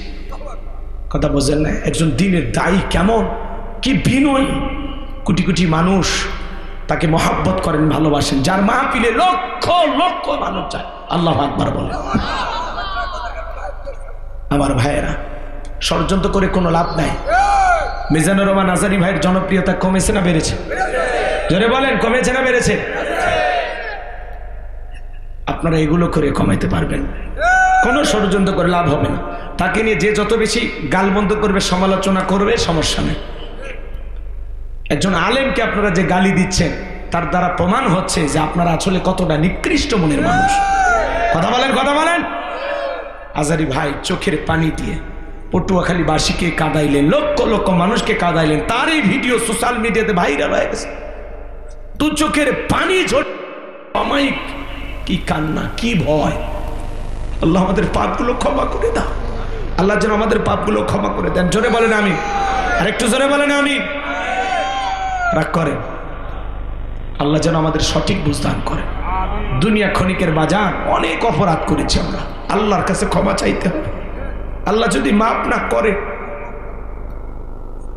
কথা বোঝেন না? একজন দিনের দায়ী কেমন, কি বিনয়ী, কোটি কোটি মানুষ তাকে মহব্বত করেন, ভালোবাসেন, যার মাহফিলে লক্ষ লক্ষ মানুষ যায়। আল্লাহু আকবার বলেন। আমার ভাইয়েরা, ষড়যন্ত্র করে কোনো লাভ নাই। মিজানুর রহমান আজারি ভাইয়ের জনপ্রিয়তা কমেছে না বেড়েছে? জোরে বলেন, কমেছে না বেড়েছে? আপনারা এগুলো করে কমাইতে পারবেন, কোনো ষড়যন্ত্র করে লাভ হবে না। তাকে নিয়ে যে যত বেশি গালবন্ধ করবে, সমালোচনা করবে, সমস্যা নেই। একজন আলেমকে আপনারা যে গালি দিচ্ছেন, তার দ্বারা প্রমাণ হচ্ছে যে আপনারা আসলে কতটা নিকৃষ্ট মনের মানুষ। কথা বলেন, কথা বলেন। আজারি ভাই চোখের পানি দিয়ে পটুয়াখালী বাসীকে কাঁদাইলেন, লক্ষ লক্ষ মানুষকে কাঁদাইলেন, তার এই ভিডিও সোশ্যাল মিডিয়াতে ভাইরাল হয়ে গেছে। দু চোখের পানি ঝরে, অমায়িক, কি কান্না, কি ভয়। আল্লাহ আমাদের পাপগুলো ক্ষমা করে দাও। আল্লাহ যেন আমাদের পাপগুলো ক্ষমা করে দেন। জোরে বলেন আমিন। আর একটু জোরে বলেন আমিন। রাগ করেন, আল্লাহ যেন আমাদের সঠিক বুঝ দান করেন। দুনিয়া ক্ষণিকের বাজার, অনেক অপরাধ করেছি আমরা, আল্লাহর কাছে ক্ষমা চাইতে হবে। আল্লাহ যদি মাফ না করে,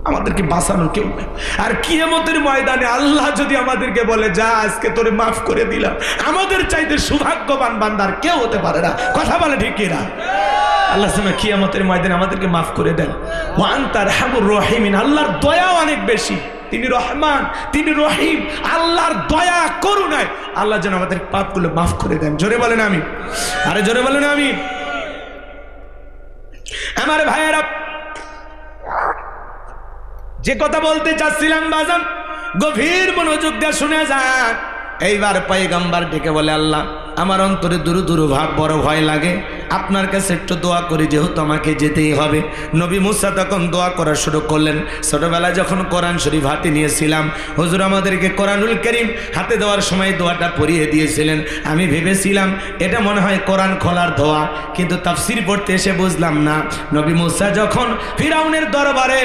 আমাদেরকে বাঁচানোর কেউ নেই। আর কিয়ামতের ময়দানে আল্লাহ যদি আমাদেরকে বলে, যা আজকে তোরে মাফ করে দিলাম, আমাদের চাইতে সৌভাগ্যবান বান্দার কেউ হতে পারে না। কথা বলে ঠিক কিনা? আল্লাহ কিয়ামতের ময়দানে আমাদেরকে মাফ করে দেন। ওয়া আনতা আরহামুর রাহিমিন, আল্লাহর দয়া অনেক বেশি, তিনি রহমান, তিনি রহিম। আল্লাহর দয়া করুণায় আল্লাহ যেন আমাদের পাপগুলো মাফ করে দেন। জোরে বলেন আমিন। আরে জোরে বলেন আমিন। আমার ভাইয়েরা, যে কথা বলতে চাচ্ছিলাম বাজান, গভীর মনোযোগ দিয়ে শুনে যান। এইবার পয়গম্বর ডেকে বলে, আল্লাহ আমার অন্তরে দুরু দুরু ভাব, বড় ভয় লাগে, আপনার কাছে একটু দোয়া করি, যেহেতু আমাকে যেতেই হবে। নবী মুসা তখন দোয়া করা শুরু করলেন। ছোটবেলায় যখন কোরআন শরীফ হাতে নিয়েছিলাম, হুজুর আমাদেরকে কোরআনুল কারীম হাতে দেওয়ার সময় দোয়াটা পড়িয়ে দিয়েছিলেন। আমি ভেবেছিলাম এটা মনে হয় কোরআন খোলার দোয়া, কিন্তু তাফসীর পড়তে এসে বুঝলাম না। নবী মুসা যখন ফিরাউনের দরবারে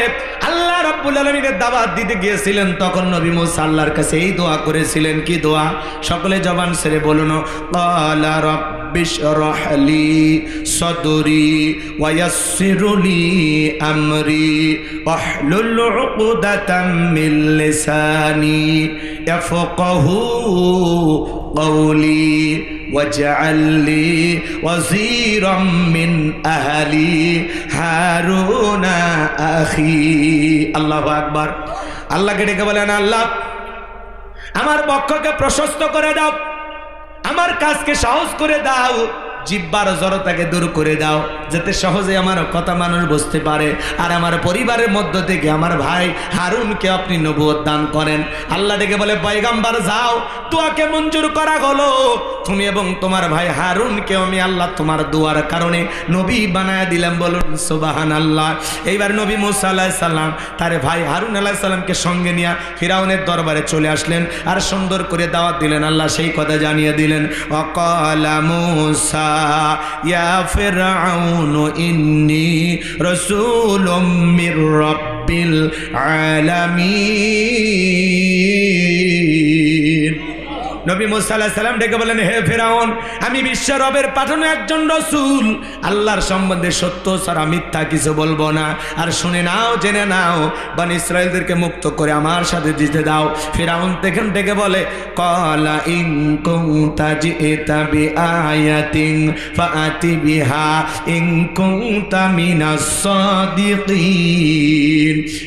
আল্লাহ রাব্বুল আলামিনের দাওয়াত দিতে গিয়েছিলেন, তখন নবী মুসা আল্লাহর কাছে এই দোয়া করেছিলেন। কি দোয়া? সকলে জবান ছেড়ে বলুন, ক্বালা রাব্বি ইশরাহ লি সাদরি ওয়া ইয়াসসির লি আমরি ওয়াহলুল উকদাতাম মিন লিসানি ইয়াফকাহু কওলি ওয়াজআল লি ওয়াজিরাম মিন আহলি হারুনা আখি। আল্লাহু আকবার। আল্লাহকে ডেকে বলেন, আল্লাহ আমার বক্ষকে প্রশস্ত করে দাও, আমার কাজকে সহজ করে দাও, জিহ্বার জড়তাকে দূর করে দাও, যাতে সহজে আমার কথা মানুষ বুঝতে পারে। আর আমার পরিবারের মধ্য থেকে আমার ভাই হারুনকে আপনি নবুয়ত দান করেন। আল্লাহ ডেকে বলে, পয়গম্বর যাও, দোয়াকে মঞ্জুর করা হলো। তুমি এবং তোমার ভাই হারুনকে আমি আল্লাহ তোমার দোয়ার কারণে নবী বানায় দিলাম। বলুন সুবহানাল্লাহ। এইবার নবী মুসা আলাইহিস সালাম তার ভাই হারুন আলাইহিস সালামকে সঙ্গে নিয়ে ফিরাউনের দরবারে চলে আসলেন, আর সুন্দর করে দাওয়াত দিলেন। আল্লাহ সেই কথা জানিয়ে দিলেন, ওয়াকালা মুসা ইয়া ফিরআউন ইন্নী রাসূলুম মির রাব্বিল আলামিন। নবী মুসা আলাইহিস সালাম ডেকে বলেন, হে ফিরাউন, আমি বিশ্ব রবের পাঠানো একজন রাসূল, আল্লাহর সম্বন্ধে সত্য ছাড়া মিথ্যা কিছু বলবো না। আর শুনে নাও, জেনে নাও, বনি ইসরাঈলদেরকে মুক্ত করে আমার সাথে দিতে দাও। ফিরাউন তখন ডেকে বলে, ক্বালা ইন কুনতা জিতা বিআয়াতিন ফাআতি বিহা ইন কুনতা মিনাস সাদিকিন।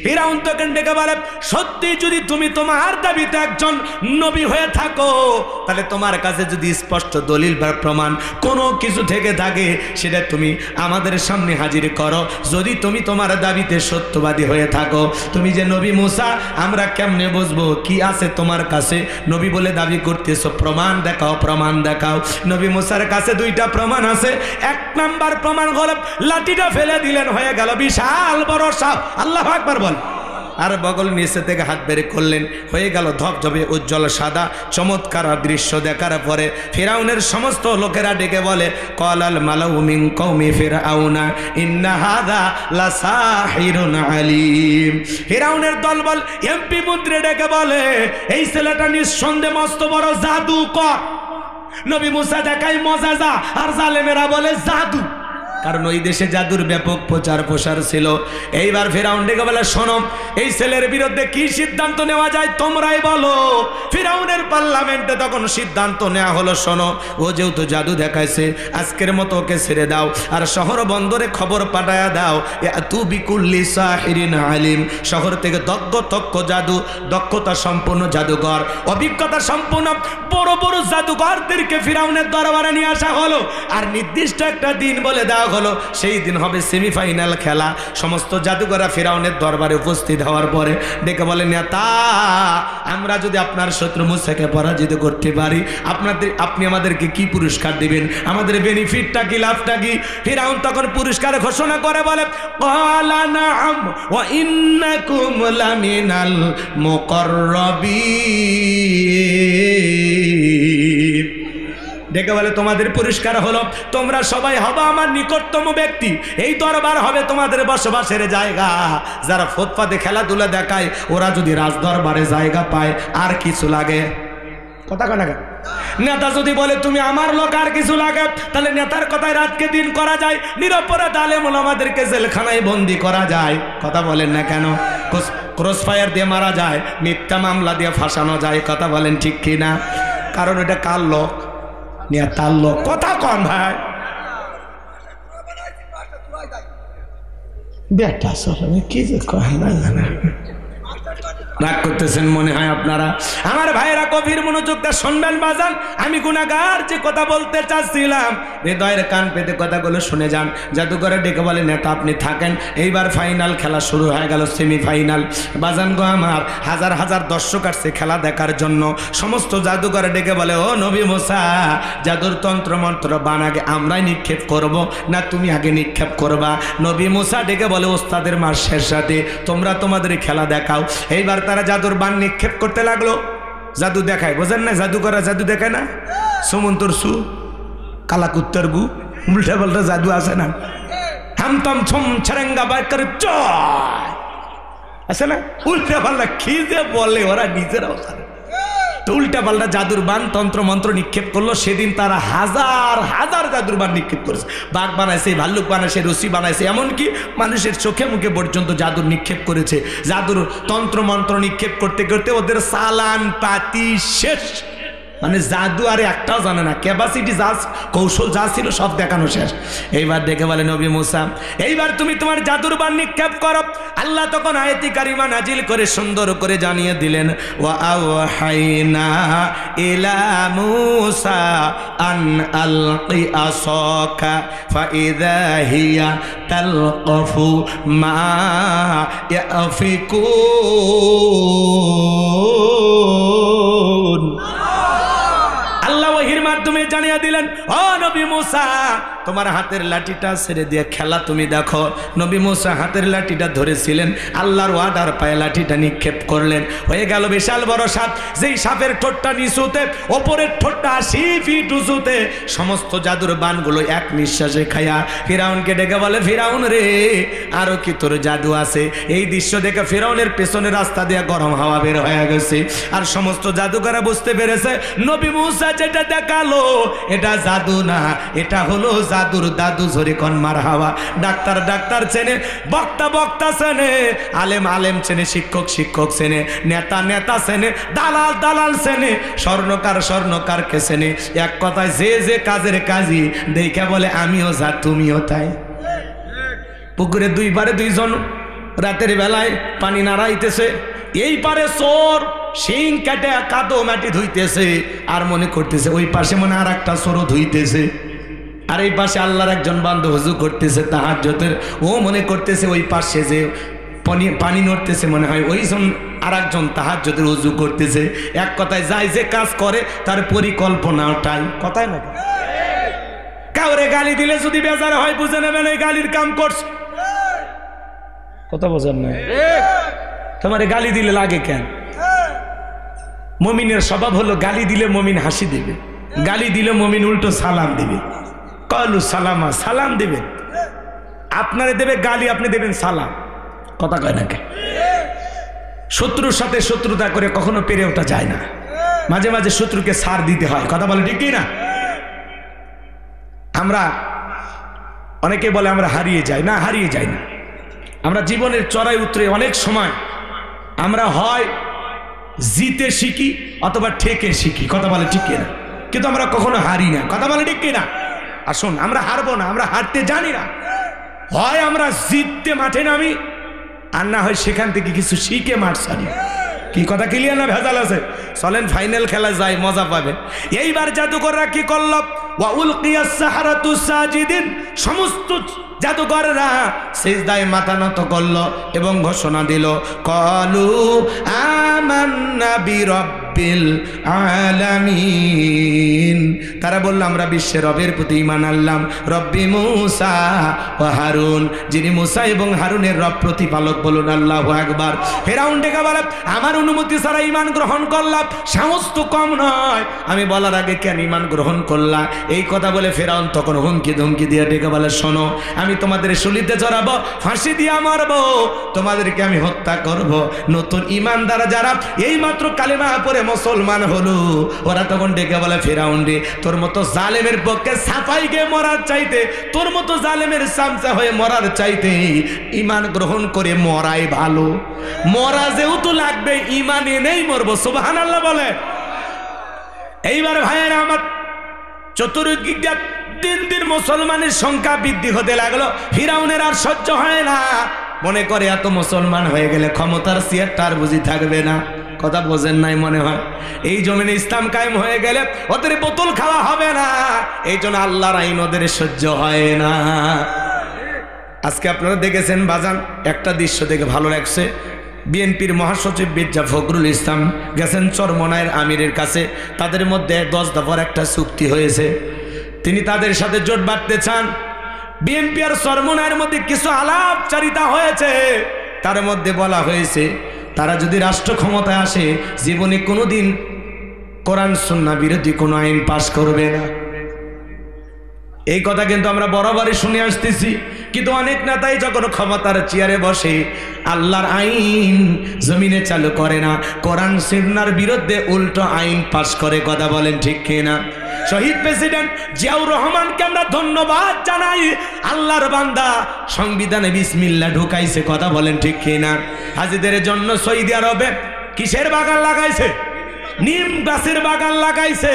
ফিরাউন তখন ডেকে বলে, সত্যি যদি তুমি তোমার দাবিতে একজন নবী হয়ে থাকো, তাহলে তোমার কাছে যদি স্পষ্ট দলিল বা প্রমাণ কোনো কিছু থেকে থাকে, সেটা তুমি আমাদের সামনে হাজির করো। যদি তুমি তোমার দাবিতে সত্যবাদী হয়ে থাকো, তুমি যে নবী মুসা, আমরা কেমনে বুঝবো কি আছে তোমার কাছে? নবী বলে দাবি করতেছো, প্রমাণ দেখাও, প্রমাণ দেখাও। নবী মুসার কাছে দুইটা প্রমাণ আছে। এক নাম্বার প্রমাণ হলো লাঠিটা ফেলে দিলেন, হয়ে গেল বিশাল বড় সাপ। আল্লাহু আকবার বল। আর বগল নিচে থেকে হাত বের করলেন, হয়ে গেল ধবধবে উজ্জ্বল সাদা চমৎকার দৃশ্য। দেখার পরে ফিরাউনের সমস্ত লোকেরা ডেকে বলে, ক্বালাল মালাউ মিন কওমি ফিরআউনা ইন্না হাযা লাসাহিরুন আলীম। ফিরাউনের দলবল এমপি মন্ত্রী ডেকে বলে, এই ছেলেটা নিঃসন্দেহে মস্ত বড় জাদুকর। নবী মুসা দেখায় মজাজা, আর জালেমেরা বলে জাদু। কারণ ওই দেশে জাদুর ব্যাপক প্রচার প্রসার ছিল। এইবার ফিরাউন ডেকে বলে, শোনো এই ছেলের বিরুদ্ধে কি সিদ্ধান্ত নেওয়া যায় তোমরাই বলো। ফিরাউনের পার্লামেন্টে তখন সিদ্ধান্ত নেওয়া হলো, শোনো ও যেহেতু জাদু দেখাইছে, আজকের মতো ওকে ছেড়ে দাও, আর শহর বন্দরে খবর পাঠায়া দাও তু বিকুল্লি সাহিরিন আলিম, শহর থেকে দক্ষ জাদু দক্ষতা সম্পন্ন জাদুঘর, অভিজ্ঞতা সম্পন্ন বড় বড় জাদুঘরদেরকে ফিরাউনের দরবারে নিয়ে আসা হলো। আর নির্দিষ্ট একটা দিন বলে দেওয়া হলো, সেই দিন হবে সেমিফাইনাল খেলা। সমস্ত জাদুঘররা ফিরাউনের দরবারে উপস্থিত হওয়ার পরে ডেকে বলে, নেতা আমরা যদি আপনার শত্রু মুসাকে পরাজিত করতে পারি, আপনি আমাদেরকে কি পুরস্কার দিবেন, আমাদের বেনিফিটটা কি, লাভটা কি? ফিরাউন তখন পুরস্কার ঘোষণা করে বলে, ক্বালা নাআম ওয়া ইন্নাকুম লামিনাল মুকাররাবিন। ডেকে বলে, তোমাদের পুরস্কার হলো তোমরা সবাই হবে আমার নিকটতম ব্যক্তি, এই দরবার হবে তোমাদের বসবাসের জায়গা। যারা ফুটপাতে খেলাধুলা দেখায় ওরা যদি রাজ দরবারে জায়গা পায় আর কিছু লাগে? কথা কয় না? নেতা যদি বলে তুমি আমার লোক আর কিছু লাগে, তাহলে নেতার কথায় রাতকে দিন করা যায়, নিরপরাধ আলেম ওলামাদেরকে জেলখানায় বন্দি করা যায়। কথা বলেন না কেন? ক্রসফায়ার দিয়ে মারা যায়, মিথ্যা মামলা দিয়ে ফাঁসানো যায়। কথা বলেন ঠিক কি না? কারণ এটা কার লোক? নেতার লোক। কথা কম ভাই, বেটা সরবে কি যে কয় না জানা। রাগ করতেছেন মনে হয় আপনারা। আমার ভাইরা গভীর মনোযোগটা শুনবেন বাজান। আমি গুনাহগার যে কথা বলতে চাচ্ছিলাম, হৃদয়ের কান পেতে কথাগুলো শুনে যান। জাদুঘরে ডেকে বলে, নেতা আপনি থাকেন, এইবার ফাইনাল খেলা শুরু হয়ে গেল, সেমিফাইনাল। বাজান গো আমার, হাজার হাজার দর্শক আসছে খেলা দেখার জন্য। সমস্ত জাদুঘরে ডেকে বলে, ও নবী মুসা, জাদুর তন্ত্র মন্ত্র বান আগে আমরাই নিক্ষেপ করব না তুমি আগে নিক্ষেপ করবা? নবী মুসা ডেকে বলে, ওস্তাদের মার শেষ রাতে তোমরা তোমাদের খেলা দেখাও। এইবার তারা জাদুর বান নিক্ষেপ করতে লাগলো। জাদু দেখায়, বোঝেন না? জাদু করা জাদু দেখায় না? সুমন্তর সু কালাকুত্তর গু উল্টা পাল্টা জাদু আছে না? হামতম ছম ছরেঙ্গা বাইকার চয় আছে না? উল্টা পাল্টা কি যে বলে ওরা নিজেরাও জানে। তো উল্টা পাল্টা জাদুর বান তন্ত্র মন্ত্র নিক্ষেপ করলো। সেদিন তারা হাজার হাজার জাদুর বান নিক্ষেপ করেছে। বাঘ বানাইছে, ভাল্লুক বানাইছে, রশি বানাইছে, এমনকি মানুষের চোখে মুখে পর্যন্ত জাদুর নিক্ষেপ করেছে। জাদুর তন্ত্র মন্ত্র নিক্ষেপ করতে করতে ওদের চালান পাতি শেষ। মানে জাদু আর একটাও জানে না, ক্যাপাসিটি যা কৌশল যা ছিল সব দেখানো শেষ। এইবার দেখে বলে, নবী মুসা এইবার তুমি তোমার জাদুর বান নিক্ষেপ করো। আল্লাহ তখন আয়াতি কারিমা নাজিল করে সুন্দর করে জানিয়ে দিলেন, ওয়া আওহাইনা ইলা মুসা আন আলকি আসাকা ফাইযা হিয়া তালকাফু মা ইয়াফিকুন। আল্লাহ ওহীর মাধ্যমে জানিয়ে দিলেন, ও নবী মুসা তোমার হাতের লাঠিটা ছেড়ে দিয়ে খেলা তুমি দেখো। নবী মুসা হাতের লাঠিটা ধরেছিলেন, আল্লাহর ওয়ার্ডার পায়ে লাঠিটা নিক্ষেপ করলেন। হয়ে গেল বিশাল বড় সাপ। যেই সাপের ঠোঁটটা নিচুতে, ওপরের ঠোঁটটা 80 ফিট উঁচুতে। সমস্ত জাদুর বানগুলো এক নিঃশ্বাসে খায়া ফিরাউনকে ডেকে বলে, ফিরাউন রে আরো কি তোর জাদু আছে? এই দৃশ্য দেখে ফিরাউনের পেছনে রাস্তা দিয়ে গরম হাওয়া বের হয়ে গেছে। আর সমস্ত জাদুকররা বুঝতে পেরেছে নবী মুসা যেটা দেখালো এটা জাদু না, এটা হলো জাদুর দাদু। জোরে কোন মারহাবা। ডাক্তার ডাক্তার চেনে, বক্তা বক্তা চেনে, আলেম আলেম চেনে, শিক্ষক শিক্ষক চেনে, নেতা নেতা চেনে, দালাল দালাল চেনে, স্বর্ণকার স্বর্ণকারকে চেনে। এক কথায় যে যে কাজের কাজী দেখে বলে আমিও যা তুমিও তাই। পুকুরে দুই পারে দুইজন রাতের বেলায় পানি নাড়াইতেছে। এই পারে চোর শিং কাটে কাদো মাটি ধুইতেছে, আর মনে করতেছে ওই পাশে মনে আর একটা চোরও ধুইতেছে। আর এই পাশে আল্লাহর একজন বান্দা হুজু করতেছে তাহাজ্জুদের, ও মনে করতেছে ওই পাশে যে পানি নড়তেছে মনে হয় ওইজন আর একজন তাহাজ্জুদের হুজু করতেছে। এক কথায় যাই যে কাজ করে তার পরিকল্পনাটাই। কথায় না? কাউরে গালি দিলে যদি বেজার হয় বুঝে নেবেন এই গালির কাম করছে। কথা বোঝেন না? তোমারে গালি দিলে লাগে কেন? মুমিনের স্বভাব হলো গালি দিলে মুমিন হাসি দিবে, গালি দিলে মুমিন উল্টো সালাম দিবে। কলু সালামা, সালাম দিবে। আপনারে দেবে গালি, আপনি দেবেন সালাম। কথা কয় না? শত্রুর সাথে শত্রুতা করে কখনো পেরে ওঠা যায় না, মাঝে মাঝে শত্রুকে সার দিতে হয়। কথা বলে ঠিক না? আমরা অনেকে বলে আমরা হারিয়ে যাই, না হারিয়ে যাই না। আমরা জীবনের চড়াই উতরে অনেক সময় আমরা হয় জিতে শিখি অথবা ঠেকে শিখি, কথা বলে ঠিক কিনা, কিন্তু আমরা কখনো হারি না, কথা বলে ঠিক কিনা। আসুন, আমরা হারবো না, আমরা হারতে জানি না। হয় আমরা জিততে মাঠে নামি, আর না হয় সেখান থেকে কিছু শিখে মাঠ ছাড়ি। কি কথা ক্লিয়ার না ভেজাল আছে? চলেন ফাইনাল খেলা যাই, মজা পাবেন। এইবার জাদুকররা কি করল? ওয়া উলকিয়াস সাহারাতু সাজিদিন, সমস্ত জাদুকররা সিজদায় মাথা নত করল এবং ঘোষণা দিল, ক্বালু আমান্না বিরাব্বিল আলামিন। তারা বলল আমরা বিশ্বের রবের প্রতি ঈমান আনলাম, রব্বি মূসা ওয়া হারুন, যিনি মূসা এবং হারুনের রব প্রতিপালক। বলুন আল্লাহু আকবার। ফেরাউন ডেকে বলে, আমার অনুমতি ছাড়া ঈমান গ্রহণ করলাম, সাহস তো কম নয়, আমি বলার আগে কেন ঈমান গ্রহণ করলা? এই কথা বলে ফেরাউন তখন হুমকি ধমকি দিয়ে ডেকে বলে, শোনো, আমি তোমাদের শুলিতে চড়াবো, ফাঁসি দিয়ে মারবো, তোমাদেরকে আমি হত্যা করব। নতুন ঈমানদার যারা এই মাত্র কালেমা পড়ে মুসলমান হলো, ওরা তখন ডেকে বলে, ফেরাউন রে, তোর মতো জালেমের পক্ষে সাফাই গিয়ে মরার চাইতে, তোর মতো জালেমের চামচা হয়ে মরার চাইতে ঈমান গ্রহণ করে মরাই ভালো। মরা যেহেতু লাগবে, ঈমান এনেই মরবো। সুবহানাল্লাহ বলে। এইবার ভাইয়েরা আমার, চতুর্দিক দিয়ে দিন দিন মুসলমানের সংখ্যা বৃদ্ধি হতে লাগলো। ফিরাউনের আর সহ্য হয় না, মনে করে এত মুসলমান হয়ে গেলে ক্ষমতার চেয়ারটা আর বুঝি থাকবে না। কথা বোঝেন নাই মনে হয়? এই জমিনে ইসলাম কায়েম হয়ে গেলে ওদের বোতল খাওয়া হবে না, এই জন্য আল্লাহর আইন ওদের সহ্য হয় না। আজকে আপনারা দেখেছেন বাজান, একটা দৃশ্য দেখে ভালো লাগছে। বিএনপির মহাসচিব মির্জা ফখরুল ইসলাম গেছেন চরমনায়ের আমিরের কাছে, তাদের মধ্যে 10 দফার একটা চুক্তি হয়েছে, তিনি তাদের সাথে জোট বাঁধতে চান। বিএনপি আর চরমনায়ের মধ্যে কিছু আলাপচারিতা হয়েছে, তার মধ্যে বলা হয়েছে তারা যদি রাষ্ট্র ক্ষমতায় আসে জীবনে কোনোদিন কোরআন সুন্নাহ বিরোধী কোনো আইন পাশ করবে না। এই কথা কিন্তু আমরা বরাবরই শুনে আসতেছি, কিন্তু অনেক নেতাই যখন ক্ষমতার চেয়ারে বসে আল্লাহর আইন জমিনে চালু করে না, কোরআন সুন্নাহর বিরুদ্ধে উল্টো আইন পাশ করে। কথা বলেন ঠিক কিনা? শহীদ প্রেসিডেন্ট জিয়াউর রহমানকে আমরা ধন্যবাদ জানাই, আল্লাহর বান্দা সংবিধানে বিসমিল্লাহ ঢুকাইছে। কথা বলেন ঠিক কিনা? হাজিদের জন্য সৌদি আরবে কিসের বাগান লাগাইছে? নিম গাছের বাগান লাগাইছে।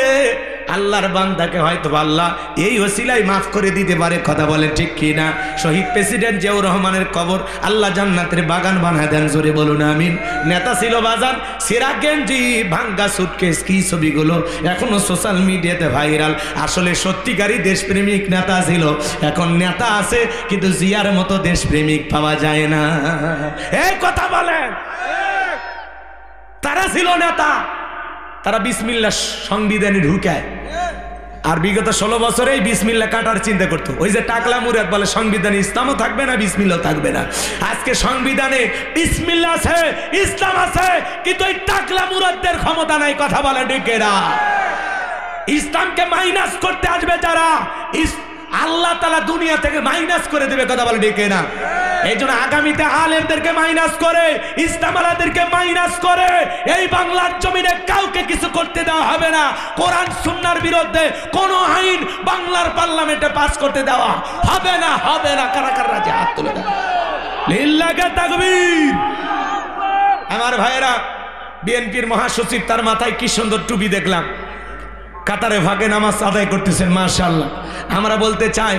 আল্লাহর বান্দাকে হয়তো আল্লাহ এই ওসিলায় মাফ করে দিতে পারে। কথা বলেন ঠিক কিনা? শহীদ প্রেসিডেন্ট জিয়াউর রহমানের কবর আল্লাহ জান্নাতের বাগান বানায় দেন, জোরে বলুন আমিন। নেতা ছিল বাজান সিরা গেঞ্জি, ভাঙ্গা সুটকেস, কি ছবিগুলো এখনো সোশ্যাল মিডিয়াতে ভাইরাল। আসলে সত্যিকারই দেশপ্রেমিক নেতা ছিল। এখন নেতা আছে কিন্তু জিয়ার মতো দেশপ্রেমিক পাওয়া যায় না। এই কথা বলেন, তারা ছিল নেতা, তারা বিসমিল্লাহ সংবিধানে ঢুকায়, আর বিগত 16 বছরে বিসমিল্লাহ কাটার চিন্তা করতো। ওই যে টাকলা মুরাদ বলে সংবিধানে ইসলামও থাকবে না, বিসমিল্লাহ থাকবে না। আজকে সংবিধানে বিসমিল্লাহ আছে, ইসলাম আছে, কিন্তু ওই টাকলা মুরাদদের ক্ষমতা নাই। কথা বলে ডেকেরা ইসলামকে মাইনাস করতে আসবে যারা, আল্লাহ তাআলা দুনিয়া থেকে মাইনাস করে দেবে। কথা বলে ডেকে না। এই জন্য আগামীতে আলেমদেরকে মাইনাস করে, ইসলাম আলাদেরকে মাইনাস করে এই বাংলার জমিনে কাউকে কিছু করতে দেওয়া হবে না। কোরআন সুন্নাহর বিরুদ্ধে কোন আইন বাংলার পার্লামেন্টে পাস করতে দেওয়া হবে না, হবে না। কারা কারা রাজি হাত তুলে দেন, লিল্লাহি তাকবীর। আমার ভাইয়েরা, বিএনপির মহাসচিব তার মাথায় কি সুন্দর টুপি দেখলাম, কাতারে ভাগে নামাজ আদায় করতেছেন, মাশাআল্লাহ। আমরা বলতে চাই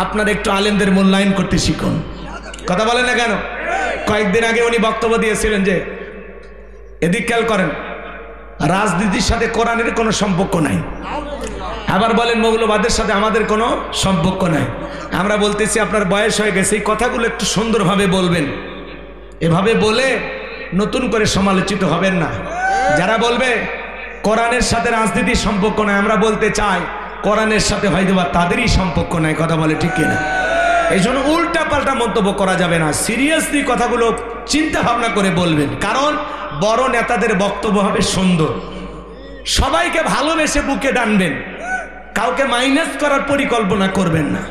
আপনারা একটু আলেমদের মূল্যায়ন করতে শিখুন। কথা বলেন না কেন? কয়েকদিন আগে উনি বক্তব্য দিয়েছিলেন যে এদিক খেয়াল করেন, রাজনীতির সাথে কোরআনের কোনো সম্পর্ক নাই। আবার বলেন মৌলবাদের সাথে আমাদের কোনো সম্পর্ক নাই। আমরা বলতেছি আপনার বয়স হয়ে গেছে, এই কথাগুলো একটু সুন্দরভাবে বলবেন। এভাবে বলে নতুন করে সমালোচিত হবেন না। যারা বলবে কোরআনের সাথে রাজনীতির সম্পর্ক নাই, আমরা বলতে চাই কোরআনের সাথে হয়তো বা তাদেরই সম্পর্ক নাই। কথা বলে ঠিক কিনা? এই জন্য উল্টা পাল্টা মন্তব্য করা যাবে না। সিরিয়াসলি কথাগুলো চিন্তা ভাবনা করে বলবেন, কারণ বড় নেতাদের বক্তব্য হবে সুন্দর, সবাইকে ভালোবেসে বুকে টানবেন, কাউকে মাইনাস করার পরিকল্পনা করবেন না।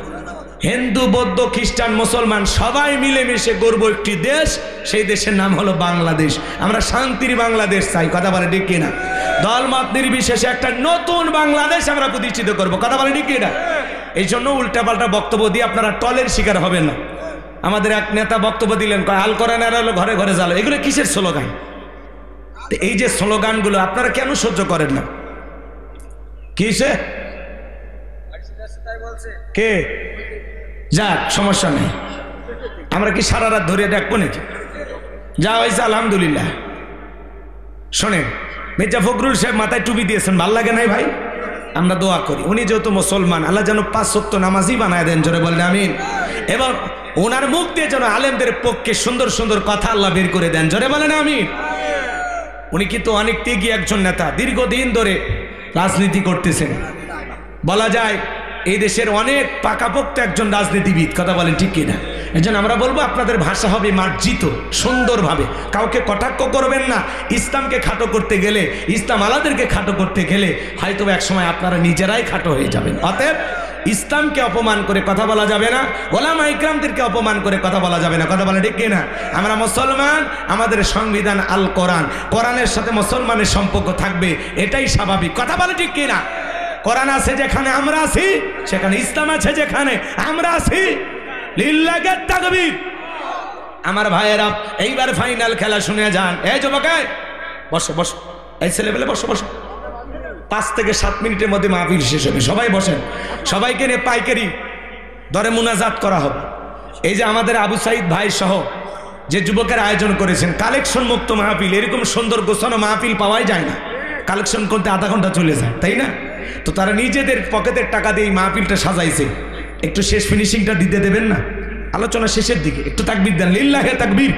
হিন্দু, বৌদ্ধ, খ্রিস্টান, মুসলমান সবাই মিলেমিশে গড়ব একটি দেশ, সেই দেশের নাম হলো বাংলাদেশ। আমরা শান্তির বাংলাদেশ চাই। কথা বলে ঠিক কিনা? দলমত নির্বিশেষে একটা নতুন বাংলাদেশ আমরা প্রতিষ্ঠিত করব। কথা বলে ঠিক কিনা? এই জন্য উল্টাপাল্টা বক্তব্য দিয়ে আপনারা টলের শিকার হবেন না। আমাদের এক নেতা বক্তব্য দিলেন, কয় আল কোরআন আর হলো ঘরে ঘরে জ্বালো। এগুলো কিসের স্লোগান? এই যে স্লোগানগুলো আপনারা কেন সহ্য করেন না? কিসে কে যাক, সমস্যা নেই, আমরা কি সারা রাত ধরে দেখবো নাকি? যা হয়েছে আলহামদুলিল্লাহ। শোনেন, মির্জা ফখরুল সাহেব মাথায় টুপি দিয়েছেন, ভাল লাগে নাই ভাই? আমরা দোয়া করি উনি যেহেতু মুসলমান, আল্লাহ যেন 5 ওয়াক্ত নামাজই বানায় দেন, জোরে বলেন আমিন। এবং ওনার মুখ দিয়ে যেন আলেমদের পক্ষে সুন্দর সুন্দর কথা আল্লাহ বের করে দেন, জোরে বলেন আমিন। উনি কিন্তু অনেক ত্যাগী একজন নেতা, দীর্ঘদিন ধরে রাজনীতি করতেছেন, বলা যায় এই দেশের অনেক পাকাপোক্ত একজন রাজনীতিবিদ, কথা বলেন ঠিক কিনা? এই জন্য আমরা বলবো আপনাদের ভাষা হবে মার্জিত, সুন্দরভাবে, কাউকে কটাক্ষ করবেন না। ইসলামকে খাটো করতে গেলে, ইসলাম আলাদেরকে খাটো করতে গেলে হয়তো একসময় আপনারা নিজেরাই খাটো হয়ে যাবেন। অতএব ইসলামকে অপমান করে কথা বলা যাবে না, ওলামা ইকরামদেরকে অপমান করে কথা বলা যাবে না, কথা বলে ঠিক কিনা? আমরা মুসলমান, আমাদের সংবিধান আল কোরআন, কোরআনের সাথে মুসলমানের সম্পর্ক থাকবে, এটাই স্বাভাবিক, কথা বলে ঠিক কিনা? কোরআন আছে যেখানে আমরা আছি, সেখানে ইসলাম আছে যেখানে আমরা আছি। লিল্লাহি তাকবীর। আমার ভাইয়েরা, এইবার ফাইনাল খেলা শুনে যান। এই যুবক, বসো বসো, এই ছেলেবেলে বসো বসো, 5 থেকে 7 মিনিটের মধ্যে মাহফিল শেষ হবে, সবাই বসেন। সবাইকে নিয়ে পাইকারি দরে মুনাজাত করা হবে। এই যে আমাদের আবু সাইদ ভাই সহ যে যুবকের আয়োজন করেছেন, কালেকশন মুক্ত মাহফিল, এরকম সুন্দর গোছানো মাহফিল পাওয়াই যায় না, কালেকশন করতে আধা ঘন্টা চলে যায়, তাই না? তো তারা নিজেদের পকেটের টাকা দিয়ে এই মাহফিলটা সাজাইছে, একটু শেষ ফিনিশিংটা দিতে দেবেন না? আলোচনা শেষের দিকে একটু তাকবীর দেন, লিল্লাহি তাকবীর।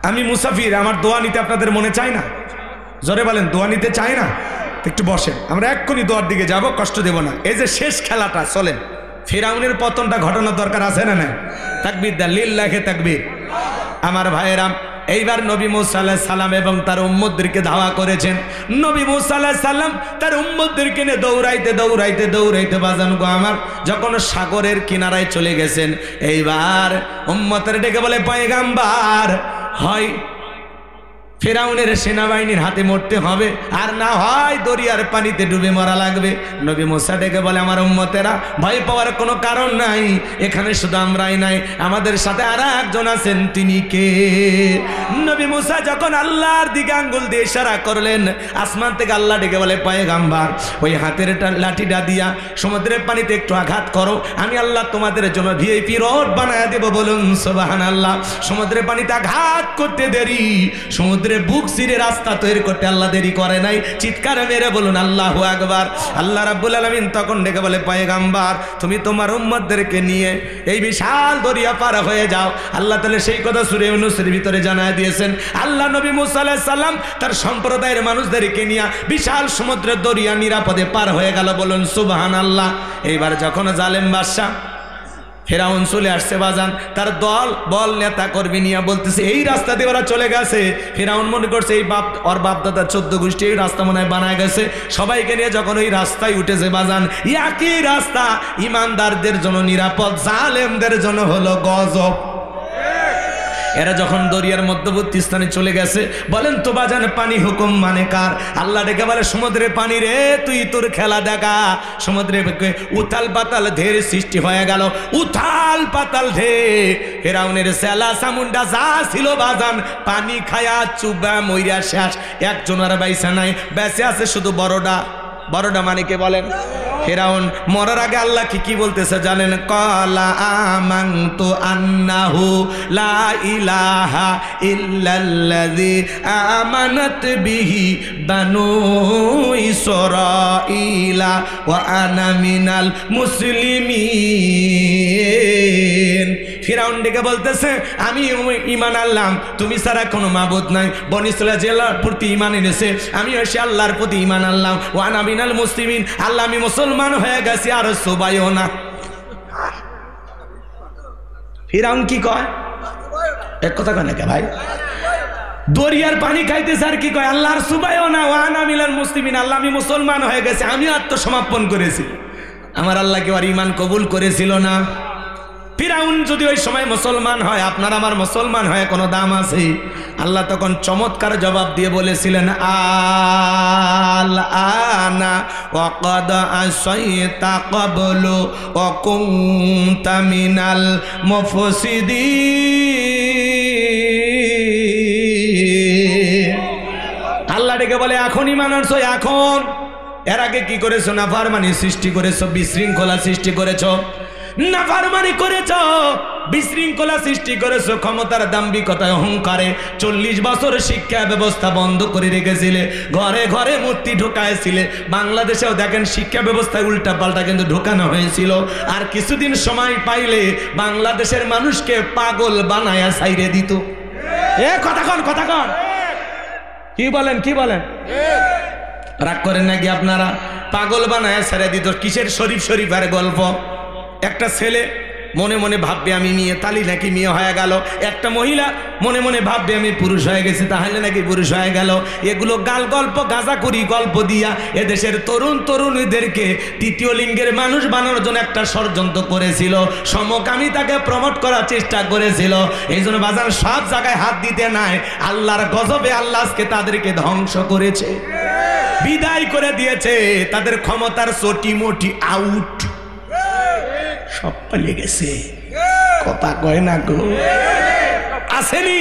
আমি মুসাফির, আমার দোয়া নিতে আপনাদের মনে চায় না? জোরে বলেন, দোয়া নিতে চায় না? একটু বসেন, আমরা এক্ষুনি দোয়ার দিকে যাব, কষ্ট দেব না। এই যে শেষ খেলাটা চলেন, ফিরআউনের পতনটা ঘটানোর দরকার আছে না? না, তাকবীর দেন, লিল্লাহি তাকবীর। আমার ভাইয়েরা, এইবার নবী মুসা আলাইহিস সালাম এবং তার উম্মতদেরকে ধাওয়া করেছেন। নবী মুসা আলাইহিস সালাম তার উম্মতদেরকে নিয়ে দৌড়াইতে দৌড়াইতে দৌড়াইতে বাজান গো আমার, যখন সাগরের কিনারায় চলে গেছেন, এইবার উম্মতের ডেকে বলে, পয়গাম্বার, হয় ফিরআউনের সেনাবাহিনীর হাতে মরতে হবে, আর না হয় দরিয়ার পানিতে ডুবে মরা লাগবে। নবী মুসা ডেকে বলে, আমার উম্মতেরা, ভয় পাওয়ার কোনো কারণ নাই, এখানে শুধু আমরাই নাই, আমাদের সাথে আর একজন আছেন, তিনি কে? নবী মুসা যখন আল্লাহর দিকে আঙ্গুল দিয়ে ইশারা করলেন, আসমান থেকে আল্লাহ ডেকে বলে, পয়গাম্বার, ওই হাতের লাঠিটা দিয়া সমুদ্রের পানিতে একটু আঘাত করো, আমি আল্লাহ তোমাদের জন্য ভিআইপি রোড বানায় দেব। বলুন সুবহানাল্লাহ। সমুদ্রের পানিতে আঘাত করতে দেরি, সমুদ্র বুক চিরে রাস্তা তৈরি করতে আল্লাহ দেরি করে নাই। চিৎকার মেরে বলুন আল্লাহু আকবার। আল্লাহ রাব্বুল আলামিন তখন ডেকে বলে, পয়গাম্বার, তুমি তোমার উম্মতদেরকে নিয়ে এই বিশাল দরিয়া পার হয়ে যাও। আল্লাহ তাআলা সেই কথা সূরা ইউনূসের ভিতরে জানায় দিয়েছেন। আল্লাহ নবী মুসা আলাইহিস সালাম তার সম্প্রদায়ের মানুষদেরকে নিয়ে বিশাল সমুদ্রের দরিয়া নিরাপদে পার হয়ে গেল। বলুন সুবহানাল্লাহ। এইবার যখন জালেম বাদশা ফিরআউন চলে আসছে বাজান, তার দল বল নেতা কর্মী নিয়ে বলতেছে, এই রাস্তা দিয়ে ওরা চলে গেছে। ফিরআউন মনে করছে এই ওর বাপ দাদা 14 গোষ্ঠী এই রাস্তা মনে হয় বানায় গেছে। সবাইকে নিয়ে যখন ওই রাস্তায় উঠেছে বাজান, একই রাস্তা ইমানদারদের জন্য নিরাপদ, জালেমদের জন্য হলো গজব। এরা যখন দরিয়ার মধ্যবর্তী স্থানে চলে গেছে, বলেন তো বাজান, পানি হুকুম মানে কার? আল্লাহ ডেকে বলে, সমুদ্রের পানি রে, তুই তোর খেলা দেখা। সমুদ্রে উথাল পাতাল ঢের সৃষ্টি হয়ে গেল, উথাল পাতাল ঢের। ফিরআউনের সেলা সামুন্ডা যা ছিল বাজান, পানি খায়া চুবা মইরা শেষ, একজন আর বাইসা নাই, বেঁচে আছে শুধু বড়ডা। বড়ডা মানে কে বলেন? ফিরআউন মরার আগে আল্লাহ কি বলতেছে জানেন? ক্বালা আমানতু আন্নাহু লা ইলাহা ইল্লাল্লাযী আমানাত বিহি বানু ইসরাঈলা ওয়া আনা মিনাল মুসলিমিন। ফিরআউন ডেকে বলতেছে, আমি ঈমান আনলাম, তুমি ছাড়া কোনো মাবুদ নাই। বনী ইসরাঈল জেলার প্রতি ঈমান এনেছে, আমি এসে আল্লাহর প্রতি ঈমান আনলাম। ওয়া আনা মিনাল মুসলিমিন, আল্লাহ আমি মুসলমান হয়ে গেছি, আর সুবাইও না। ফিরআউন কি কয়? এক কথা কয় না কে ভাই? দরিয়ার পানি খাইতেছে আর কি কয়? আল্লাহর সুবাইও না, ওয়া আনা মিনাল মুসলিমিন, আল্লাহ আমি মুসলমান হয়ে গেছি, আমি আত্মসমর্পণ করেছি। আমার আল্লাহ কি আর ঈমান কবুল করেছিল না? ফিরাউন যদি ওই সময় মুসলমান হয়, আপনার আমার মুসলমান হয় কোনো দাম আছে? আল্লাহ তখন চমৎকার জবাব দিয়ে বলেছিলেন, আল আনা ওয়াকাদ আসাইতা ক্বাবলু ওয়া কুনতা মিনাল মুফসিদিন। আল্লাহ ডেকে বলে এখন ঈমান আনছো, এখন। এর আগে কি করেছো? নাফরমানি সৃষ্টি করেছো, বিশৃঙ্খলা সৃষ্টি করেছো, নাফরমানি করেছো, বিশৃঙ্খলা সৃষ্টি করেছো, ক্ষমতার দাম্ভিকতায় অহংকারে 40 বছর শিক্ষা ব্যবস্থা বন্ধ করে রেখেছিলে, ঘরে ঘরে মূর্তি ঢোকাইছিলে। বাংলাদেশেও দেখেন শিক্ষা ব্যবস্থায় উল্টা পাল্টা কিন্তু ঢোকানো হয়েছিল। আর কিছুদিন সময় পাইলে বাংলাদেশের মানুষকে পাগল বানায়া ছাইরে দিত। এ কথা কন, কথা কন, কি বলেন, কি বলেন? রাগ করেন নাকি আপনারা? পাগল বানায় ছেড়ে দিত। কিসের শরীফ শরীফের গল্প? একটা ছেলে মনে মনে ভাববে আমি মেয়ে, তালি নাকি মেয়ে হয়ে গেল। একটা মহিলা মনে মনে ভাববে আমি পুরুষ হয়ে গেছি, তাহলে নাকি পুরুষ হয়ে গেল। এগুলো গাল গল্প, গাঁজাখুরি গল্প দিয়া এদেশের তরুণ তরুণীদেরকে তৃতীয় লিঙ্গের মানুষ বানানোর জন্য একটা ষড়যন্ত্র করেছিল। সমকামিতাকে প্রমোট করার চেষ্টা করেছিল। এই জন্য বাজার সব জায়গায় হাত দিতে নাই। আল্লাহর গজবে আল্লাহ আজকে তাদেরকে ধ্বংস করেছে, বিদায় করে দিয়েছে। তাদের ক্ষমতার চটি মোটি আউট, সব পালিয়ে গেছে। কথা কয় না গো, আসেনি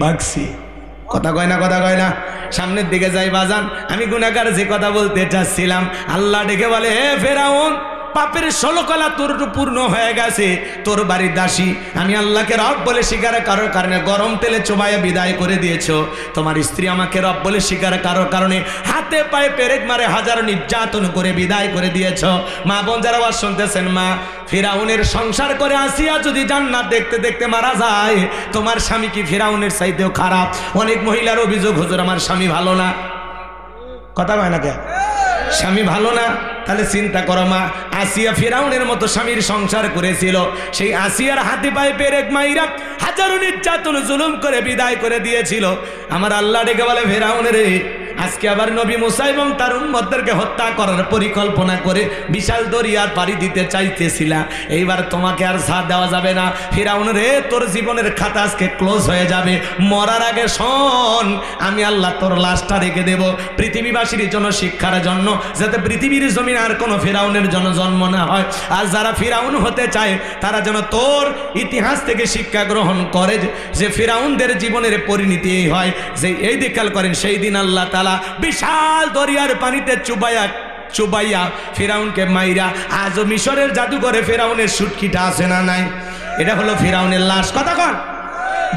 ভাগছি। কথা কয় না, কথা কয় না। সামনের দিকে যাই বাজান। আমি গুনাহগার যে কথা বলতে চাচ্ছিলাম, আল্লাহ ডেকে বলে, হে ফেরাউন, পাপের 16 কলা তোর পূর্ণ হয়ে গেছে। তোর বাড়ির দাসী আমি আল্লাহকে রব বলে স্বীকার করার কারণে গরম তেলে চোবাইয়া বিদায় করে দিয়েছো। তোমার স্ত্রী আমাকে রব বলে স্বীকার করার কারণে হাতে পায়ে পেরেক মারে হাজারো নির্যাতন করে বিদায় করে দিয়েছো। মা বোন যারা আওয়াজ শুনতেছেন, মা, ফিরাউনের সংসার করে আসিয়া যদি জান্নাত দেখতে দেখতে মারা যায়, তোমার স্বামী কি ফিরাউনের চাইতেও খারাপ? অনেক মহিলার অভিযোগ, হুজুর আমার স্বামী ভালো না। কথা কয় না কে? স্বামী ভালো না? তাহলে চিন্তা করো মা, আসিয়া ফিরাউনের মতো স্বামীর সংসার করেছিল। সেই আসিয়ার হাতে পায়ে পেরেক মাইরা হাজারো নির্যাতন জুলুম করে বিদায় করে দিয়েছিল। আমার আল্লাহ ডেকে বলে, ফিরাউনের আজকে আবার নবী মুসা এবং তার উম্মতদেরকে হত্যা করার পরিকল্পনা করে বিশাল দরিয়ার পাড়ি দিতে চাইতেছিলা। এইবার তোমাকে আর ছাড় দেওয়া যাবে না। ফিরাউন রে, তোর জীবনের খাতা আজকে ক্লোজ হয়ে যাবে। মরার আগে শোন, আমি আল্লাহ তোর লাশটা রেখে দেব পৃথিবীবাসীর জন্য, শিক্ষার জন্য, যাতে পৃথিবীর জমিন আর কোনো ফিরাউনের জন্য জন্ম না হয়। আর যারা ফিরাউন হতে চায় তারা যেন তোর ইতিহাস থেকে শিক্ষা গ্রহণ করে, যে ফিরাউনদের জীবনের পরিণতি এই হয় যে এই দেখাল করেন। সেই দিন আল্লাহ তাআলা বিশাল দরিয়ার পানিতে চুবাইয়া ফিরাউনকে মাইরা, আজও মিশরের জাদুঘরে ফিরাউনের সুটকিটা আছে না নাই? এটা হলো ফিরাউনের লাশ। কথা কন।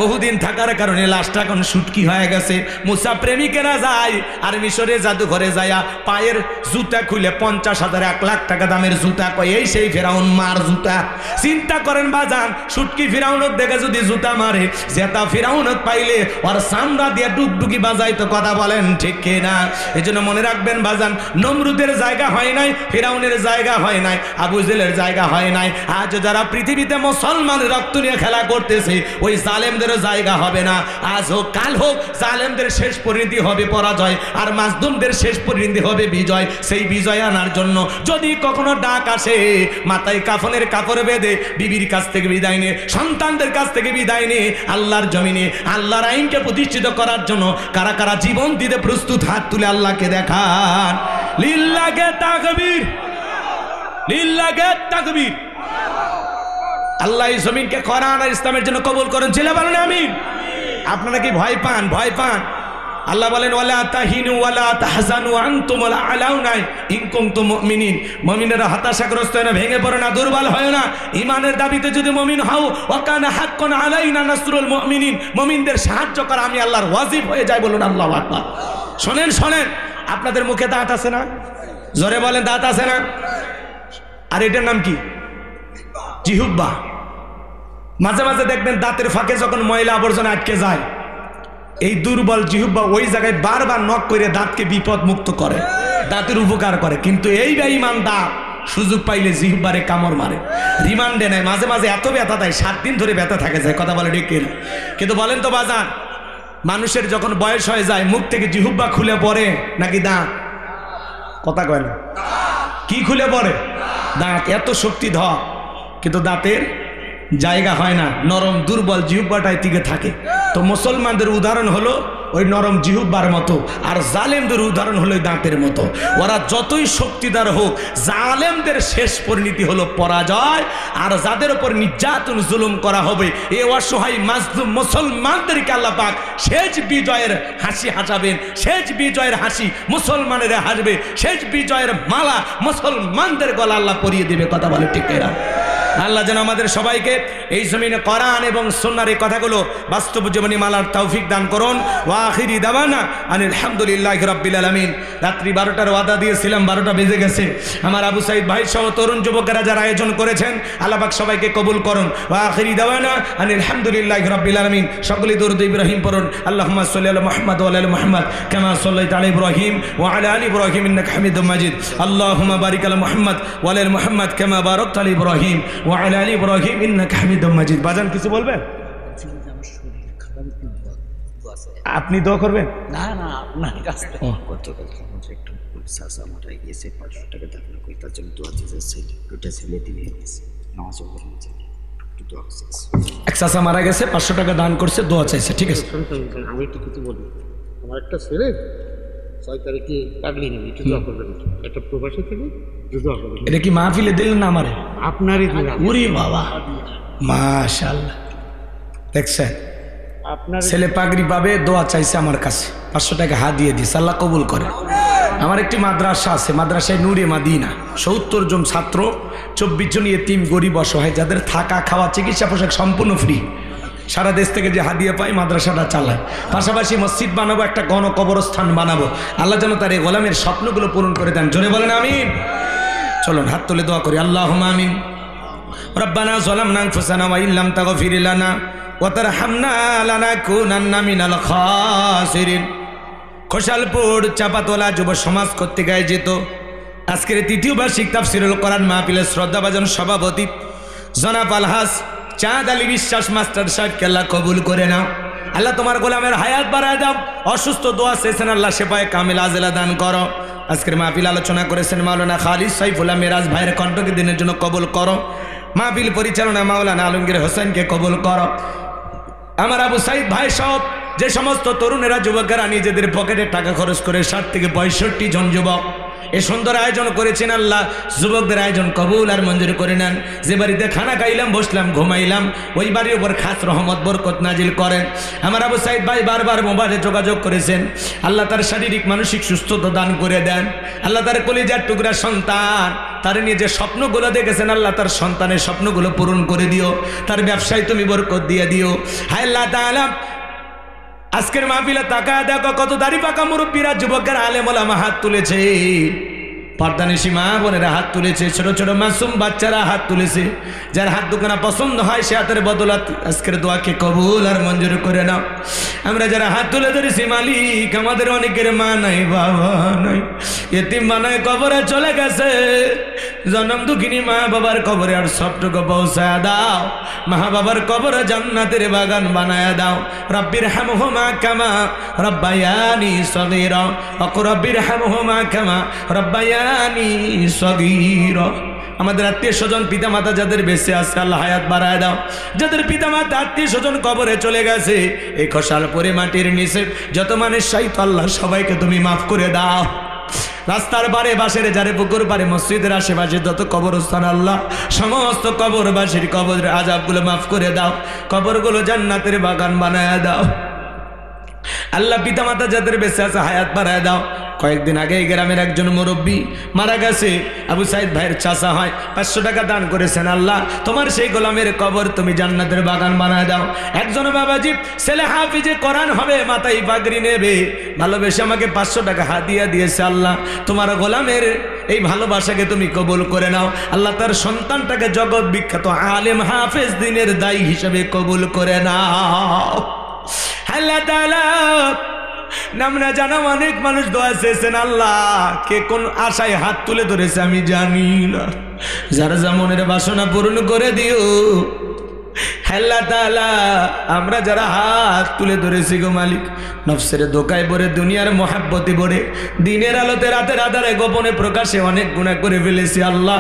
বহুদিন থাকার কারণে লাশটা এখন সুটকি হয়ে গেছে। মুসা প্রেমিকেরা যায় আর মিশরের জাদুঘরে যায়া পায়ের জুতা খুলে 50,000 1 লাখ টাকা দামের জুতা, কয় এই সেই ফিরাউন মার জুতা। চিন্তা করেন বাজান, সুটকি ফিরাউনত দেখে যদি জুতা মারে, জেতা ফিরাউনত পাইলে ওর চামড়া দিয়ে ডুগডুগি বাজাই। তো কথা বলেন ঠিক কিনা? এই জন্য মনে রাখবেন বাজান, নমরুদের জায়গা হয় নাই, ফিরাউনের জায়গা হয় নাই, আবু জেলের জায়গা হয় নাই। আজ যারা পৃথিবীতে মুসলমানের রক্ত নিয়ে খেলা করতেছে, ওই জালেম জায়গা হবে না। আজ হোক কাল হোক, জালেমদের শেষ পরিণতি হবে পরাজয়, আর মাজলুমদের শেষ পরিণতি হবে বিজয়। সেই বিজয় আনার জন্য যদি কখনো ডাক আসে, মাথায় কাফনের কাপড় বেঁধে বিবির কাছ থেকে বিদায় নিয়ে, সন্তানদের কাছ থেকে বিদায় নিয়ে আল্লাহর জমিনে আল্লাহর আইনকে প্রতিষ্ঠিত করার জন্য কারা কারা জীবন দিতে প্রস্তুত, হাত তুলে আল্লাহকে দেখান। লিল্লাহে তাকবীর, লিল্লাহে তাকবীর। আল্লাহ এই জমিনকে কোরআন আর ইসলামের জন্য কবুল করেন। ছেলে বলেন আমিন। আপনারা কি ভয় পান? ভয় পান? আল্লাহ বলেন, ওয়ালা তাহিনু ওয়ালা তাহজানু আনতুমুল আলাউনা ইন কুনতুম মুমিনিন। মুমিনেরা হতাশাগ্রস্ত হয় না, ভেঙে পড়ে না, দুর্বল হয় না। ঈমানের দাবিতে যদি মুমিন হও, ওয়া কানা হাক্কান আলাইনা নাসরুল মুমিনিন, মুমিনদের সাহায্য করা আমি আল্লাহর ওয়াজিব হয়ে যায়। বলুন আল্লাহু আকবার। শুনেন শুনেন, আপনাদের মুখে দাঁত আছে না? জোরে বলেন, দাঁত আছে না? আর এটার নাম কি? জিহ্বা। মাঝে মাঝে দেখবেন দাঁতের ফাঁকে যখন ময়লা আবর্জনা আটকে যায়, এই দুর্বল জিহ্বা ওই জায়গায় বারবার নখ করে দাঁতকে বিপদ মুক্ত করে, দাঁতের উপকার করে। কিন্তু এই বেঈমান দাঁত সুযোগ পাইলে জিহ্বারে কামড় মারে, রিমান্ডে নেয়। মাঝে মাঝে এত ব্যথা দেয়, 7 দিন ধরে ব্যথা থাকে যায়। কথা বলে ঠিক কিনা? কিন্তু বলেন তো বাজান, মানুষের যখন বয়স হয়ে যায়, মুখ থেকে জিহ্বা খুলে পড়ে নাকি দাঁত? কথা কয় না। কি খুলে পড়ে? দাঁত। এত শক্তিধর কিন্তু দাঁতের জায়গা হয় না, নরম দুর্বল জিহ্বাটায় টিকে থাকে। তো মুসলমানদের উদাহরণ হলো ওই নরম জিহ্বার মতো, আর জালেমদের উদাহরণ হলো দাঁতের মতো। ওরা যতই শক্তিদার হোক, জালেমদের শেষ পরিণতি হলো পরাজয়। আর যাদের উপর নির্যাতন জুলুম করা হবে, এ অসহায় মাজলুম মুসলমানদেরকে আল্লাহ পাক শেষ বিজয়ের হাসি হাসাবেন। শেষ বিজয়ের হাসি মুসলমানেরা হাসবে, শেষ বিজয়ের মালা মুসলমানদের গলা আল্লাহ পরিয়ে দেবে। কথা বলে ঠিক না? আল্লাহ যেন আমাদের সবাইকে এই জমিনে কোরআন এবং সুন্নাহর এই কথাগুলো বাস্তব জীবনী মালার তৌফিক দান করুন। ওয়া আখিরি দাওয়ানা আনিল হামদুলিল্লাহি রাব্বিল আলামিন। রাত্রি 12টার ওয়াদা দিয়েছিলাম, 12টা বেজে গেছে। আমার আবু সাইদ ভাই সহ তরুণ যুবকেরা যারা আয়োজন করেছেন, আল্লাহ পাক সবাইকে কবুল করুন। ওয়া আখিরি দাওয়ানা আনিল হামদুলিল্লাহি রাব্বিল আলামিন। সকলে দরুদ ইব্রাহিম পড়ুন। আল্লাহুম্মা সাল্লি আলা মুহাম্মাদ ওয়া আলা আলি মুহাম্মাদ কামা সাল্লাইতা আলা ইব্রাহিম ওয়া আলা আলি ইব্রাহিম ইন্নাকা হামিদুম মাজিদ। আল্লাহুম্মা বারিক আলা মুহাম্মাদ ওয়া আলা আলি মুহাম্মাদ কামা বারাকতা আলা ইব্রাহিম ওয়া আলা আলি ইব্রাহিম ইন্নাকা হামিদুম মাজিদ। বাজান কিছু বলবেন? আপনি দোয়া করবেন? না না, আপনার কাছে গতকাল একটু সাসা মারা গিয়েছে, 500 টাকা দান করে তার জন্য দোয়া দিয়েছে। ওটা ছেলে দিলে নামাজ পড়ার জন্য একটু দোয়া চাইছে। এক চাচা মারা গেছে, 500 টাকা দান করছে, দোয়া চাইছে। ঠিক আছে, আমি একটু কিছু বলি। আমার একটা ছেলে 6 তারিখে পাগলি নেবে, একটু দোয়া করবেন। একটা প্রবাসী থেকে একটু দোয়া করবেন। এটা কি মাহফিলে দিলেন না আমারে? আপনারই দিলাম। ওরে বাবা, মাশাআল্লাহ। দেখছেন, আপনার ছেলে পাগড়ি পাবে, দোয়া চাইছে আমার কাছে, 500 টাকা হাত দিয়ে দিয়েছে। আল্লাহ কবুল করে। আমার একটি মাদ্রাসা আছে, মাদ্রাসায় নূরে মাদিনা, 70 জন ছাত্র, 24 জন ইয়েতিম গরিব অসহায়, যাদের থাকা খাওয়া চিকিৎসা পোশাক সম্পূর্ণ ফ্রি। সারা দেশ থেকে যে হাদিয়া পাই মাদ্রাসাটা চালায়। পাশাপাশি মসজিদ বানাবো, একটা গণ কবরস্থান বানাবো। আল্লাহ যেন তার এই গোলামের স্বপ্নগুলো পূরণ করে দেন। জোরে বলেন আমিন। চলুন হাত তুলে দোয়া করি। আল্লাহুম্মা আমিন। রব্বানা যালামনা আনফুসানা ওয়া ইল্লাম তাগফির লানা ওয়া তারহামনা লানাকুনান্না মিনাল খাসিরিন। খোসালপুর চাপাতলা যুব সমাজ কর্তৃক আয়োজিত আজকের 3য় বার্ষিক তাফসীরুল কোরআন মাহফিলের শ্রদ্ধাভাজন সভাপতি জনাব আলহাজ চাঁদ আলী বিশ্বাস মাস্টার সাহেবকে আল্লাহ কবুল করে নাও। আল্লাহ তোমার গোলামের হায়াত বাড়ায় দাও। অসুস্থ দোয়া চেয়েছেন, আল্লাহ শেফায়ে কামিল আজেলা দান করো। আজকের মাহফিল আলোচনা করেছেন মাওলানা খালিদ সাইফুল্লাহ মিরাজ ভাইয়ের কণ্ঠকে দিনের জন্য কবুল করো। মাহফিল পরিচালনা মাওলানা আলমগীর হোসেনকে কবুল করো। আমার আবু সাইদ ভাই সব যে সমস্ত তরুণেরা যুবকেরা নিজেদের পকেটে টাকা খরচ করে 60 থেকে 65 জন যুবক এ সুন্দর আয়োজন করেছেন, আল্লাহ যুবকদের আয়োজন কবুল আর মঞ্জুর করে নেন। যে বাড়িতে খানা খাইলাম, বসলাম, ঘুমাইলাম, ওই বাড়ির উপর খাস রহমত বরকত নাজিল করেন। আমার আবু সাইদ ভাই বারবার মোবাইলে যোগাযোগ করেছেন, আল্লাহ তার শারীরিক মানসিক সুস্থতা দান করে দেন। আল্লাহ তার কলিজার টুকরা সন্তান, তার নিয়ে যে স্বপ্নগুলো দেখেছেন, আল্লাহ তার সন্তানের স্বপ্নগুলো পূরণ করে দিও। তার ব্যবসায় তুমি বরকত দিয়ে দিও। হায় আল্লাহ তাআলা, আজকের মাহফিলে তাকায় দেখো কত দাড়ি পাকা মুরব্বীরা, যুবকের আলেম ওলামা হাত তুলেছে, পর্দানিশী মা বোনেরা হাত তুলেছে, ছোট ছোট মাসুম বাচ্চারা হাত তুলেছে। যার হাত দুখানা পছন্দ হয় সে হাতের বদলাত আজকের দোয়াকে কবুল আর মঞ্জুর করে নাও। আমরা যারা হাত তুলে ধরেছি মালিক, আমাদের অনেকের মা নাই, বাবা নাই, এতিম বানায় কবরে চলে গেছে। জনম দুঃখিনী মা বাবার কবরে আর সবটুকু পৌঁছায় দাও। মা বাবার কবরে জান্নাতের বাগান বানায় দাও। রব্বির হামহুমা কামা রব্বায়ানি সগীরা, রব্বির হামহুমা কামা রব্বায়ানি সগীরা। আমাদের আত্মীয় স্বজন পিতা মাতা যাদের বেঁচে আছে, আল্লাহ হায়াত বাড়ায় দাও। যাদের পিতা মাতা আত্মীয় স্বজন কবরে চলে গেছে, এই খোসালপুরে মাটির নিচে যত মানুষ সাইত, আল্লাহ সবাইকে তুমি মাফ করে দাও। রাস্তার পারে, বাসের যারে, পুকুর পারে, মসজিদের আশেপাশে যত কবরস্থান, আল্লাহ সমস্ত কবরবাসীর কবরের আযাবগুলো মাফ করে দাও। কবরগুলো জান্নাতের বাগান বানায় দাও। আল্লাহ পিতা মাতা যাদের বেঁচে আছে হায়াত বাড়ায় দাও। কয়েকদিন আগে এই গ্রামের একজন মুরব্বী মারা গেছে, আবু সাইদ ভাইয়ের চাচা হয়, 500 টাকা দান করেছেন। আল্লাহ তোমার সেই গোলামের কবর তুমি জান্নাতের বাগান বানায় দাও। একজন বাবাজি ছেলে হাফিজে কোরআন হবে, মাথায় পাগড়ি নেবে, ভালোবেসে আমাকে 500 টাকা হাদিয়া দিয়েছে। আল্লাহ তোমার গোলামের এই ভালোবাসাকে তুমি কবুল করে নাও। আল্লাহ তার সন্তানটাকে জগৎ বিখ্যাত আলেম হাফেজ দ্বীনের দায়ী হিসেবে কবুল করে নাও। আল্লাহ তাআলা নাম না জানা অনেক মানুষ দোয়া চেয়েছেন, আল্লাহ কে কোন আশায় হাত তুলে ধরেছে আমি জানি না। যারা যা মনের বাসনা পূরণ করে দিও। আল্লাহ তাআলা আমরা যারা হাত তুলে ধরেছি গো মালিক, নফসের দোকায় পড়ে, দুনিয়ার মহাব্বতে পড়ে, দিনের আলোতে রাতের আধারে গোপনে প্রকাশে অনেক গুনাহ করে ফেলেছি। আল্লাহ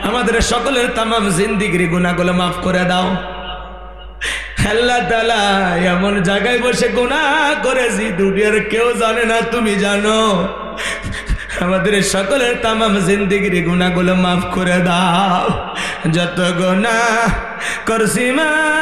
আমাদের সকলের তামাম জিন্দেগির গুনাহগুলো মাফ করে দাও। আল্লাহ তাআলা এমন জায়গায় বসে গুনাহ করেছি দুনিয়ার কেউ জানে না, তুমি জানো। আমাদের সকলের তামাম জিন্দেগির গুনাহগুলো মাফ করে দাও। যত গুনাহ করছি মা